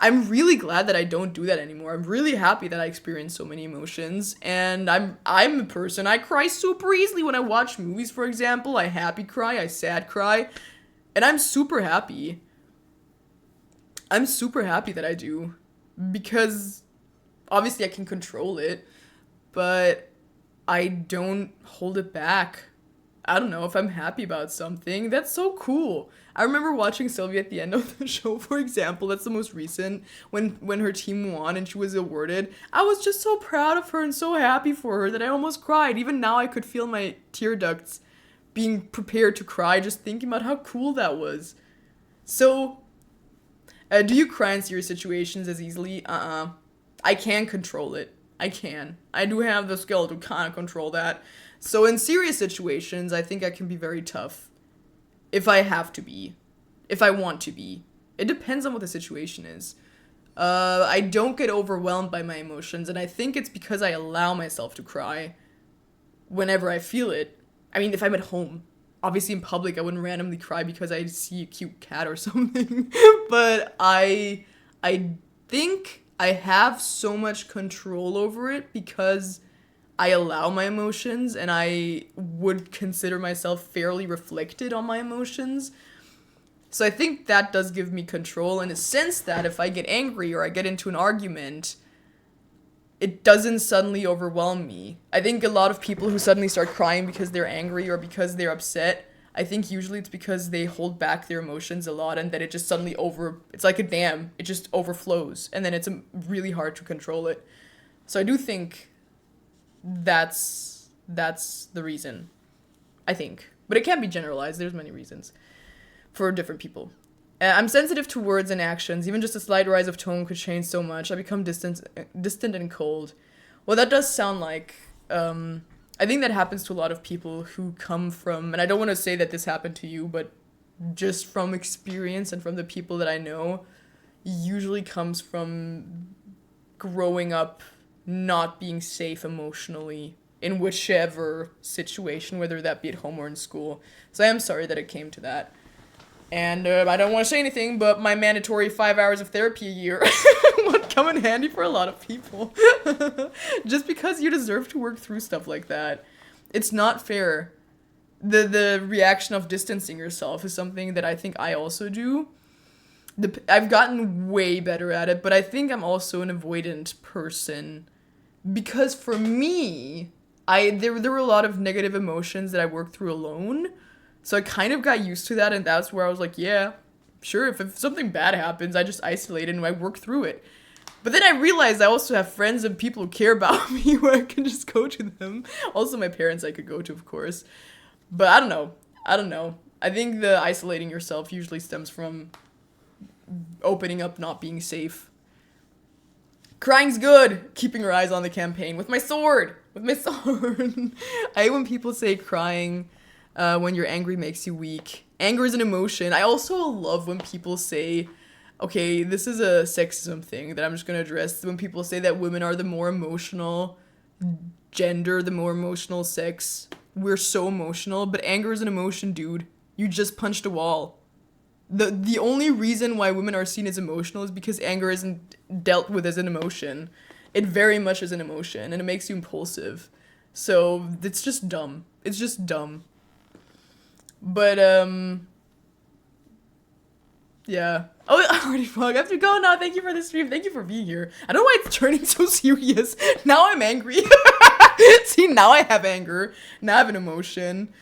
I'm really glad that I don't do that anymore. I'm really happy that I experience so many emotions, and I'm a person, I cry super easily when I watch movies, for example. I happy cry, I sad cry, and I'm super happy. I'm super happy that I do, because obviously I can control it, but I don't hold it back. I don't know, if I'm happy about something, that's so cool. I remember watching Sylvia at the end of the show, for example, that's the most recent, when her team won and she was awarded. I was just so proud of her and so happy for her that I almost cried. Even now I could feel my tear ducts being prepared to cry just thinking about how cool that was. So, do you cry in serious situations as easily? I can control it. I can. I do have the skill to kind of control that. So in serious situations, I think I can be very tough. If I have to be. If I want to be. It depends on what the situation is. I don't get overwhelmed by my emotions, and I think it's because I allow myself to cry whenever I feel it. I mean, if I'm at home. Obviously in public, I wouldn't randomly cry because I see a cute cat or something. But I think I have so much control over it because I allow my emotions, and I would consider myself fairly reflected on my emotions. So I think that does give me control in a sense that if I get angry or I get into an argument, it doesn't suddenly overwhelm me. I think a lot of people who suddenly start crying because they're angry or because they're upset, I think usually it's because they hold back their emotions a lot and that it just suddenly it's like a dam. It just overflows, and then it's really hard to control it. So I do think that's the reason, I think. But it can't be generalized. There's many reasons for different people. I'm sensitive to words and actions. Even just a slight rise of tone could change so much. I become distant and cold. Well, that does sound like, I think that happens to a lot of people who come from, and I don't want to say that this happened to you, but just from experience and from the people that I know, usually comes from growing up not being safe emotionally in whichever situation, whether that be at home or in school. So I am sorry that it came to that. And I don't want to say anything, but my mandatory 5 hours of therapy a year would come in handy for a lot of people. Just because you deserve to work through stuff like that. It's not fair. The reaction of distancing yourself is something that I think I also do. I've gotten way better at it, but I think I'm also an avoidant person. Because for me, there were a lot of negative emotions that I worked through alone. So I kind of got used to that, and that's where I was like, yeah, sure, if something bad happens, I just isolate it and I work through it. But then I realized I also have friends and people who care about me where I can just go to them. Also my parents I could go to, of course. But I don't know. I think the isolating yourself usually stems from opening up, not being safe. Crying's good. Keeping your eyes on the campaign with my sword. with my sword. I hate when people say crying when you're angry makes you weak. Anger is an emotion. I also love when people say, okay, this is a sexism thing that I'm just gonna address. When people say that women are the more emotional gender, the more emotional sex. We're so emotional, but anger is an emotion, dude. You just punched a wall. The only reason why women are seen as emotional is because anger isn't dealt with as an emotion. It very much is an emotion, and it makes you impulsive. So it's just dumb. It's just dumb. But yeah. Oh, I already fuck. I have to go now. Thank you for the stream. Thank you for being here. I don't know why it's turning so serious. Now I'm angry. See, now I have anger. Now I have an emotion.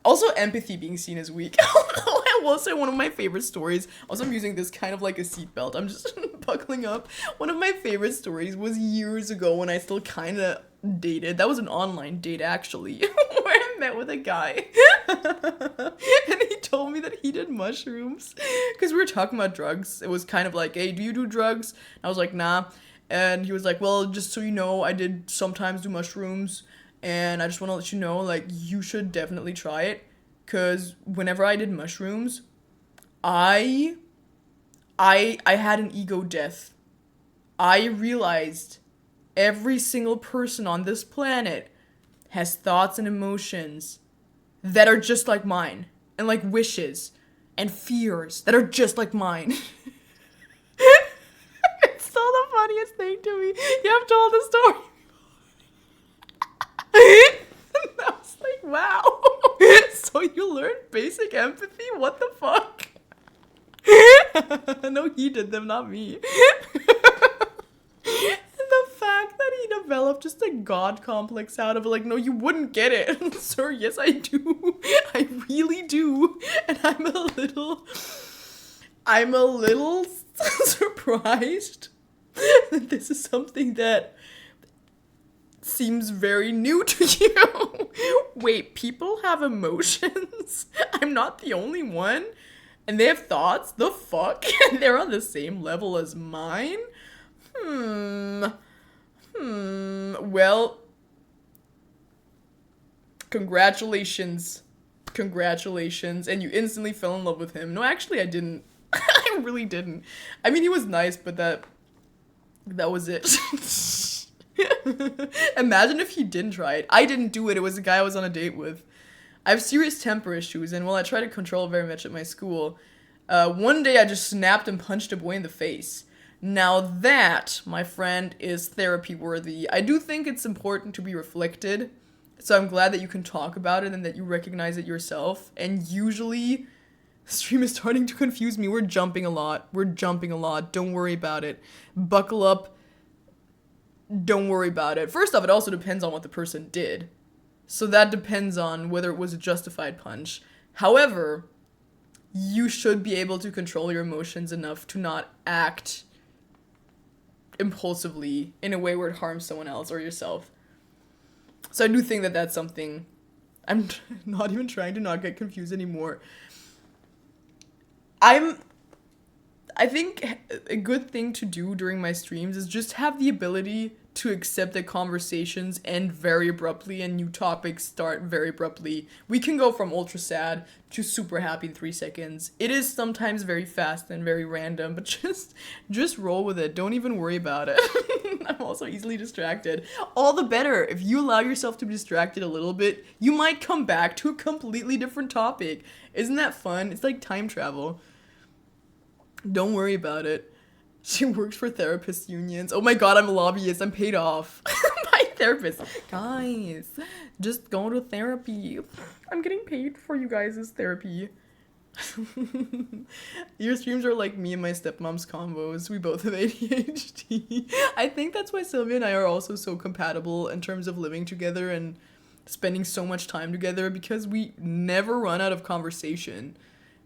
Also, empathy being seen as weak. I will say one of my favorite stories. Also, I'm using this kind of like a seatbelt. I'm just buckling up. One of my favorite stories was years ago when I still kind of dated. That was an online date, actually, where I met with a guy. And he told me that he did mushrooms. Because we were talking about drugs. It was kind of like, hey, do you do drugs? I was like, nah. And he was like, well, just so you know, I did sometimes do mushrooms. And I just want to let you know, like, you should definitely try it. Because whenever I did mushrooms, I had an ego death. I realized every single person on this planet has thoughts and emotions that are just like mine. And like wishes and fears that are just like mine. It's still the funniest thing to me. You have told the story. And I was like, wow. So you learned basic empathy? What the fuck? No, he did them, not me. And the fact that he developed just a god complex out of it, like, no, you wouldn't get it. Sir, yes, I do. I really do. And I'm a little surprised that this is something that seems very new to you. Wait, people have emotions? I'm not the only one? And they have thoughts? The fuck? And they're on the same level as mine? Well, congratulations. Congratulations. And you instantly fell in love with him. No, actually, I didn't. I really didn't. I mean, he was nice, but that was it. Imagine if he didn't try it. I didn't do it. It was the guy I was on a date with. I have serious temper issues, and while I try to control very much at my school, one day I just snapped and punched a boy in the face. Now that, my friend, is therapy worthy. I do think it's important to be reflected, so I'm glad that you can talk about it and that you recognize it yourself. And usually, the stream is starting to confuse me. We're jumping a lot. Don't worry about it. Buckle up. Don't worry about it. First off, it also depends on what the person did. So that depends on whether it was a justified punch. However, you should be able to control your emotions enough to not act impulsively in a way where it harms someone else or yourself. So I do think that that's something. I'm not even trying to not get confused anymore. I think a good thing to do during my streams is just have the ability to accept that conversations end very abruptly and new topics start very abruptly. We can go from ultra sad to super happy in 3 seconds. It is sometimes very fast and very random, but just roll with it. Don't even worry about it. I'm also easily distracted. All the better. If you allow yourself to be distracted a little bit, you might come back to a completely different topic. Isn't that fun? It's like time travel. Don't worry about it. She works for therapist unions. Oh my god, I'm a lobbyist. I'm paid off by therapists. Guys, just go to therapy. I'm getting paid for you guys' therapy. Your streams are like me and my stepmom's combos. We both have ADHD. I think that's why Sylvia and I are also so compatible in terms of living together and spending so much time together, because we never run out of conversation.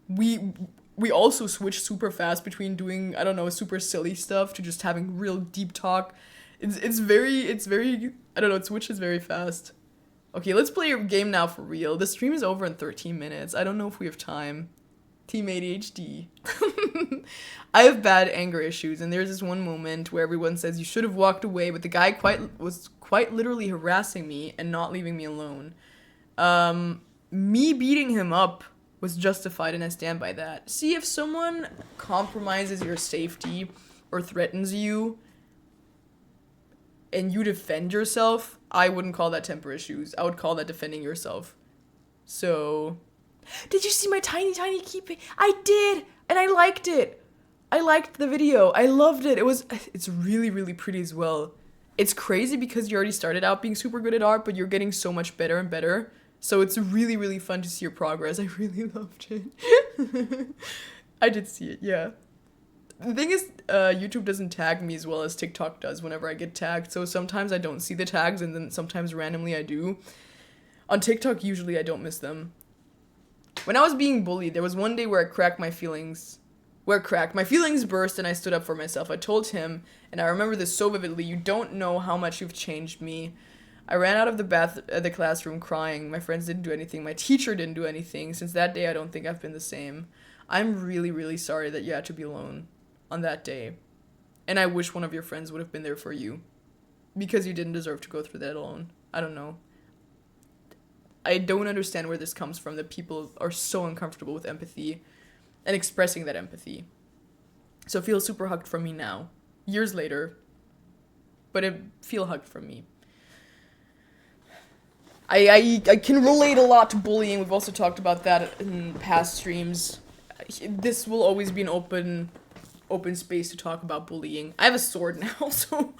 We also switch super fast between doing, I don't know, super silly stuff to just having real deep talk. It's very, I don't know, it switches very fast. Okay, let's play a game now for real. The stream is over in 13 minutes. I don't know if we have time. Team ADHD. I have bad anger issues, and there's this one moment where everyone says you should have walked away, but the guy was quite literally harassing me and not leaving me alone. Me beating him up was justified, and I stand by that. See, if someone compromises your safety or threatens you, and you defend yourself, I wouldn't call that temper issues. I would call that defending yourself. So, did you see my tiny keeping? I did, and I liked it. I liked the video. I loved it. It's really, really pretty as well. It's crazy because you already started out being super good at art, but you're getting so much better and better. So it's really, really fun to see your progress. I really loved it. I did see it, yeah. The thing is, YouTube doesn't tag me as well as TikTok does whenever I get tagged. So sometimes I don't see the tags, and then sometimes randomly I do. On TikTok, usually I don't miss them. When I was being bullied, there was one day where my feelings burst, and I stood up for myself. I told him, and I remember this so vividly, "You don't know how much you've changed me." I ran out of the classroom crying. My friends didn't do anything. My teacher didn't do anything. Since that day, I don't think I've been the same. I'm really, really sorry that you had to be alone on that day. And I wish one of your friends would have been there for you. Because you didn't deserve to go through that alone. I don't know. I don't understand where this comes from, that people are so uncomfortable with empathy and expressing that empathy. So feel super hugged from me now. Years later. But feel hugged from me. I can relate a lot to bullying. We've also talked about that in past streams. This will always be an open space to talk about bullying. I have a sword now, so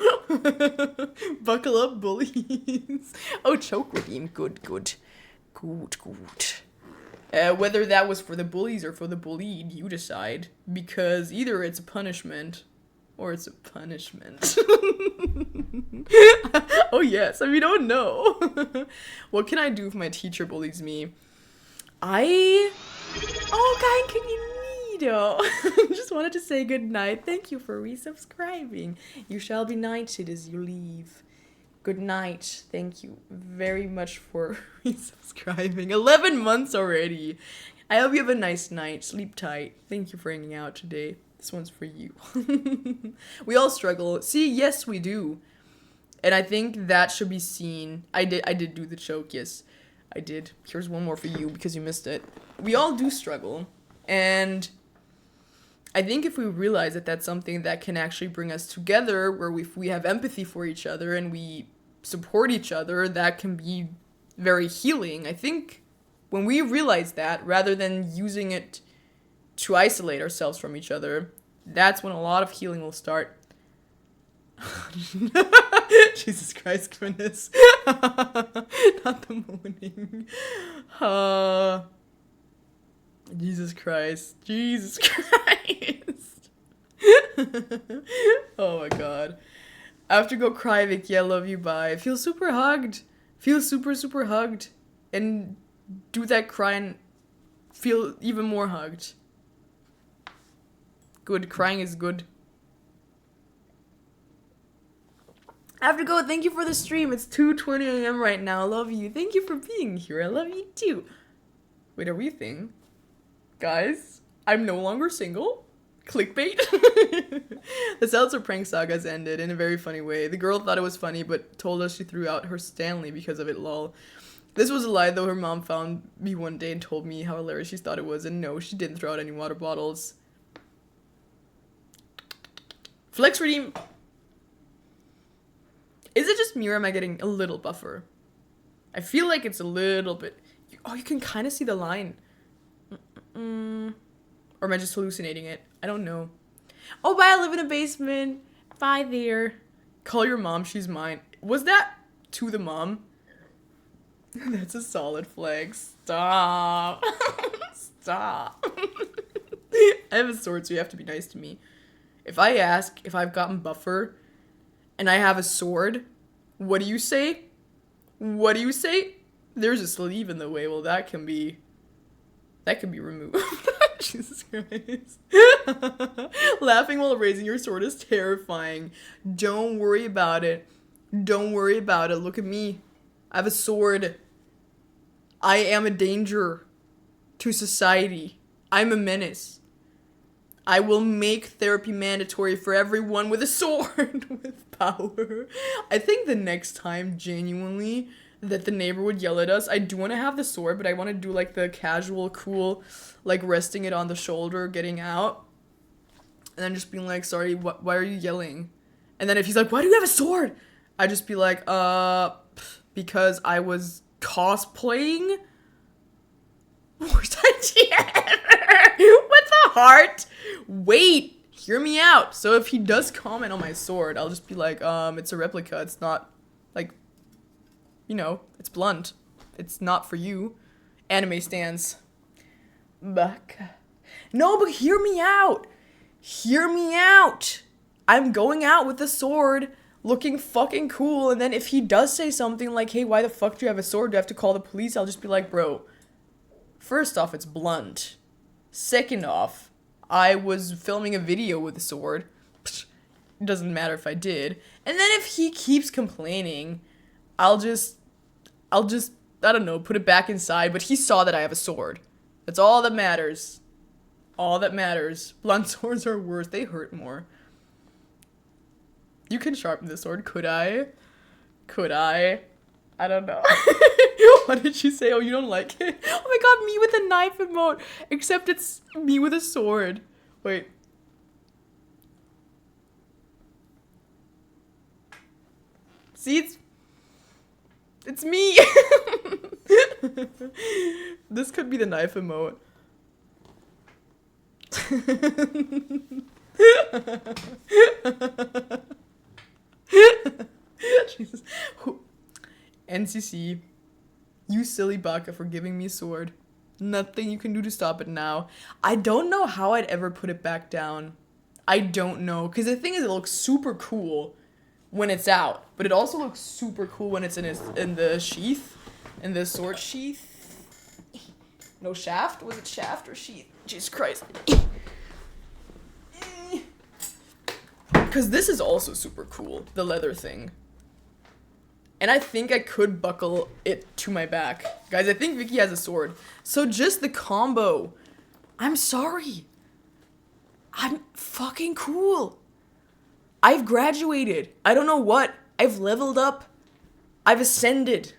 buckle up, bullies. Oh, choke redeem. Good. Whether that was for the bullies or for the bullied, you decide. Because either it's a punishment or it's a punishment. Oh yes, we don't know. What can I do if my teacher bullies me? Oh, kind Kagnito. Just wanted to say good night. Thank you for resubscribing. You shall be knighted as you leave. Good night. Thank you very much for resubscribing. 11 months already. I hope you have a nice night. Sleep tight. Thank you for hanging out today. This one's for you. We all struggle. See, yes, we do. And I think that should be seen. I did do the choke, yes. I did. Here's one more for you because you missed it. We all do struggle. And I think if we realize that that's something that can actually bring us together, where we have empathy for each other and we support each other, that can be very healing. I think when we realize that, rather than using it to isolate ourselves from each other, that's when a lot of healing will start. Jesus Christ, goodness. Not the moaning. Jesus Christ. Oh my god. I have to go cry, Vicky. I love you. Bye. Feel super hugged. Feel super, super hugged. And do that cry and feel even more hugged. Good. Crying is good. I have to go. Thank you for the stream. It's 2:20 a.m. right now. I love you. Thank you for being here. I love you too. Wait, are we a thing? Guys, I'm no longer single. Clickbait. The Seltzer prank saga has ended in a very funny way. The girl thought it was funny, but told us she threw out her Stanley because of it, lol. This was a lie, though. Her mom found me one day and told me how hilarious she thought it was, and no, she didn't throw out any water bottles. Flex redeem. Is it just me or am I getting a little buffer? I feel like it's a little bit... Oh, you can kind of see the line. Or am I just hallucinating it? I don't know. Oh, bye, I live in a basement. Bye there. Call your mom, she's mine. Was that to the mom? That's a solid flag. Stop. Stop. I have a sword, so you have to be nice to me. If I ask if I've gotten buffer and I have a sword, what do you say? What do you say? There's a sleeve in the way. Well, that can be removed. Jesus Christ. Laughing while raising your sword is terrifying. Don't worry about it. Don't worry about it. Look at me. I have a sword. I am a danger to society. I'm a menace. I will make therapy mandatory for everyone with a sword with power. I think the next time, genuinely, that the neighbor would yell at us, I do want to have the sword, but I want to do like the casual, cool, like resting it on the shoulder, getting out, and then just being like, sorry, why are you yelling? And then if he's like, why do you have a sword? I'd just be like, because I was cosplaying. Worst idea ever. With a heart. Wait, hear me out. So if he does comment on my sword, I'll just be like, it's a replica. It's not, like, you know, it's blunt. It's not for you. Anime stands. Baka. No, but hear me out. Hear me out. I'm going out with a sword, looking fucking cool, and then if he does say something like, hey, why the fuck do you have a sword? Do I have to call the police? I'll just be like, bro, first off, it's blunt. Second off, I was filming a video with a sword. Psh, it doesn't matter if I did. And then if he keeps complaining, I'll just, I don't know, put it back inside, but he saw that I have a sword. That's all that matters. All that matters. Blunt swords are worse. They hurt more. You can sharpen the sword. Could I? Could I? I don't know. What did she say? Oh, you don't like it? Oh my god, me with a knife emote. Except it's me with a sword. Wait. See, it's me. This could be the knife emote. Jesus. NCC, you silly baka for giving me a sword. Nothing you can do to stop it now. I don't know how I'd ever put it back down. I don't know. Because the thing is, it looks super cool when it's out. But it also looks super cool when it's in the sheath. In the sword sheath. No shaft? Was it shaft or sheath? Jesus Christ. Because this is also super cool. The leather thing. And I think I could buckle it to my back. Guys, I think Vicky has a sword. So just the combo. I'm sorry. I'm fucking cool. I've graduated. I don't know what. I've leveled up. I've ascended.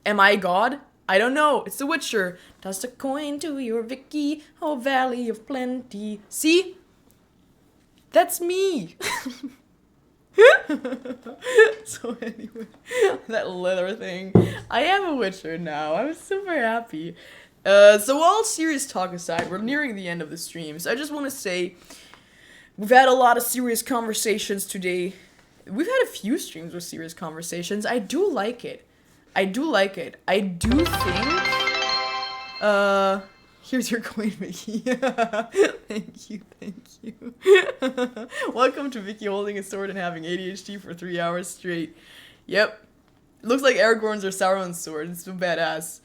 Am I God? I don't know. It's The Witcher. Toss a coin to your Vicky, oh valley of plenty. See? That's me. So anyway, that leather thing. I am a Witcher now. I'm super happy. So all serious talk aside, we're nearing the end of the stream. So I just want to say, we've had a lot of serious conversations today. We've had a few streams with serious conversations. I do like it. I do like it. I do think, here's your coin, Vicky. Thank you, thank you. Welcome to Vicky holding a sword and having ADHD for 3 hours straight. Yep. It looks like Aragorn's or Sauron's sword. It's so badass.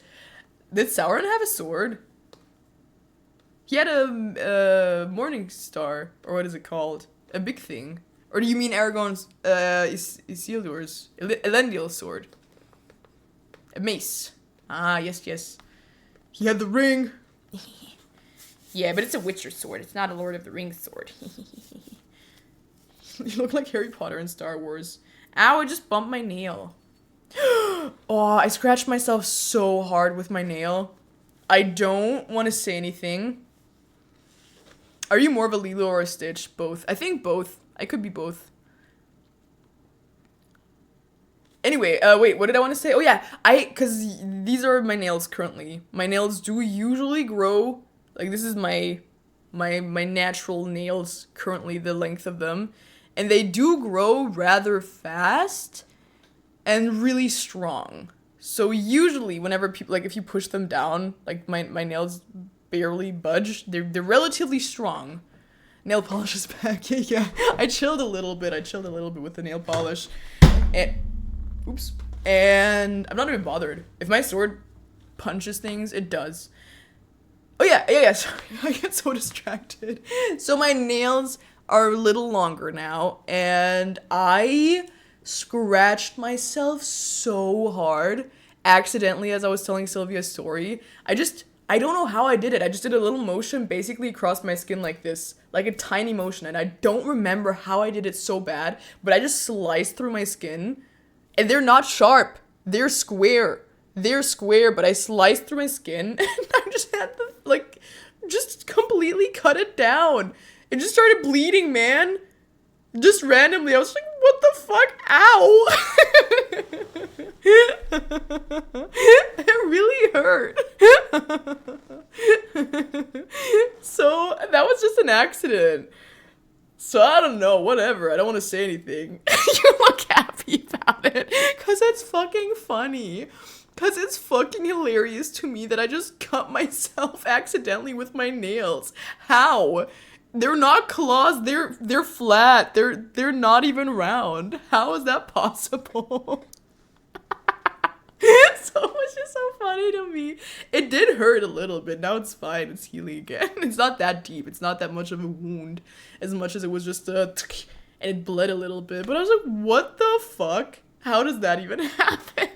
Did Sauron have a sword? He had a Morning Star, or what is it called? A big thing. Or do you mean Aragorn's, Isildur's, Elendil's sword? A mace. Ah, yes, yes. He had the ring. Yeah, but it's a Witcher sword. It's not a Lord of the Rings sword. You look like Harry Potter in Star Wars. Ow, I just bumped my nail. Oh, I scratched myself so hard with my nail. I don't want to say anything. Are you more of a Lilo or a Stitch? Both. I think both. I could be both. Anyway, wait, what did I want to say? Oh yeah, cause these are my nails currently. My nails do usually grow, like this is my natural nails currently, the length of them. And they do grow rather fast and really strong. So usually whenever people, like if you push them down, like my nails barely budge, they're relatively strong. Nail polish is back, yeah. I chilled a little bit with the nail polish. Oops. And I'm not even bothered. If my sword punches things, it does. Oh yeah, sorry. I get so distracted. So my nails are a little longer now, and I scratched myself so hard accidentally as I was telling Sylvia's story. I don't know how I did it. I just did a little motion basically across my skin like this, like a tiny motion, and I don't remember how I did it so bad, but I just sliced through my skin, and they're not sharp. They're square. They're square, but I sliced through my skin, and I just had to, like, just completely cut it down. It just started bleeding, man. Just randomly. I was like, what the fuck? Ow! It really hurt. So, that was just an accident. So, I don't know, whatever. I don't want to say anything. You look happy about it. Because it's fucking funny. Because it's fucking hilarious to me that I just cut myself accidentally with my nails. How? They're not claws, they're flat. They're not even round. How is that possible? So it's just so funny to me. It did hurt a little bit. Now it's fine. It's healing again. It's not that deep. It's not that much of a wound as much as it was just a and it bled a little bit. But I was like, what the fuck? How does that even happen?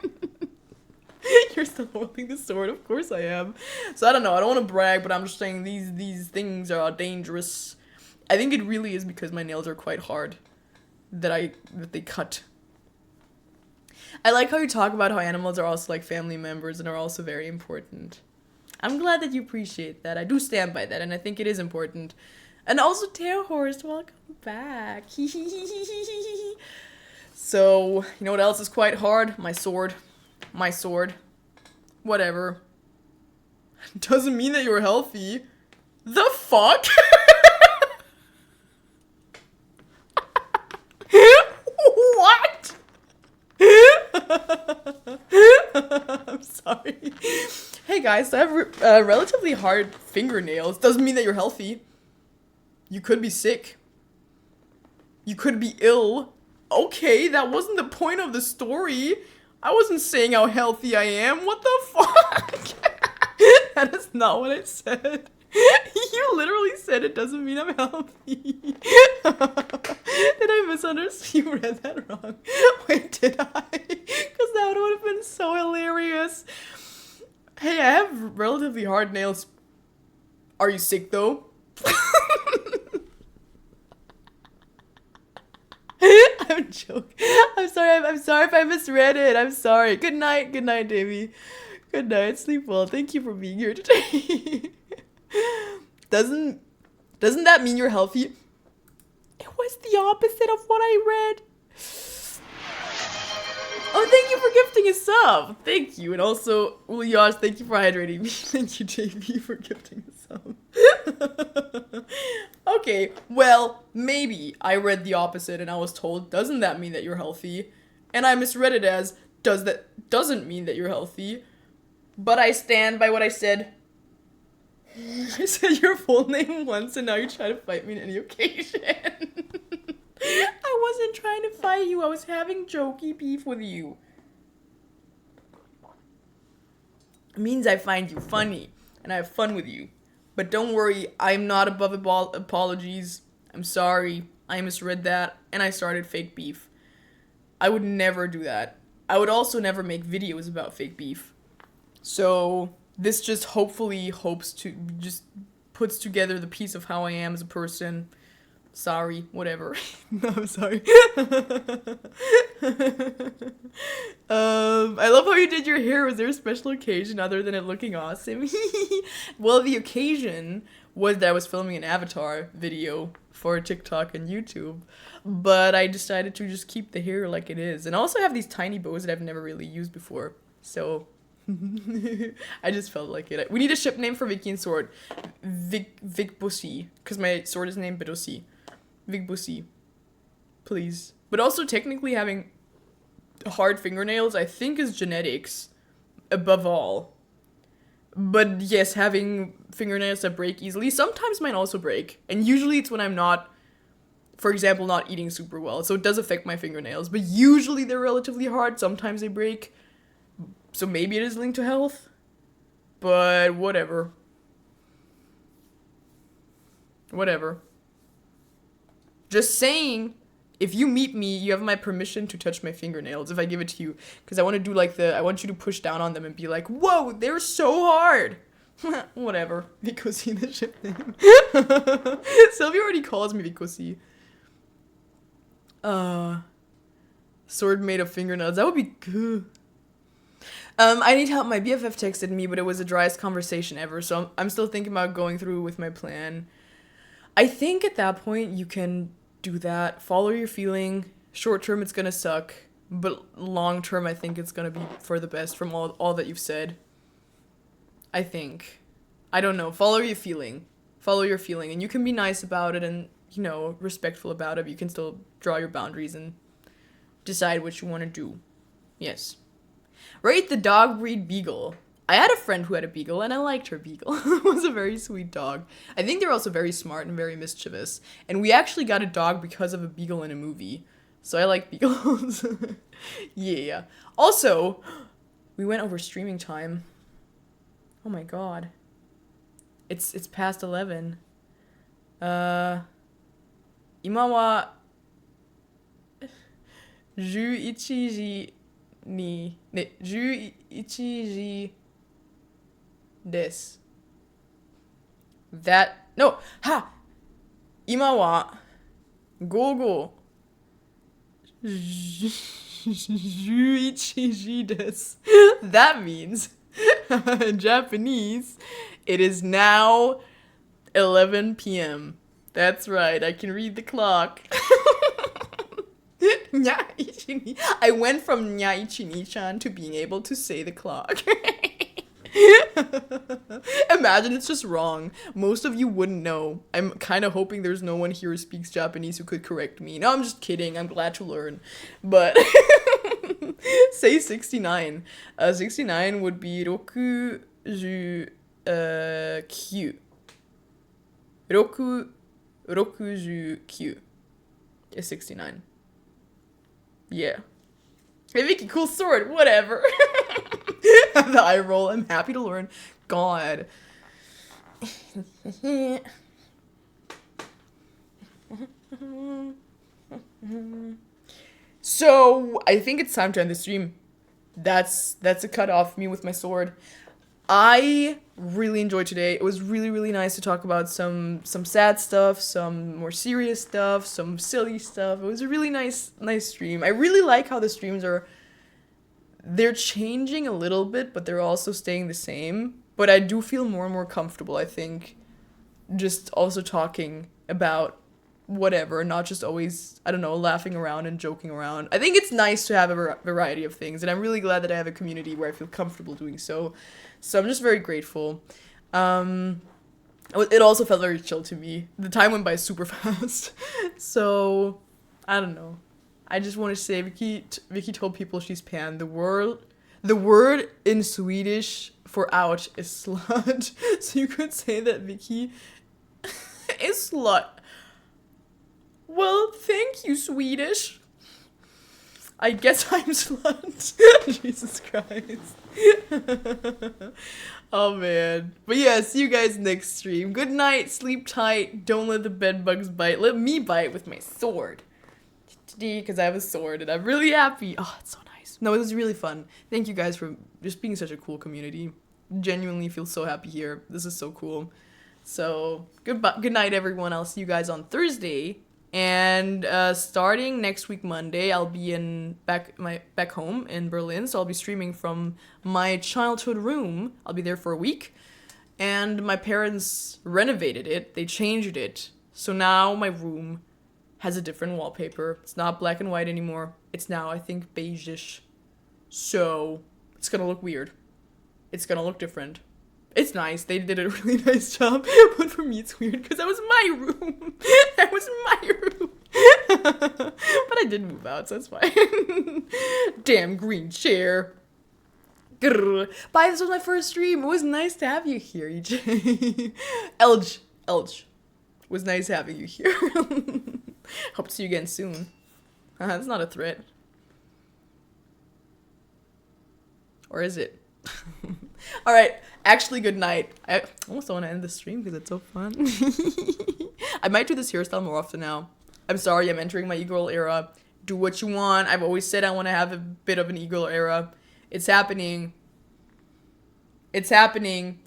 You're still holding the sword. Of course I am. So I don't know. I don't want to brag, but I'm just saying these things are dangerous. I think it really is because my nails are quite hard that they cut. I like how you talk about how animals are also like family members and are also very important. I'm glad that you appreciate that. I do stand by that, and I think it is important. And also, Terrorhorst, welcome back. So, you know what else is quite hard? My sword. My sword. Whatever. Doesn't mean that you're healthy. The fuck? What? I'm sorry. Hey guys, I have relatively hard fingernails. Doesn't mean that you're healthy. You could be sick. You could be ill. Okay, that wasn't the point of the story. I wasn't saying how healthy I am. What the fuck? That is not what I said. You literally said it doesn't mean I'm healthy. Did I misunderstand? You read that wrong. Wait, did I? Because that would have been so hilarious. Hey, I have relatively hard nails. Are you sick though? I'm joking. I'm sorry if I misread it. I'm sorry. Good night, Davey. Good night. Sleep well. Thank you for being here today. Doesn't that mean you're healthy? It was the opposite of what I read. Oh, thank you for gifting a sub. Thank you. And also, Ulyash, thank you for hydrating me. Thank you, JB, for gifting a sub. Okay, well, maybe I read the opposite and I was told, doesn't that mean that you're healthy? And I misread it as, doesn't mean that you're healthy. But I stand by what I said. I said your full name once and now you're trying to fight me on any occasion. I wasn't trying to fight you. I was having jokey beef with you. It means I find you funny and I have fun with you. But don't worry, I'm not above apologies. I'm sorry. I misread that and I started fake beef. I would never do that. I would also never make videos about fake beef. So this just hopefully puts together the piece of how I am as a person. Sorry, whatever. No, I'm sorry. I love how you did your hair. Was there a special occasion other than it looking awesome? Well, the occasion was that I was filming an Avatar video for TikTok and YouTube, but I decided to just keep the hair like it is. And I also have these tiny bows that I've never really used before, so I just felt like it. We need a ship name for Vicky and Sword. Vic Bussy, because my sword is named Bidosi. Vic Bussy. Please. But also technically having hard fingernails I think is genetics above all. But yes, having fingernails that break easily, sometimes mine also break. And usually it's when I'm not, for example, not eating super well. So it does affect my fingernails. But usually they're relatively hard. Sometimes they break. So maybe it is linked to health. But whatever. Whatever. Just saying, if you meet me, you have my permission to touch my fingernails if I give it to you. Because I want to do like I want you to push down on them and be like, whoa, they're so hard. Whatever. Vikosi, the ship name. Sylvia already calls me Vikosi. Sword made of fingernails. That would be good. I need help. My BFF texted me, but it was the driest conversation ever, so I'm still thinking about going through with my plan. I think at that point you can do that. Follow your feeling. Short term, it's gonna suck, but long term, I think it's gonna be for the best from all that you've said. I think. I don't know. Follow your feeling. Follow your feeling, and you can be nice about it and, you know, respectful about it, but you can still draw your boundaries and decide what you want to do. Yes. Rate the dog breed Beagle. I had a friend who had a Beagle, and I liked her Beagle. It was a very sweet dog. I think they're also very smart and very mischievous. And we actually got a dog because of a Beagle in a movie. So I like Beagles. Yeah. Also, we went over streaming time. Oh my god. It's past 11. 今は11時にね11時です。That no は今は午後11時です。That means in Japanese it is now 11 p.m. That's right, I can read the clock. I went from Nya-ichi-ni-chan to being able to say the clock. Imagine it's just wrong. Most of you wouldn't know. I'm kind of hoping there's no one here who speaks Japanese who could correct me. No, I'm just kidding. I'm glad to learn. But say 69. 69 would be 69. 69 is 69. Yeah. Hey, Vicky, cool sword. Whatever. The eye roll. I'm happy to learn. God. So, I think it's time to end the stream. That's a cut off me with my sword. I really enjoyed today. It was really, really nice to talk about some sad stuff, some more serious stuff, some silly stuff. It was a really nice stream. I really like how the streams they're changing a little bit, but they're also staying the same. But I do feel more and more comfortable, I think, just also talking about whatever, not just always, I don't know, laughing around and joking around. I think it's nice to have a variety of things, and I'm really glad that I have a community where I feel comfortable doing so. So I'm just very grateful. It also felt very chill to me. The time went by super fast. So, I don't know. I just want to say, Vicky told people she's pan. The word in Swedish for out is slut. So you could say that Vicky is slut. Well, thank you, Swedish. I guess I'm slut. Jesus Christ. Oh, man. But yeah, see you guys next stream. Good night, sleep tight, don't let the bed bugs bite. Let me bite with my sword. Because I have a sword and I'm really happy. Oh, it's so nice. No, it was really fun. Thank you guys for just being such a cool community. Genuinely feel so happy here. This is so cool. So, good night, everyone. I'll see you guys on Thursday. And starting next week Monday, I'll be back home in Berlin, so I'll be streaming from my childhood room. I'll be there for a week, and my parents renovated it. They changed it, so now my room has a different wallpaper. It's not black and white anymore. It's now, I think, beige-ish. So it's gonna look weird. It's gonna look different. It's nice. They did a really nice job. But for me, it's weird because that was my room. That was my room. But I did move out, so that's fine. Damn green chair. Grr. Bye, this was my first stream. It was nice to have you here, EJ. Elge. It was nice having you here. Hope to see you again soon. That's not a threat. Or is it? Alright, actually, good night. I almost don't want to end the stream because it's so fun. I might do this hairstyle more often now. I'm sorry, I'm entering my e-girl era. Do what you want. I've always said I want to have a bit of an e-girl era. It's happening. It's happening.